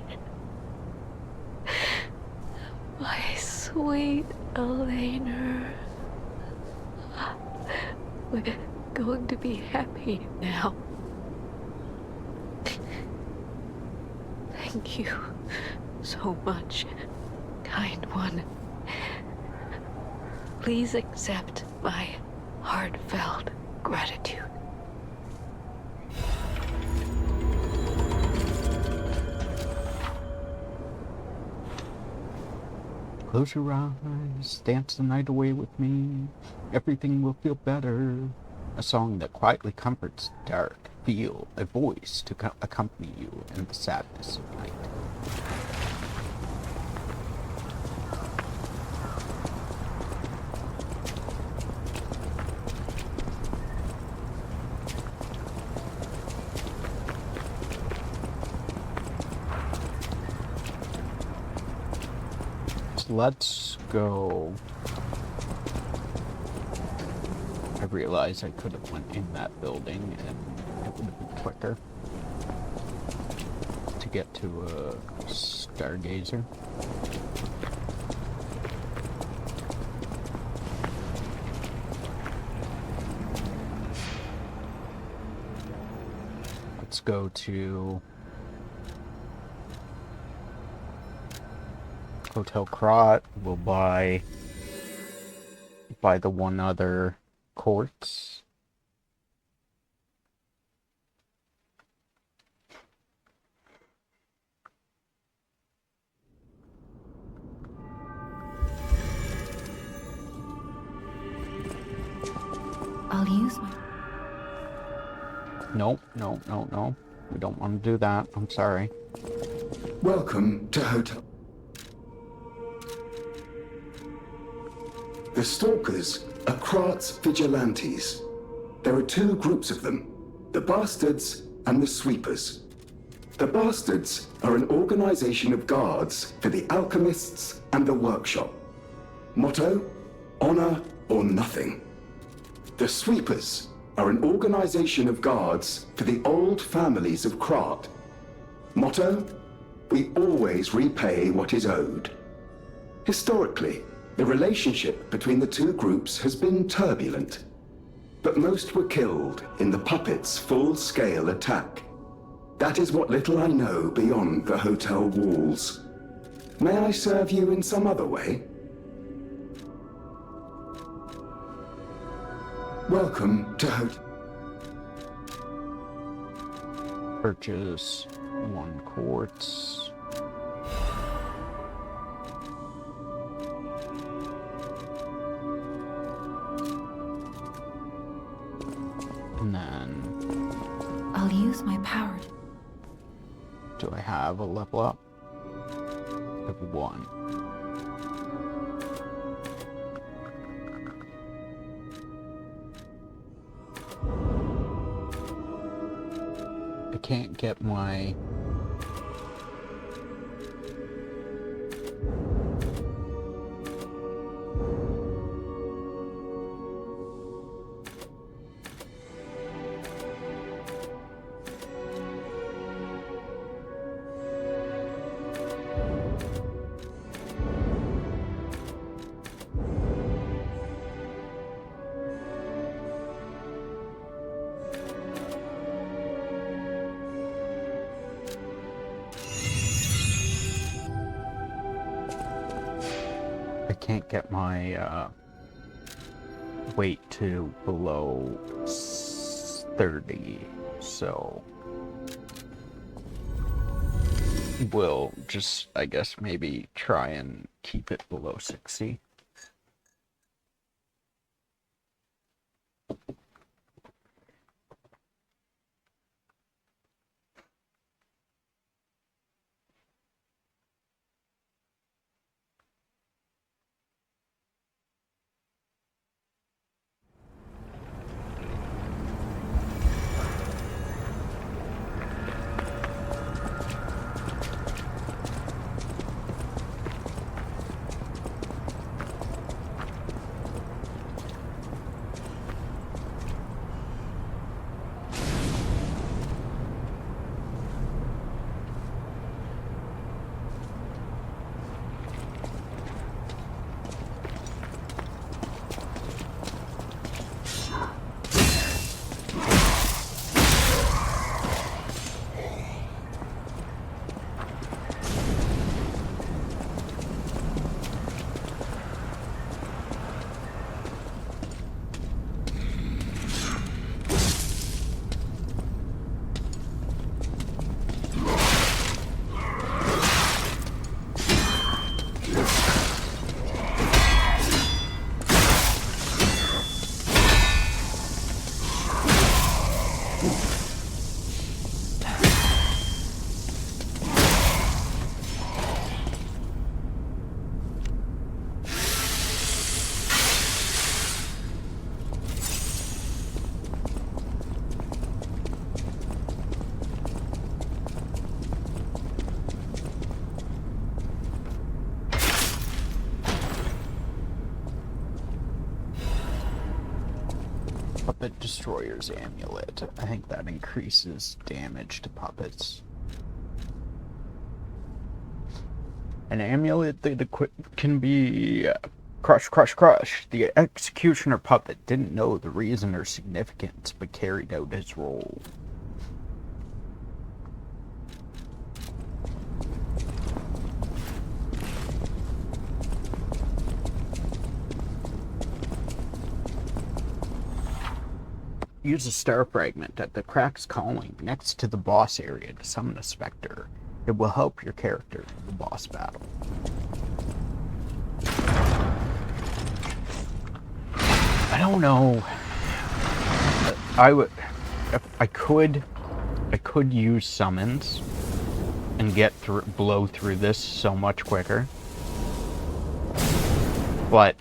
My sweet Elena. We're going to be happy now. Thank you so much, kind one. Please accept my heartfelt gratitude. Close your eyes, dance the night away with me. Everything will feel better. A song that quietly comforts the dark. Feel a voice to accompany you in the sadness of night. So let's go. I realized I could have went in that building and it would have been quicker to get to a Stargazer. Let's go to Hotel Krat. We'll buy the one other quartz. I'll use my... No. We don't want to do that. I'm sorry. Welcome to Hotel. The Stalkers are Krat's vigilantes. There are two groups of them, the Bastards and the Sweepers. The Bastards are an organization of guards for the Alchemists and the Workshop. Motto, honor or nothing. The Sweepers are an organization of guards for the old families of Krat. Motto, we always repay what is owed. Historically, the relationship between the two groups has been turbulent, but most were killed in the puppets' full-scale attack. That is what little I know beyond the hotel walls. May I serve you in some other way? Welcome to Hotel... Purchase 1 quartz. And then... I'll use my power. Do I have a level up? Level 1. I can't get my... I can't get my weight to below 30, so we'll just, I guess, maybe try and keep it below 60. Puppet Destroyer's Amulet. I think that increases damage to puppets. An amulet that can be crush, crush, crush. The executioner puppet didn't know the reason or significance, but carried out his role. Use a star fragment at the Crack's Calling next to the boss area to summon a specter. It will help your character in the boss battle. I don't know. I would, if I could use summons and blow through this so much quicker. But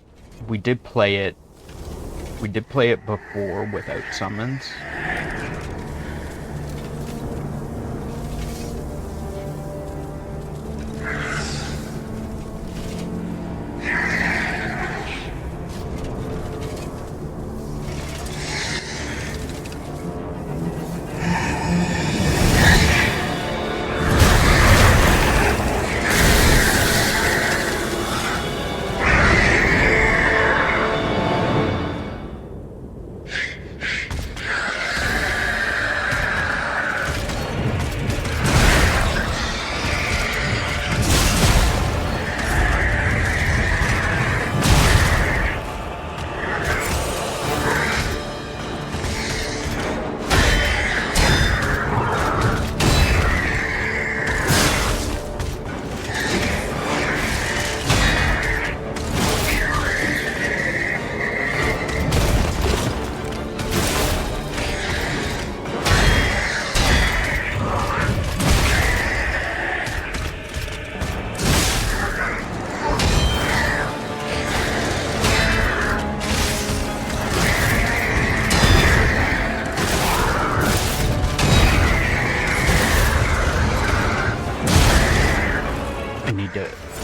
we did play it before without summons.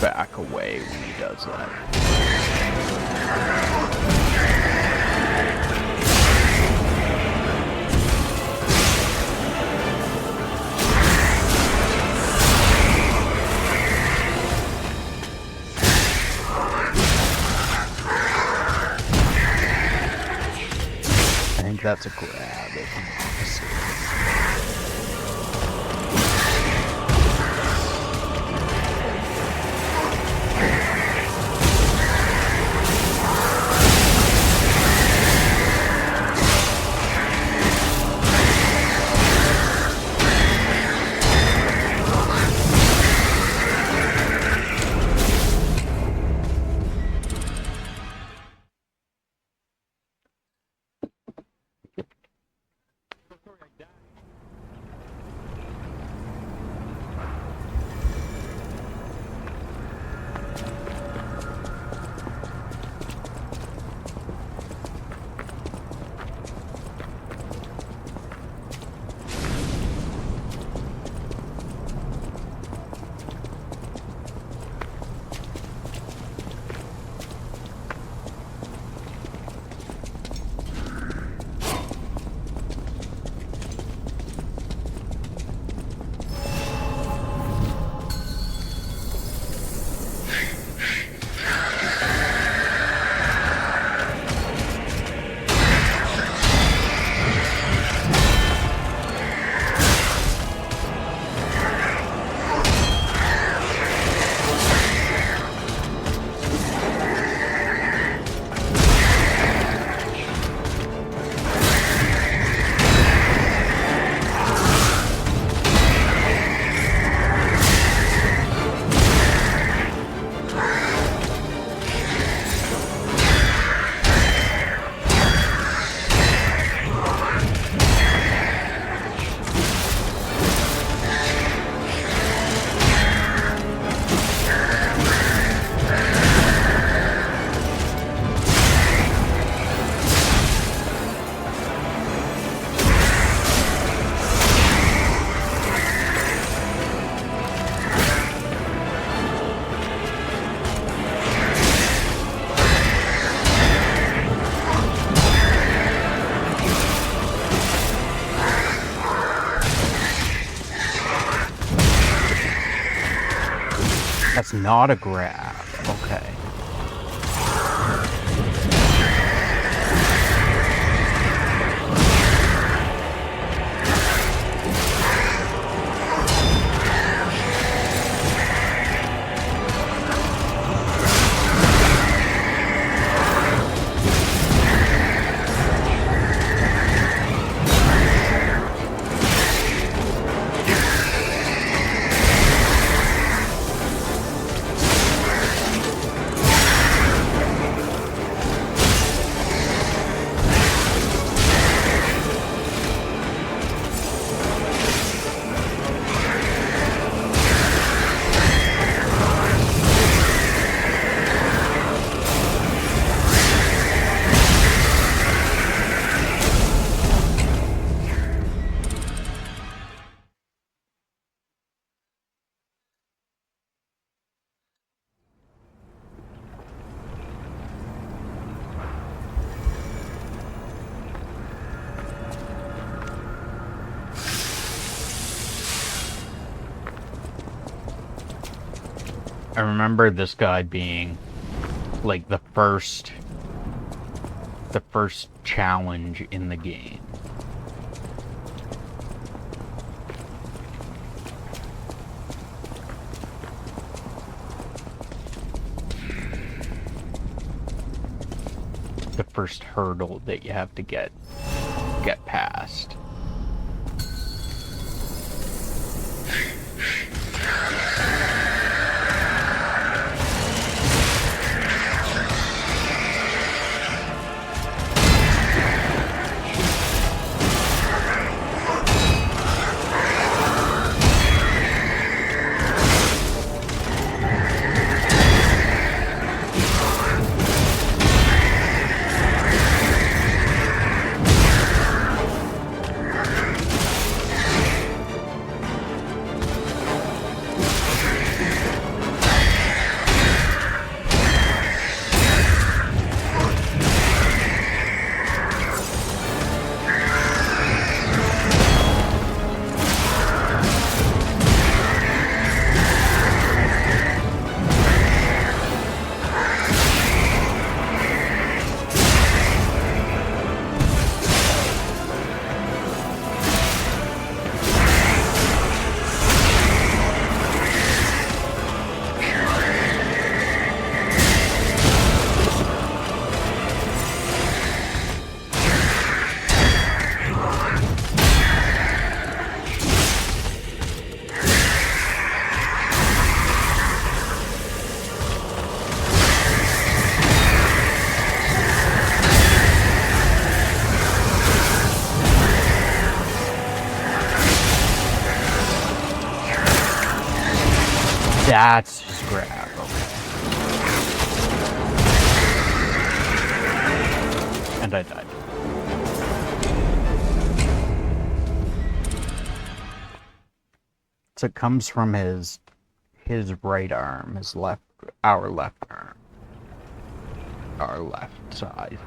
back away when he does that. I think that's a grab, if I'm not mistaken. That's not a grab. Okay. I remember this guy being like the first challenge in the game. The first hurdle that you have to get past. That's his grab, okay. And I died. So it comes from his right arm, our left arm. Our left side.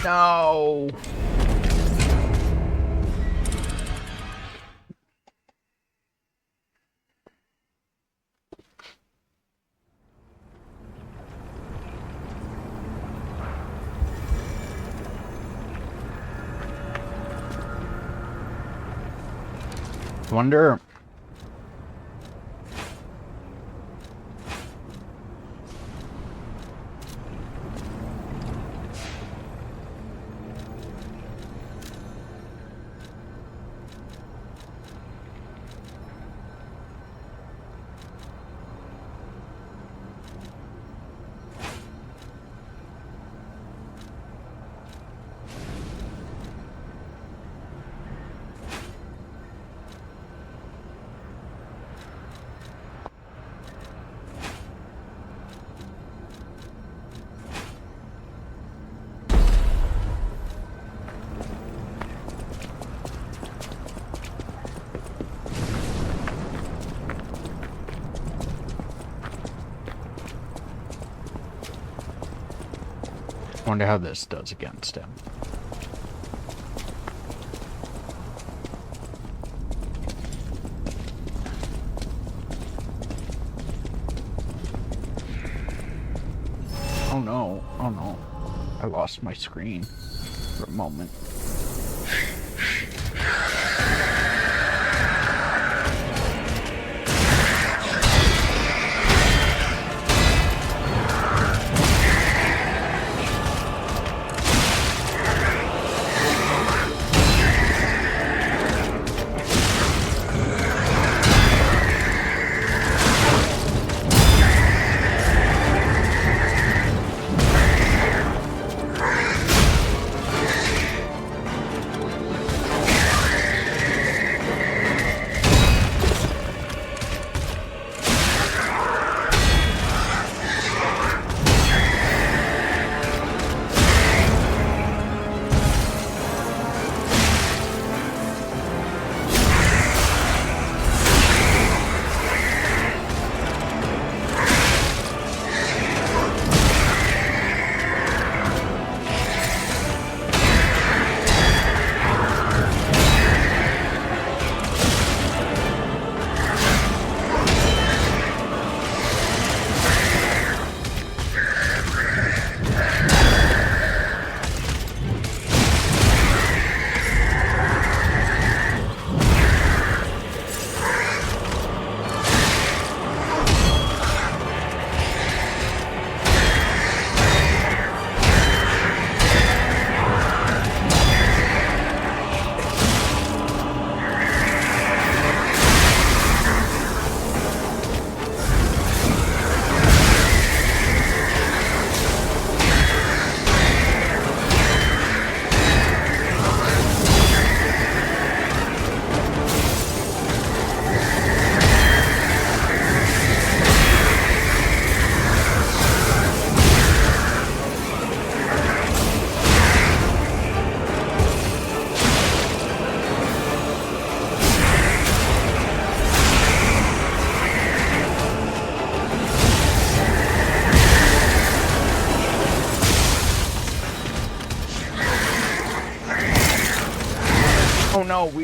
No. Wonder. Wonder how this does against him. Oh no, oh no. I lost my screen for a moment.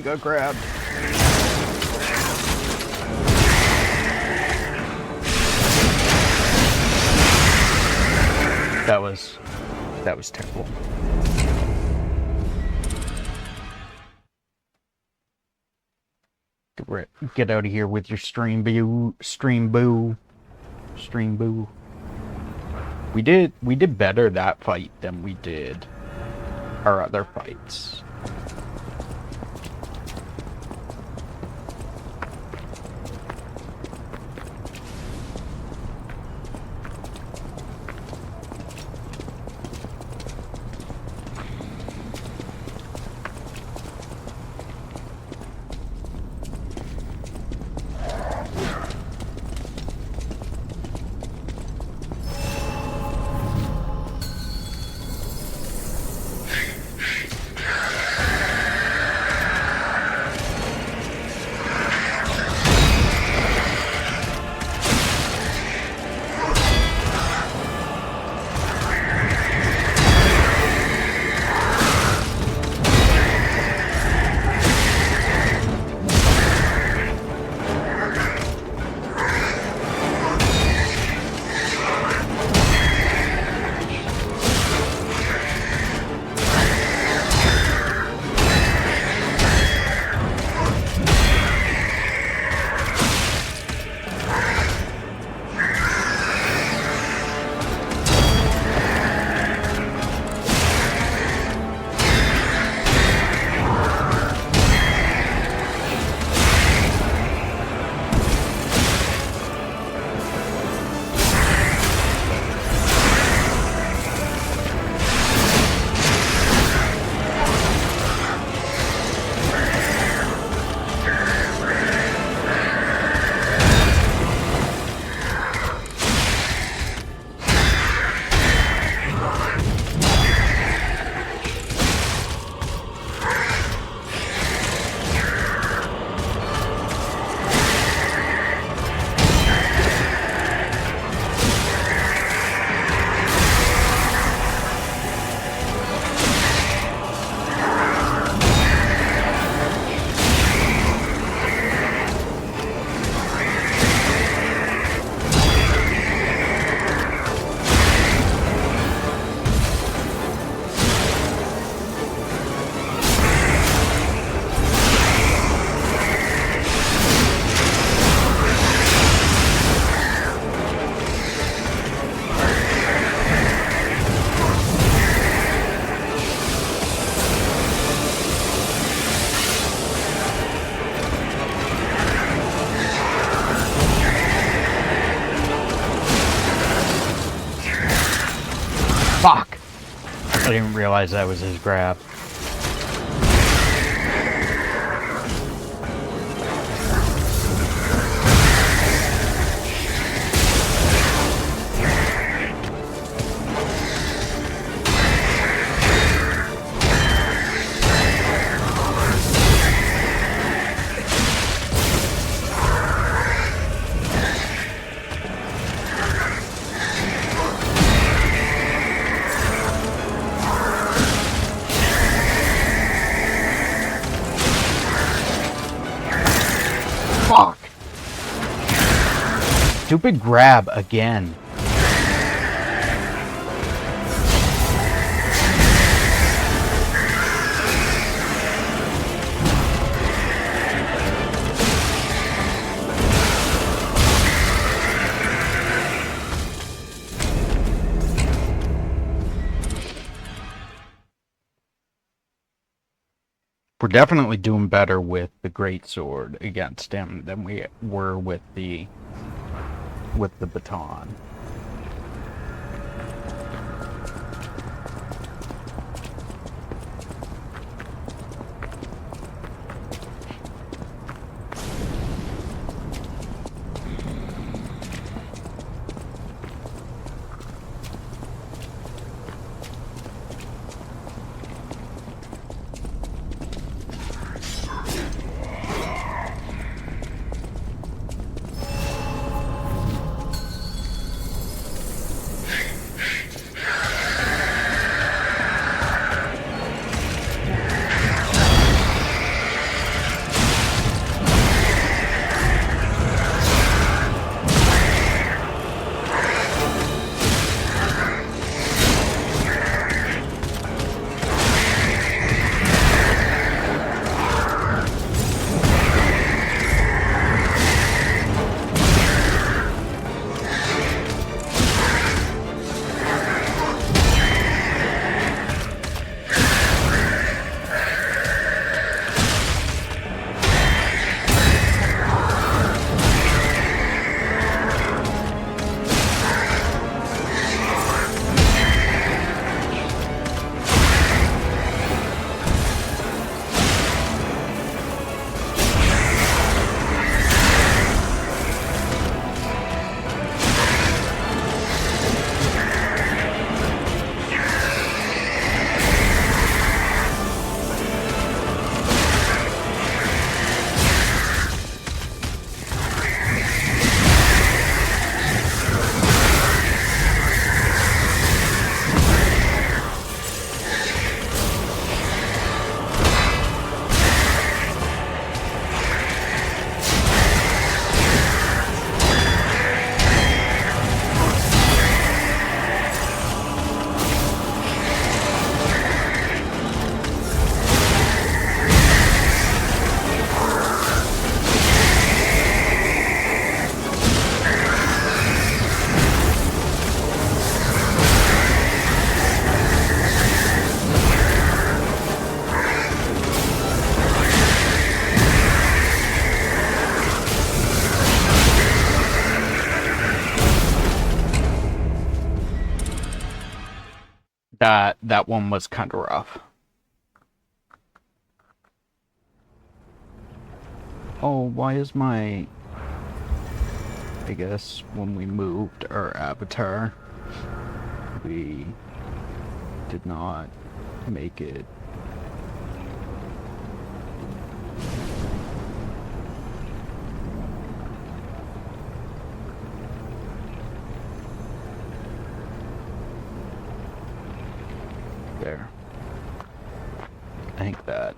got grabbed. That was terrible. Get out of here with your stream boo. We did better that fight than we did our other fights. Fuck! I didn't realize that was his grab. Fuck! Stupid grab again. We're definitely doing better with the greatsword against him than we were with the baton. that one was kind of rough. Oh, why is my... I guess when we moved our avatar, we did not make it. There. I think that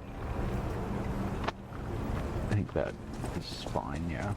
is fine, yeah.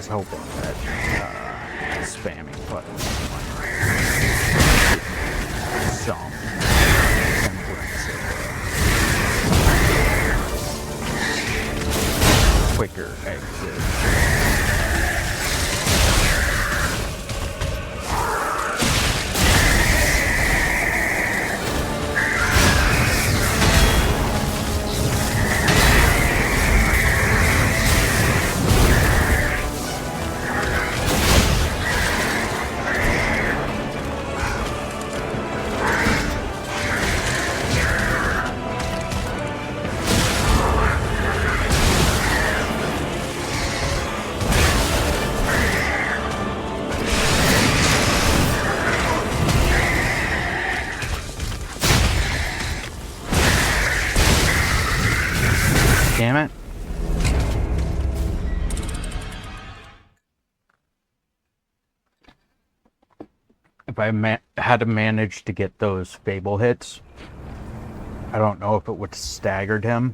hoping that spamming buttons some semblance of quicker exit. Damn it. If I had to manage to get those Fable hits, I don't know if it would have staggered him,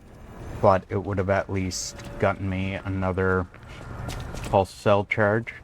but it would have at least gotten me another pulse cell charge.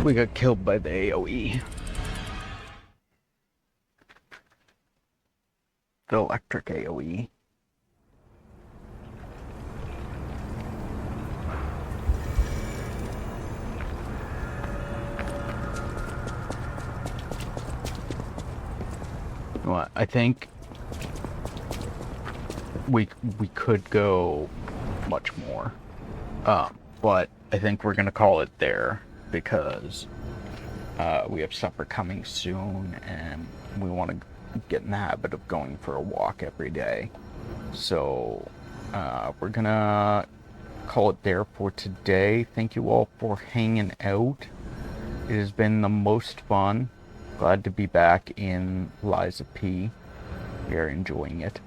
We got killed by the AoE. The electric AoE. Well, I think we could go much more, but I think we're gonna call it there because we have supper coming soon, and we want to get in the habit of going for a walk every day. So we're gonna call it there for today. Thank you all for hanging out. It has been the most fun. Glad to be back in Lies of P. We are enjoying it.